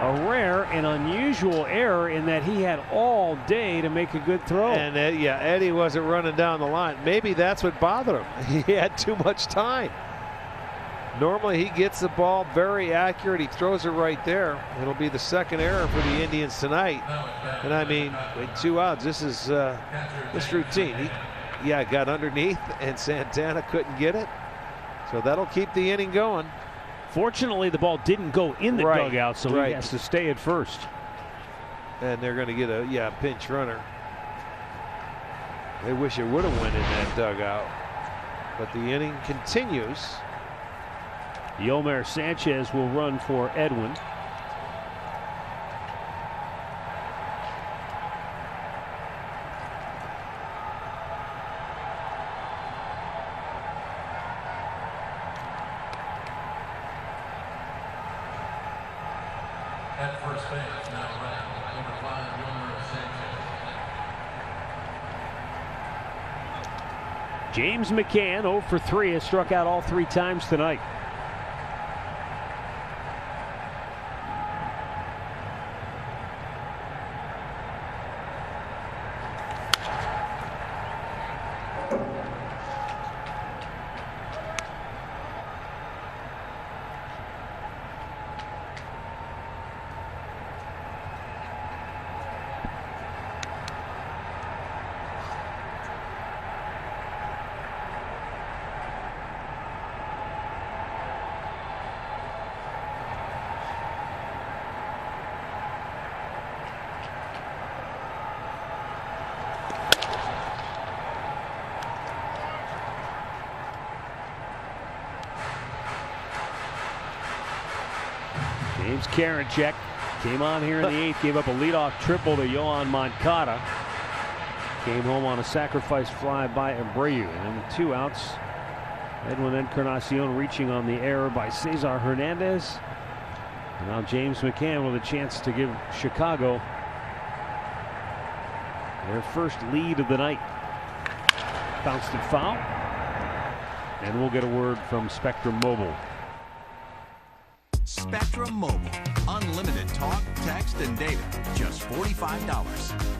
A rare and unusual error in that he had all day to make a good throw. And yeah, Eddie wasn't running down the line. Maybe that's what bothered him. He had too much time. Normally he gets the ball very accurate. He throws it right there. It'll be the second error for the Indians tonight. And I mean, with 2 outs, this is this routine. He got underneath and Santana couldn't get it. So that'll keep the inning going. Fortunately, the ball didn't go in the dugout, so he has to stay at first. And they're going to get a pinch runner. They wish it would have went in that dugout. But the inning continues. Yomer Sanchez will run for Edwin. At first base, now running number 5, Yomer Sanchez. James McCann, 0 for 3, has struck out all 3 times tonight. James Karinchak came on here in the 8th, gave up a leadoff triple to Yohan Moncada. Came home on a sacrifice fly by Abreu. And then with 2 outs, Edwin Encarnacion reaching on the error by Cesar Hernandez. And now James McCann with a chance to give Chicago their first lead of the night. Bounced it foul. And we'll get a word from Spectrum Mobile. Spectrum Mobile. Unlimited talk, text, and data. Just $45.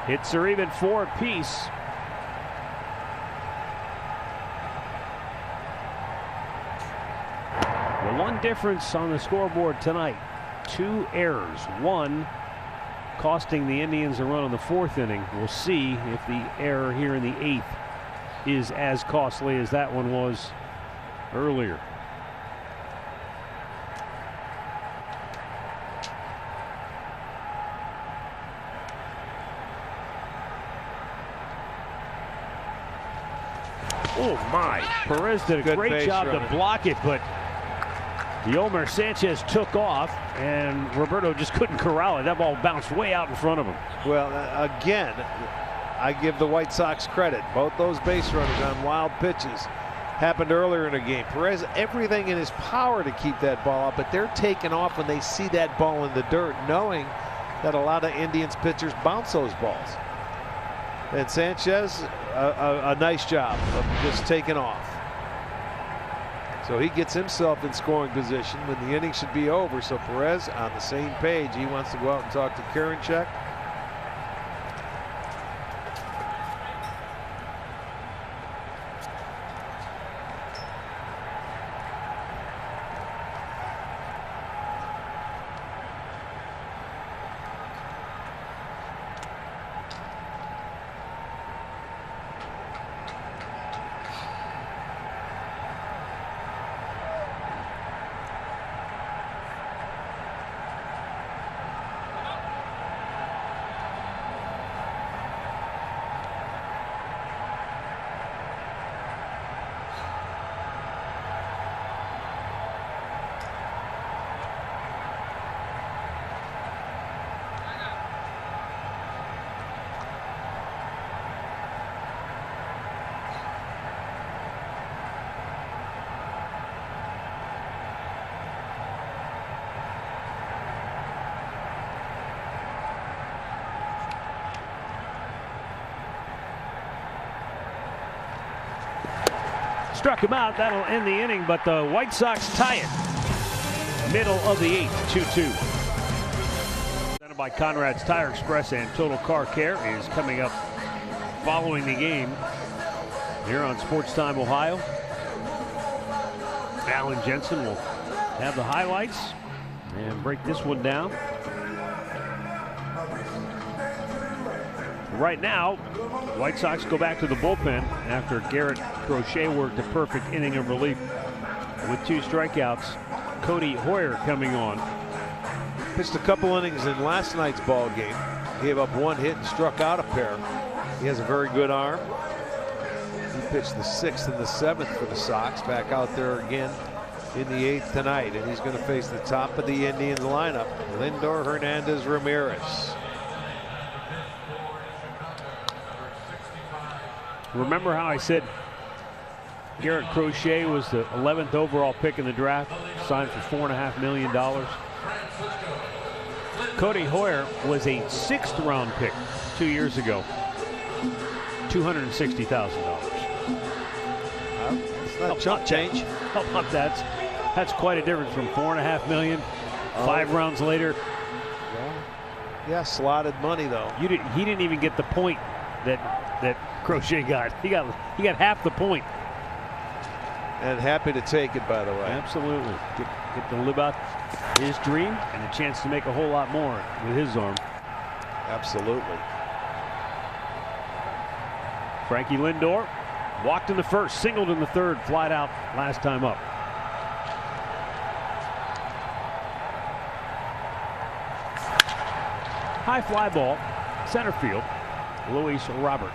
Hits are even 4 apiece. The one difference on the scoreboard tonight, 2 errors. One costing the Indians a run in the 4th inning. We'll see if the error here in the 8th is as costly as that one was earlier. Oh my, Perez did a great job to block it, but Yolmer Sanchez took off and Roberto just couldn't corral it. That ball bounced way out in front of him. Well, again, I give the White Sox credit. Both those base runners on wild pitches happened earlier in the game. Perez, everything in his power to keep that ball up, but they're taking off when they see that ball in the dirt, knowing that a lot of Indians pitchers bounce those balls. And Sanchez, a nice job of just taking off. So he gets himself in scoring position when the inning should be over. So Perez on the same page. He wants to go out and talk to Karinchak. Struck him out. That'll end the inning, but the White Sox tie it. Middle of the 8th, 2-2. Presented by Conrad's Tire Express and Total Car Care is coming up following the game here on Sportstime Ohio. Alan Jensen will have the highlights and break this one down. Right now, White Sox go back to the bullpen after Garrett Crochet worked a perfect inning of relief with 2 strikeouts. Cody Hoyer coming on. Pitched a couple innings in last night's ball game. Gave up 1 hit and struck out a pair. He has a very good arm. He pitched the 6th and the 7th for the Sox. Back out there again in the 8th tonight, and he's going to face the top of the Indians lineup, Lindor, Hernandez, Ramirez. Remember how I said Garrett Crochet was the 11th overall pick in the draft, signed for $4.5 million. Cody Hoyer was a 6th round pick 2 years ago, $260,000. It's not chump change. How about that? That's quite a difference from $4.5 million, 5 rounds later. Yeah, slotted money though. He didn't even get the point that Crochet got. He got half the point. And happy to take it, by the way. Absolutely. Get to live out his dream and a chance to make a whole lot more with his arm. Absolutely. Frankie Lindor walked in the 1st, singled in the 3rd, flied out last time up. High fly ball, center field, Luis Robert.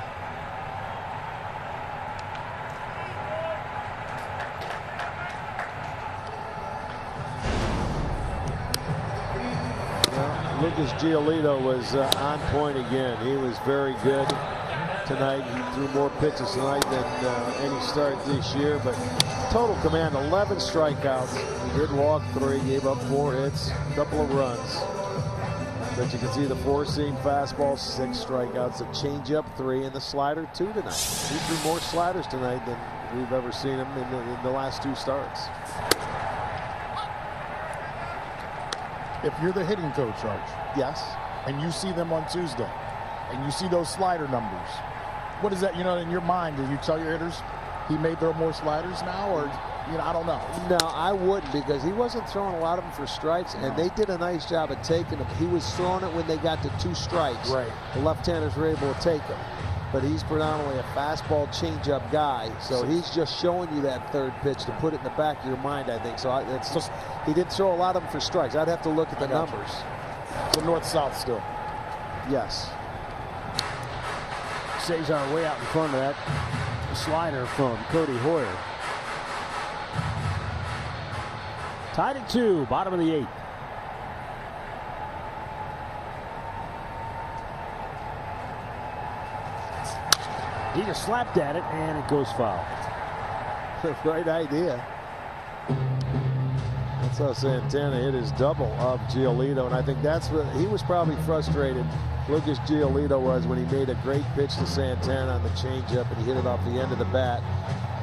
Lucas Giolito was on point again. He was very good tonight. He threw more pitches tonight than any start this year, but total command, 11 strikeouts. He did walk 3, gave up 4 hits, a couple of runs. But you can see the 4-seam fastball, 6 strikeouts, a changeup 3, and the slider 2 tonight. He threw more sliders tonight than we've ever seen him in the last 2 starts. If you're the hitting coach, Arch, yes, and you see them on Tuesday, and you see those slider numbers, what is that, in your mind? Do you tell your hitters he may throw more sliders now, or, I don't know? No, I wouldn't, because he wasn't throwing a lot of them for strikes, and they did a nice job of taking them. He was throwing it when they got to 2 strikes. Right. The left-handers were able to take them. But he's predominantly a fastball changeup guy, so he's just showing you that third pitch to put it in the back of your mind, I think. So it's just, he didn't throw a lot of them for strikes. I'd have to look at the numbers. So north-south still. Yes. Cesar way out in front of that slider from Cody Hoyer. Tied at 2, bottom of the 8th. He just slapped at it, and it goes foul. Right idea. That's how Santana hit his double of Giolito, and I think that's what he was probably frustrated. Lucas Giolito was when he made a great pitch to Santana on the changeup, and he hit it off the end of the bat,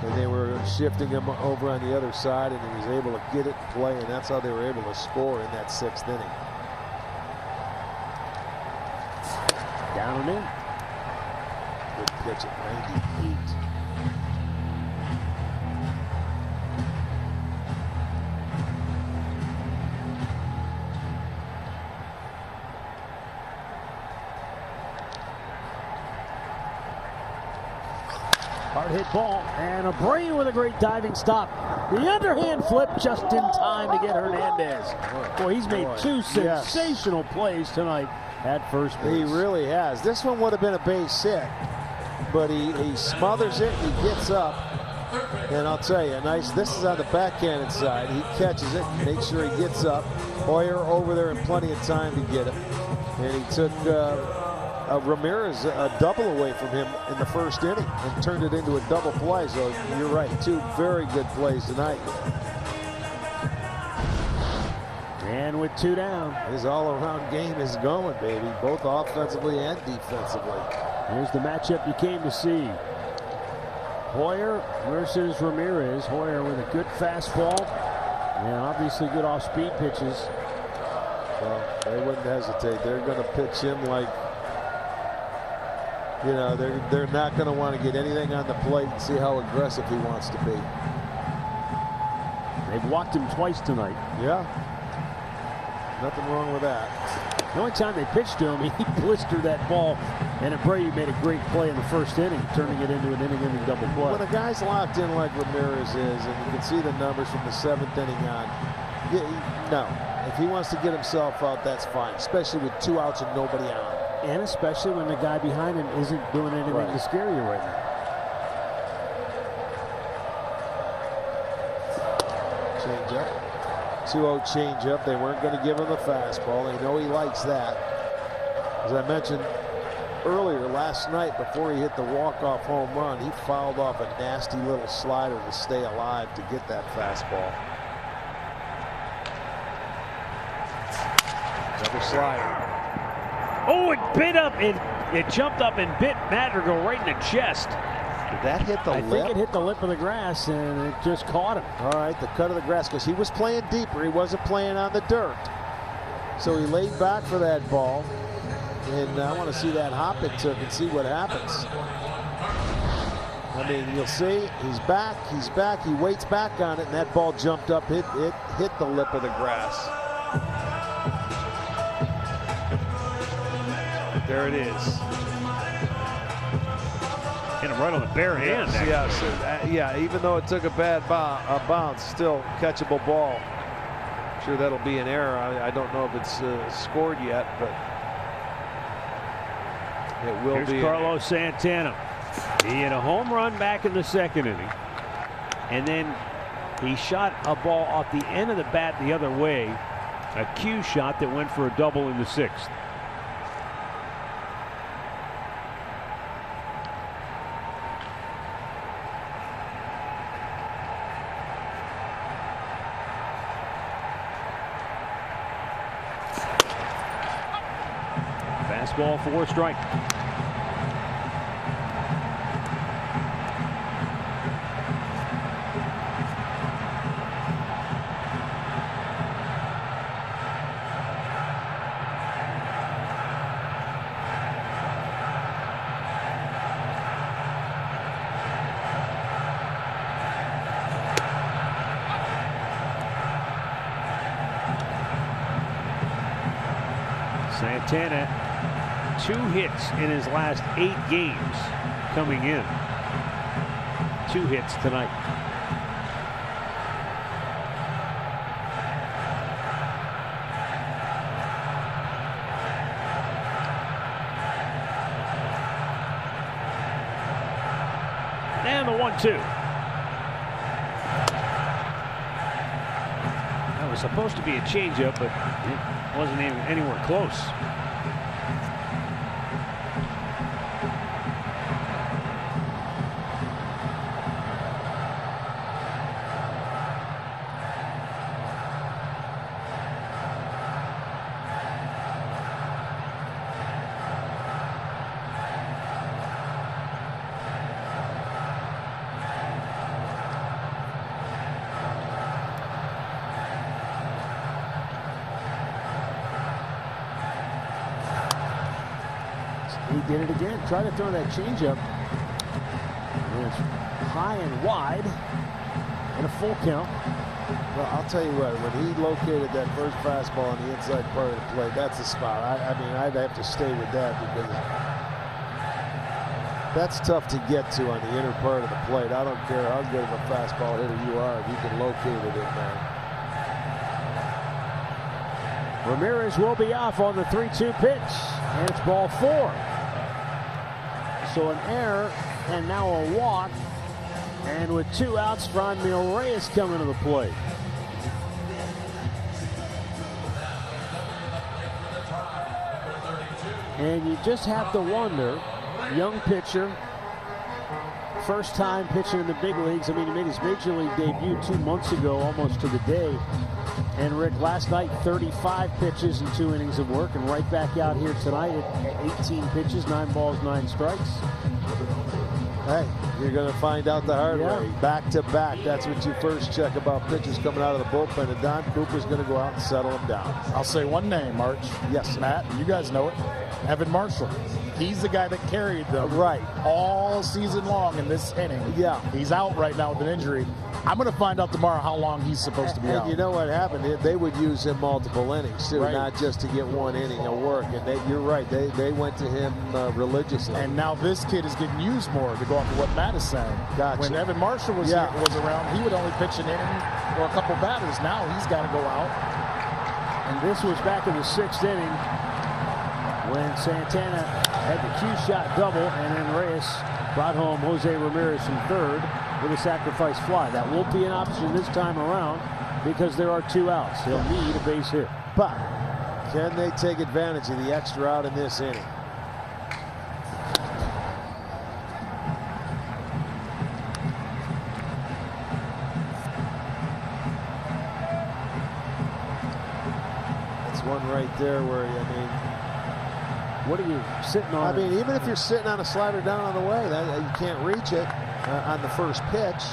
and they were shifting him over on the other side, and he was able to get it and play, and that's how they were able to score in that 6th inning. Down and in. Good pitch at 98. Hard hit ball, and Abreu with a great diving stop. The underhand flip just in time to get Hernandez. Boy, he's made 2 sensational plays tonight at first base. He really has. This one would have been a base hit, but he smothers it, he gets up, and I'll tell you, this is on the backhanded side. He catches it, makes sure he gets up. Hoyer over there in plenty of time to get him, and he took Ramirez a double away from him in the 1st inning and turned it into a double play. So you're right, 2 very good plays tonight. And with 2 down, his all-around game is going, baby, both offensively and defensively. Here's the matchup you came to see. Hoyer versus Ramirez. Hoyer with a good fastball and obviously good off-speed pitches. Well, they wouldn't hesitate. They're going to pitch him like, they're not going to want to get anything on the plate and see how aggressive he wants to be. They've walked him twice tonight. Yeah. Nothing wrong with that. The only time they pitched to him, he blistered that ball, and Abreu made a great play in the 1st inning, turning it into an inning-ending double play. When a guy's locked in like Ramirez is, and you can see the numbers from the 7th inning on, no. If he wants to get himself out, that's fine, especially with 2 outs and nobody on. And especially when the guy behind him isn't doing anything to scare you right now. Change-up. 2-0 change-up. They weren't going to give him the fastball. They know he likes that. As I mentioned earlier last night, before he hit the walk-off home run, he fouled off a nasty little slider to stay alive to get that fastball. Another slider. Oh, it bit up. It jumped up and bit Madrigal right in the chest. Did that hit the lip? I think it hit the lip of the grass, and it just caught him. All right, the cut of the grass, because he was playing deeper. He wasn't playing on the dirt. So he laid back for that ball. And I want to see that hop it took and see what happens. I mean, you'll see, he's back, he waits back on it, and that ball jumped up, it hit the lip of the grass. There it is. Hit him right on the bare hand. Yeah, even though it took a bad bounce, still catchable ball. I'm sure that'll be an error. I don't know if it's scored yet, but It will Here's be. Carlos Santana. He hit a home run back in the second inning. And then he shot a ball off the end of the bat the other way. A cue shot that went for a double in the sixth. Fastball for a strike. Santana, 2 hits in his last 8 games coming in. 2 hits tonight. And the 1-2. That was supposed to be a changeup, but it wasn't even anywhere close. He did it again. Tried to throw that changeup. It's high and wide. And a full count. Well, I'll tell you what, when he located that first fastball on the inside part of the plate, that's the spot. I mean, I'd have to stay with that because that's tough to get to on the inner part of the plate. I don't care how good of a fastball hitter you are, if you can locate it in there. Ramirez will be off on the 3-2 pitch. And it's ball 4. So an error and now a walk. And with 2 outs, Franmil Reyes coming to the plate. And you just have to wonder, young pitcher, first time pitching in the big leagues. I mean, he made his major league debut 2 months ago, almost to the day. And Rick, last night, 35 pitches and 2 innings of work, and right back out here tonight at 18 pitches, 9 balls, 9 strikes. Hey, you're going to find out the hard way. Back to back. That's what you first check about pitchers coming out of the bullpen. And Don Cooper's going to go out and settle them down. I'll say one name, March. Yes, Matt. You guys know it. Evan Marshall. He's the guy that carried them all season long in this inning. Yeah. He's out right now with an injury. I'm going to find out tomorrow how long he's supposed to be out. And you know what happened? They would use him multiple innings, too, not just to get 1 inning of work. And you're right. They went to him religiously. And now this kid is getting used more, to go off of what Matt is saying. Gotcha. When Evan Marshall was around, he would only pitch an inning or a couple batters. Now he's got to go out. And this was back in the 6th inning when Santana had the cue shot double, and then Reyes brought home Jose Ramirez from third with a sacrifice fly. That won't be an option this time around because there are 2 outs. He'll need a base hit. But can they take advantage of the extra out in this inning? That's one right there where, I mean, what are you sitting on? I mean, even if you're sitting on a slider down on the way, you can't reach it on the first pitch.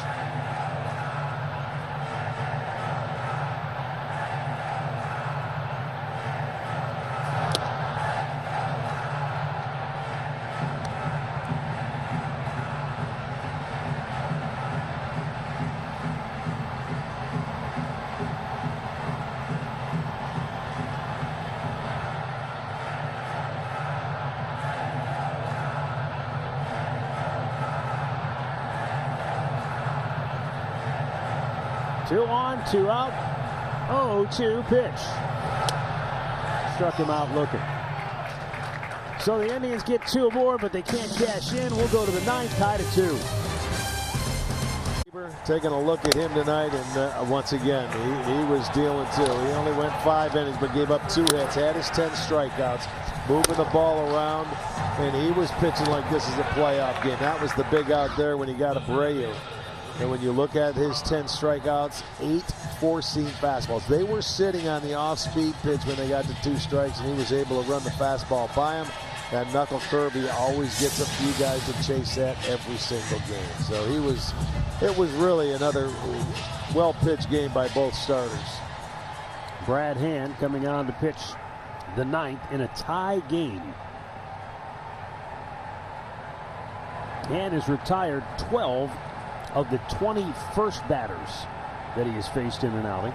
Two on, 2 out. 0-2 pitch. Struck him out looking. So the Indians get 2 more, but they can't cash in. We'll go to the 9th, tied at 2. Taking a look at him tonight, and once again, he was dealing too. He only went 5 innings, but gave up 2 hits, had his 10 strikeouts, moving the ball around, and he was pitching like this is a playoff game. That was the big out there when he got Abreu. And when you look at his 10 strikeouts, 8 four-seam fastballs. They were sitting on the off-speed pitch when they got to 2 strikes, and he was able to run the fastball by him. That knuckle curve, he always gets a few guys to chase that every single game. So it was really another well-pitched game by both starters. Brad Hand coming on to pitch the 9th in a tie game. Hand has retired 12 of the 21st batters that he has faced in an outing.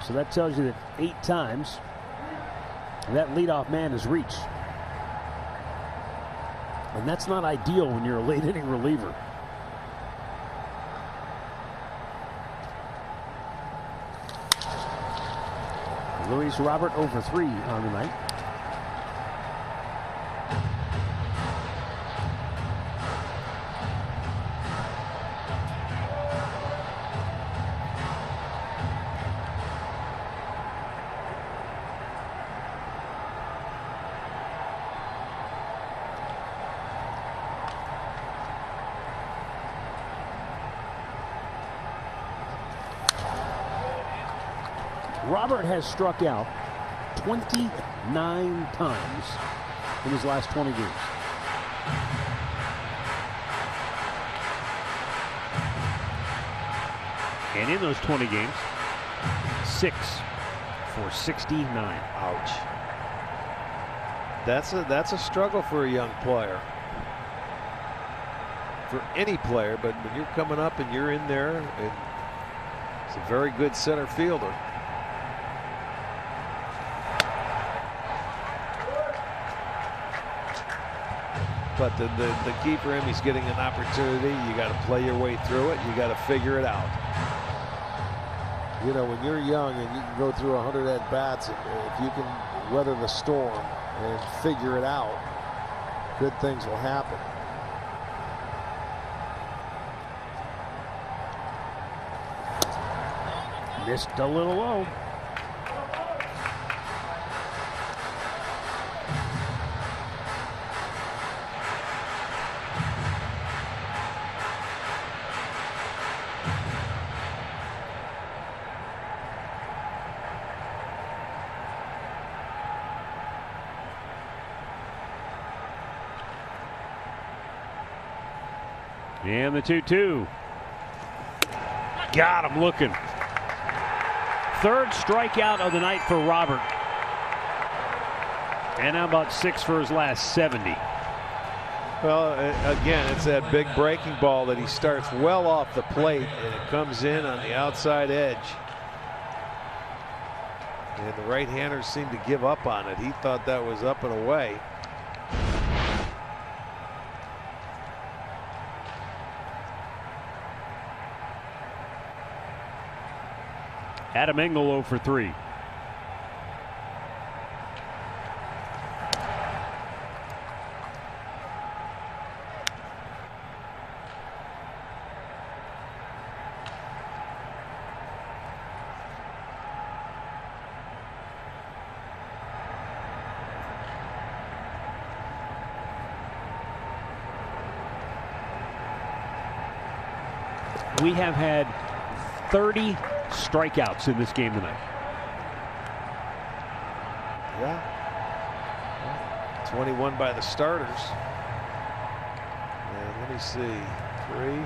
So that tells you that 8 times that leadoff man has reached. And that's not ideal when you're a late inning reliever. Luis Robert over 3 on the night. Robert has struck out 29 times in his last 20 games. And in those 20 games, 6 for 69. Ouch. That's a struggle for a young player. For any player, but when you're coming up and you're in there, and it's a very good center fielder. But the key for him, he's getting an opportunity. You got to play your way through it. You got to figure it out. You know, when you're young and you can go through 100 at-bats, if you can weather the storm and figure it out, good things will happen. Missed a little low. And the 2-2. Got him looking. 3rd strikeout of the night for Robert. And now about 6 for his last 70. Well, again, it's that big breaking ball that he starts well off the plate, and it comes in on the outside edge. And the right-handers seem to give up on it. He thought that was up and away. Adam Engel 0 for 3. We have had 30 strikeouts in this game tonight. Yeah. 21 by the starters. And let me see. 3,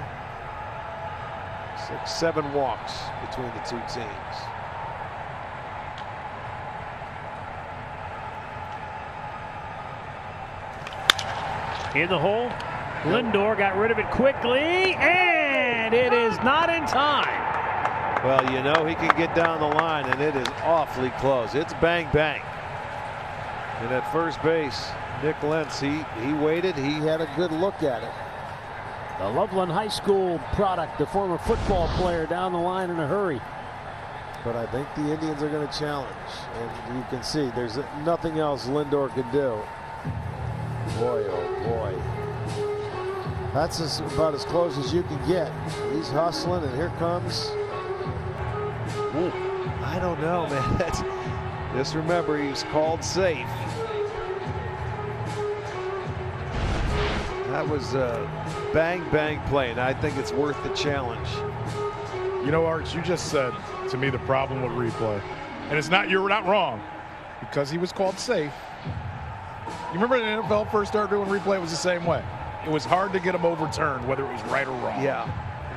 6, 7 walks between the 2 teams. In the hole. Lindor got rid of it quickly, and it is not in time. Well, you know he can get down the line, and it is awfully close. It's bang, bang. And at first base, Nick Lentz, he waited. He had a good look at it. The Loveland High School product, the former football player down the line in a hurry. But I think the Indians are going to challenge. And you can see there's nothing else Lindor could do. Boy, oh boy. That's about as close as you can get. He's hustling, and here comes. Ooh, I don't know, man. Just remember, he's called safe. That was a bang play, and I think it's worth the challenge. You know, Arch, you just said to me the problem with replay, and it's not, you're not wrong, because he was called safe. You remember when the NFL first started doing replay, it was the same way. It was hard to get him overturned, whether it was right or wrong. Yeah.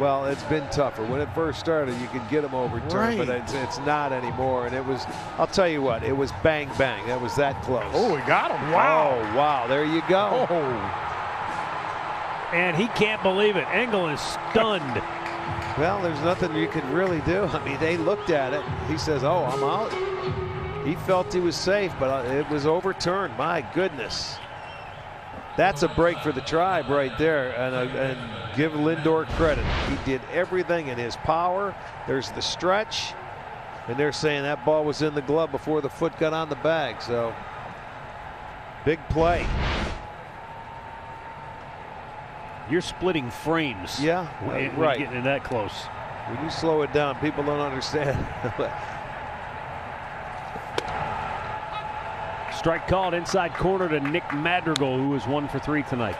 Well, it's been tougher. When it first started, you could get him overturned, right. But it's not anymore. And it was, I'll tell you what, it was bang. That was that close. Oh, he got him. Wow. Oh, wow. There you go. Oh. And he can't believe it. Engel is stunned. Well, there's nothing you can really do. I mean, they looked at it. He says, oh, I'm out. He felt he was safe, but it was overturned. My goodness. That's a break for the Tribe right there, and give Lindor credit. He did everything in his power. There's the stretch, and they're saying that ball was in the glove before the foot got on the bag. So, big play. You're splitting frames. Yeah, when right. Getting that close. When you slow it down, people don't understand. Strike called inside corner to Nick Madrigal, who was 1 for 3 tonight.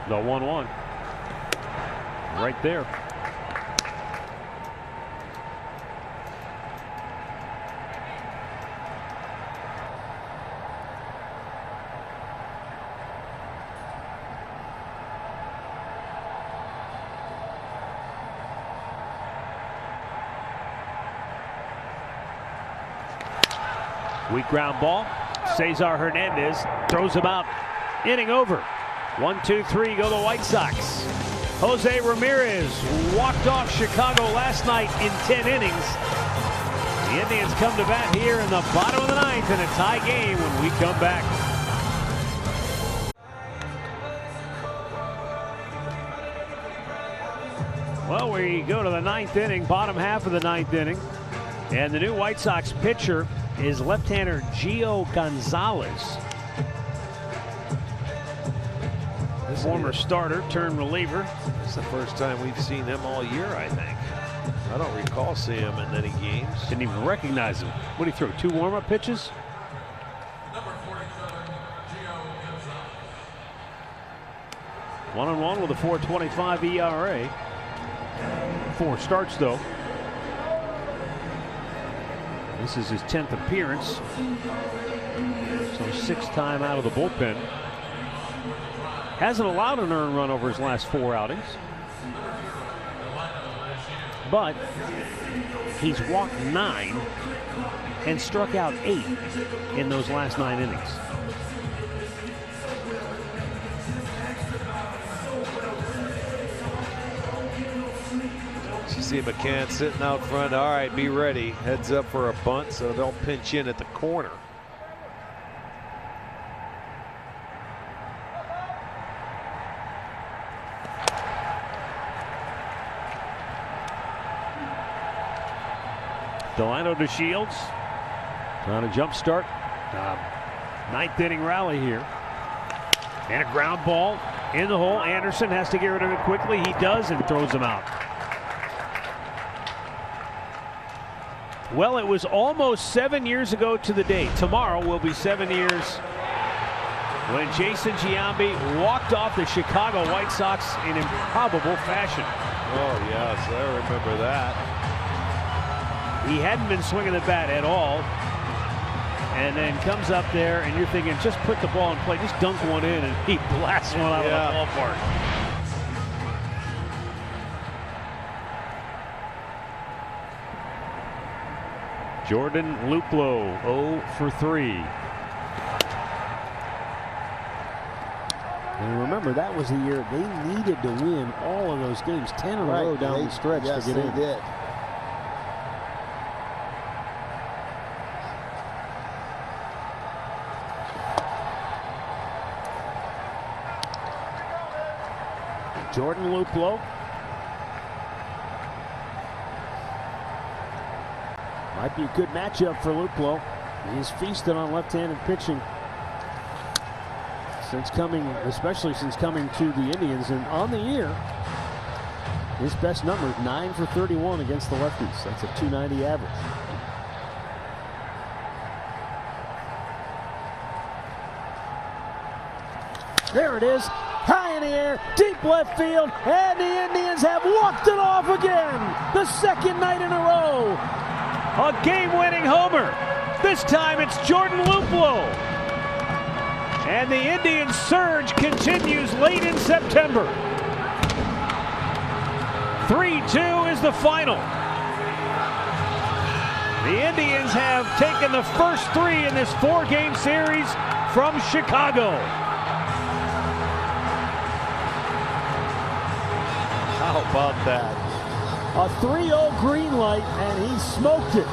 The 1-1 right there. Weak ground ball. Cesar Hernandez throws him out. Inning over. 1, 2, 3 go the White Sox. Jose Ramirez walked off Chicago last night in 10 innings. The Indians come to bat here in the bottom of the 9th in a tie game when we come back. Well, we go to the 9th inning, bottom half of the 9th inning. And the new White Sox pitcher is left-hander Gio Gonzalez. Former starter turned reliever. It's the first time we've seen him all year, I think. I don't recall seeing him in any games. Didn't even recognize him. What did he throw? 2 warm-up pitches? Number 47, Gio 1-1 Gonzalez. with a 4.25 ERA. 4 starts though. This is his 10th appearance. So 6th time out of the bullpen. Hasn't allowed an earned run over his last 4 outings. But he's walked 9 and struck out 8 in those last 9 innings. You see McCann sitting out front. All right, be ready. Heads up for a bunt, so they'll pinch in at the corner. Delano to Shields. Trying to jump start. 9th inning rally here. And a ground ball in the hole. Anderson has to get rid of it quickly. He does and throws him out. Well, it was almost 7 years ago to the day. Tomorrow will be 7 years when Jason Giambi walked off the Chicago White Sox in improbable fashion. Oh, yes, I remember that. He hadn't been swinging the bat at all. and then comes up there, and you're thinking, just put the ball in play, just dunk one in, and he blasts one out of the ballpark. Jordan Luplow, 0 for 3. And remember, that was the year they needed to win all of those games, 10 in a row down the stretch to get in. Yes, they did. Jordan Luplow. Might be a good matchup for Luplow. He's feasted on left-handed pitching especially since coming to the Indians, and on the year, his best number, 9 for 31 against the lefties. That's a .290 average. There it is, high in the air, deep left field, and the Indians have walked it off again. The second night in a row. A game-winning homer. This time it's Jordan Luplow. And the Indians' surge continues late in September. 3-2 is the final. The Indians have taken the first 3 in this 4-game series from Chicago. How about that? A 3-0 green light, and he smoked it.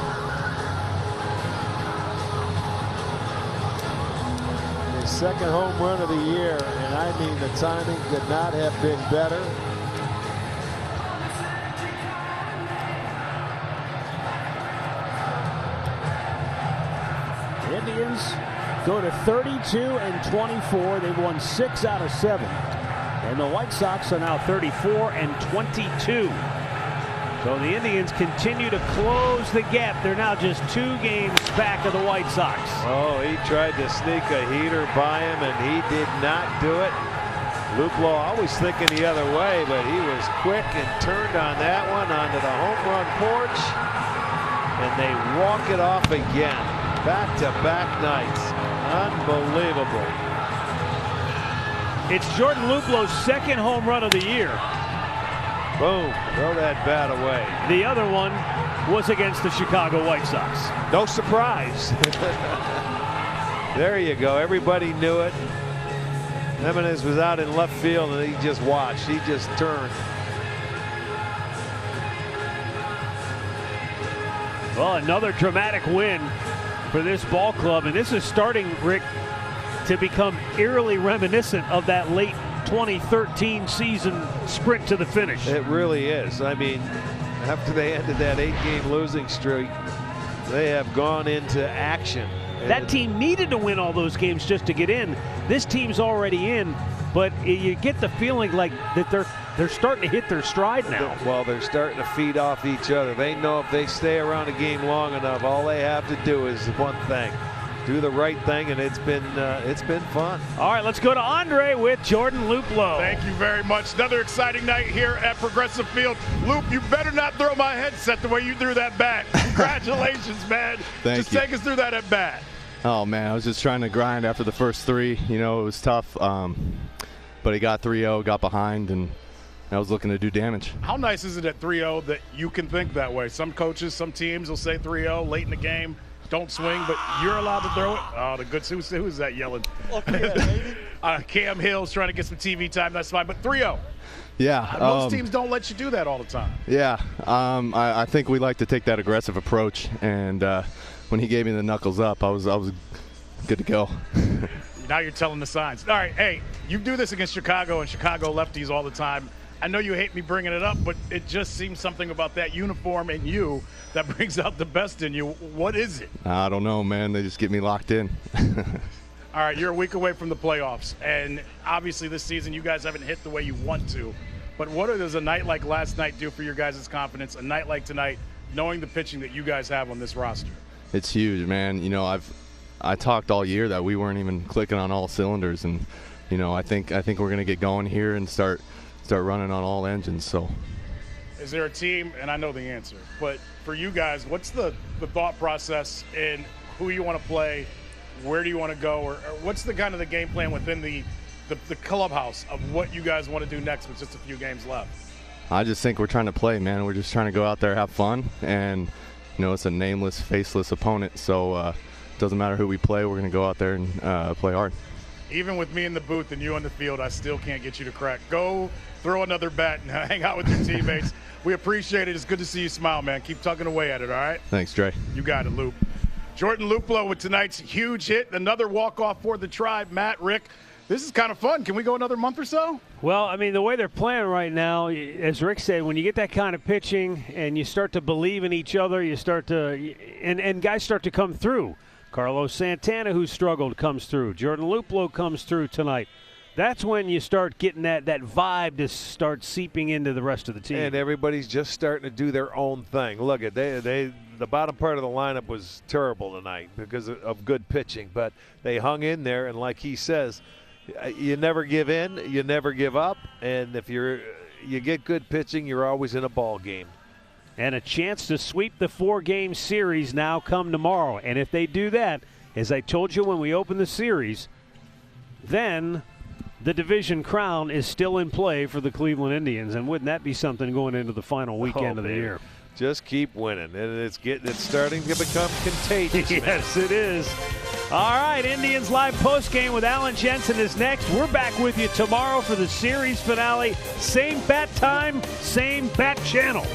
Second home run of the year, and I mean the timing could not have been better. Indians go to 32-24. They've won 6 out of 7. And the White Sox are now 34-22. So the Indians continue to close the gap. They're now just 2 games back of the White Sox. Oh, he tried to sneak a heater by him, and he did not do it. Luplow always thinking the other way, but he was quick and turned on that one onto the home run porch. And they walk it off again. Back-to-back nights. Unbelievable. It's Jordan Luplow's second home run of the year. Boom, throw that bat away. The other one was against the Chicago White Sox. No surprise. There you go. Everybody knew it. Jimenez was out in left field, and he just watched. He just turned. Well, another dramatic win for this ball club, and this is starting, Rick, to become eerily reminiscent of that late 2013 season sprint to the finish. It really is. I mean, after they ended that 8-game losing streak, they have gone into action. That team needed to win all those games just to get in. This team's already in, but you get the feeling like that they're starting to hit their stride now. Well, they're starting to feed off each other. They know if they stay around a game long enough, all they have to do is one thing: do the right thing, and it's been fun. All right, let's go to Andre with Jordan Luplow. Thank you very much. Another exciting night here at Progressive Field. Loop, you better not throw my headset the way you threw that bat. Congratulations, man. Thank you. Take us through that at bat. Oh man, I was just trying to grind after the first 3. You know, it was tough, but he got 3-0, got behind, and I was looking to do damage. How nice is it at 3-0 that you can think that way? Some coaches, some teams will say 3-0 late in the game, don't swing, but you're allowed to throw it. Oh, the good. Who is that yelling? Cam Hill's trying to get some TV time. That's fine, but 3-0. Yeah. Most teams don't let you do that all the time. Yeah. I think we like to take that aggressive approach, and when he gave me the knuckles up, I was good to go. Now you're telling the signs. All right, hey, you do this against Chicago and Chicago lefties all the time. I know you hate me bringing it up, but it just seems something about that uniform and you that brings out the best in you. What is it? I don't know, man. They just get me locked in. All right, you're a week away from the playoffs, and obviously this season you guys haven't hit the way you want to. But what does a night like last night do for your guys' confidence, a night like tonight, knowing the pitching that you guys have on this roster? It's huge, man. You know, I talked all year that we weren't even clicking on all cylinders, and you know, I think we're going to get going here and start running on all engines. So is there a team, and I know the answer, but for you guys, what's the thought process in who you want to play, where do you want to go, or what's the kind of the game plan within the clubhouse of what you guys want to do next with just a few games left? I just think we're trying to play, man. We're just trying to go out there, have fun, and it's a nameless, faceless opponent, so it doesn't matter who we play. We're going to go out there and play hard. Even with me in the booth and you on the field, I still can't get you to crack. Go throw another bet and hang out with your teammates. We appreciate it. It's good to see you smile, man. Keep tugging away at it, all right? Thanks, Dre. You got it, Lupe. Jordan Luplow with tonight's huge hit, another walk-off for the Tribe. Matt, Rick, this is kind of fun. Can we go another month or so? Well, I mean, the way they're playing right now, as Rick said, when you get that kind of pitching and you start to believe in each other, you start to and guys start to come through. Carlos Santana, who struggled, comes through. Jordan Luplow comes through tonight. That's when you start getting that vibe to start seeping into the rest of the team. And everybody's just starting to do their own thing. Look at the bottom part of the lineup was terrible tonight because of good pitching, but they hung in there, and like he says, you never give in, you never give up, and if you get good pitching, you're always in a ball game. And a chance to sweep the 4-game series now come tomorrow. And if they do that, as I told you when we opened the series, then the division crown is still in play for the Cleveland Indians. And wouldn't that be something going into the final weekend of the year? Just keep winning. And it's starting to become contagious. Yes, it is. All right, Indians Live postgame with Alan Jensen is next. We're back with you tomorrow for the series finale. Same bat time, same bat channel.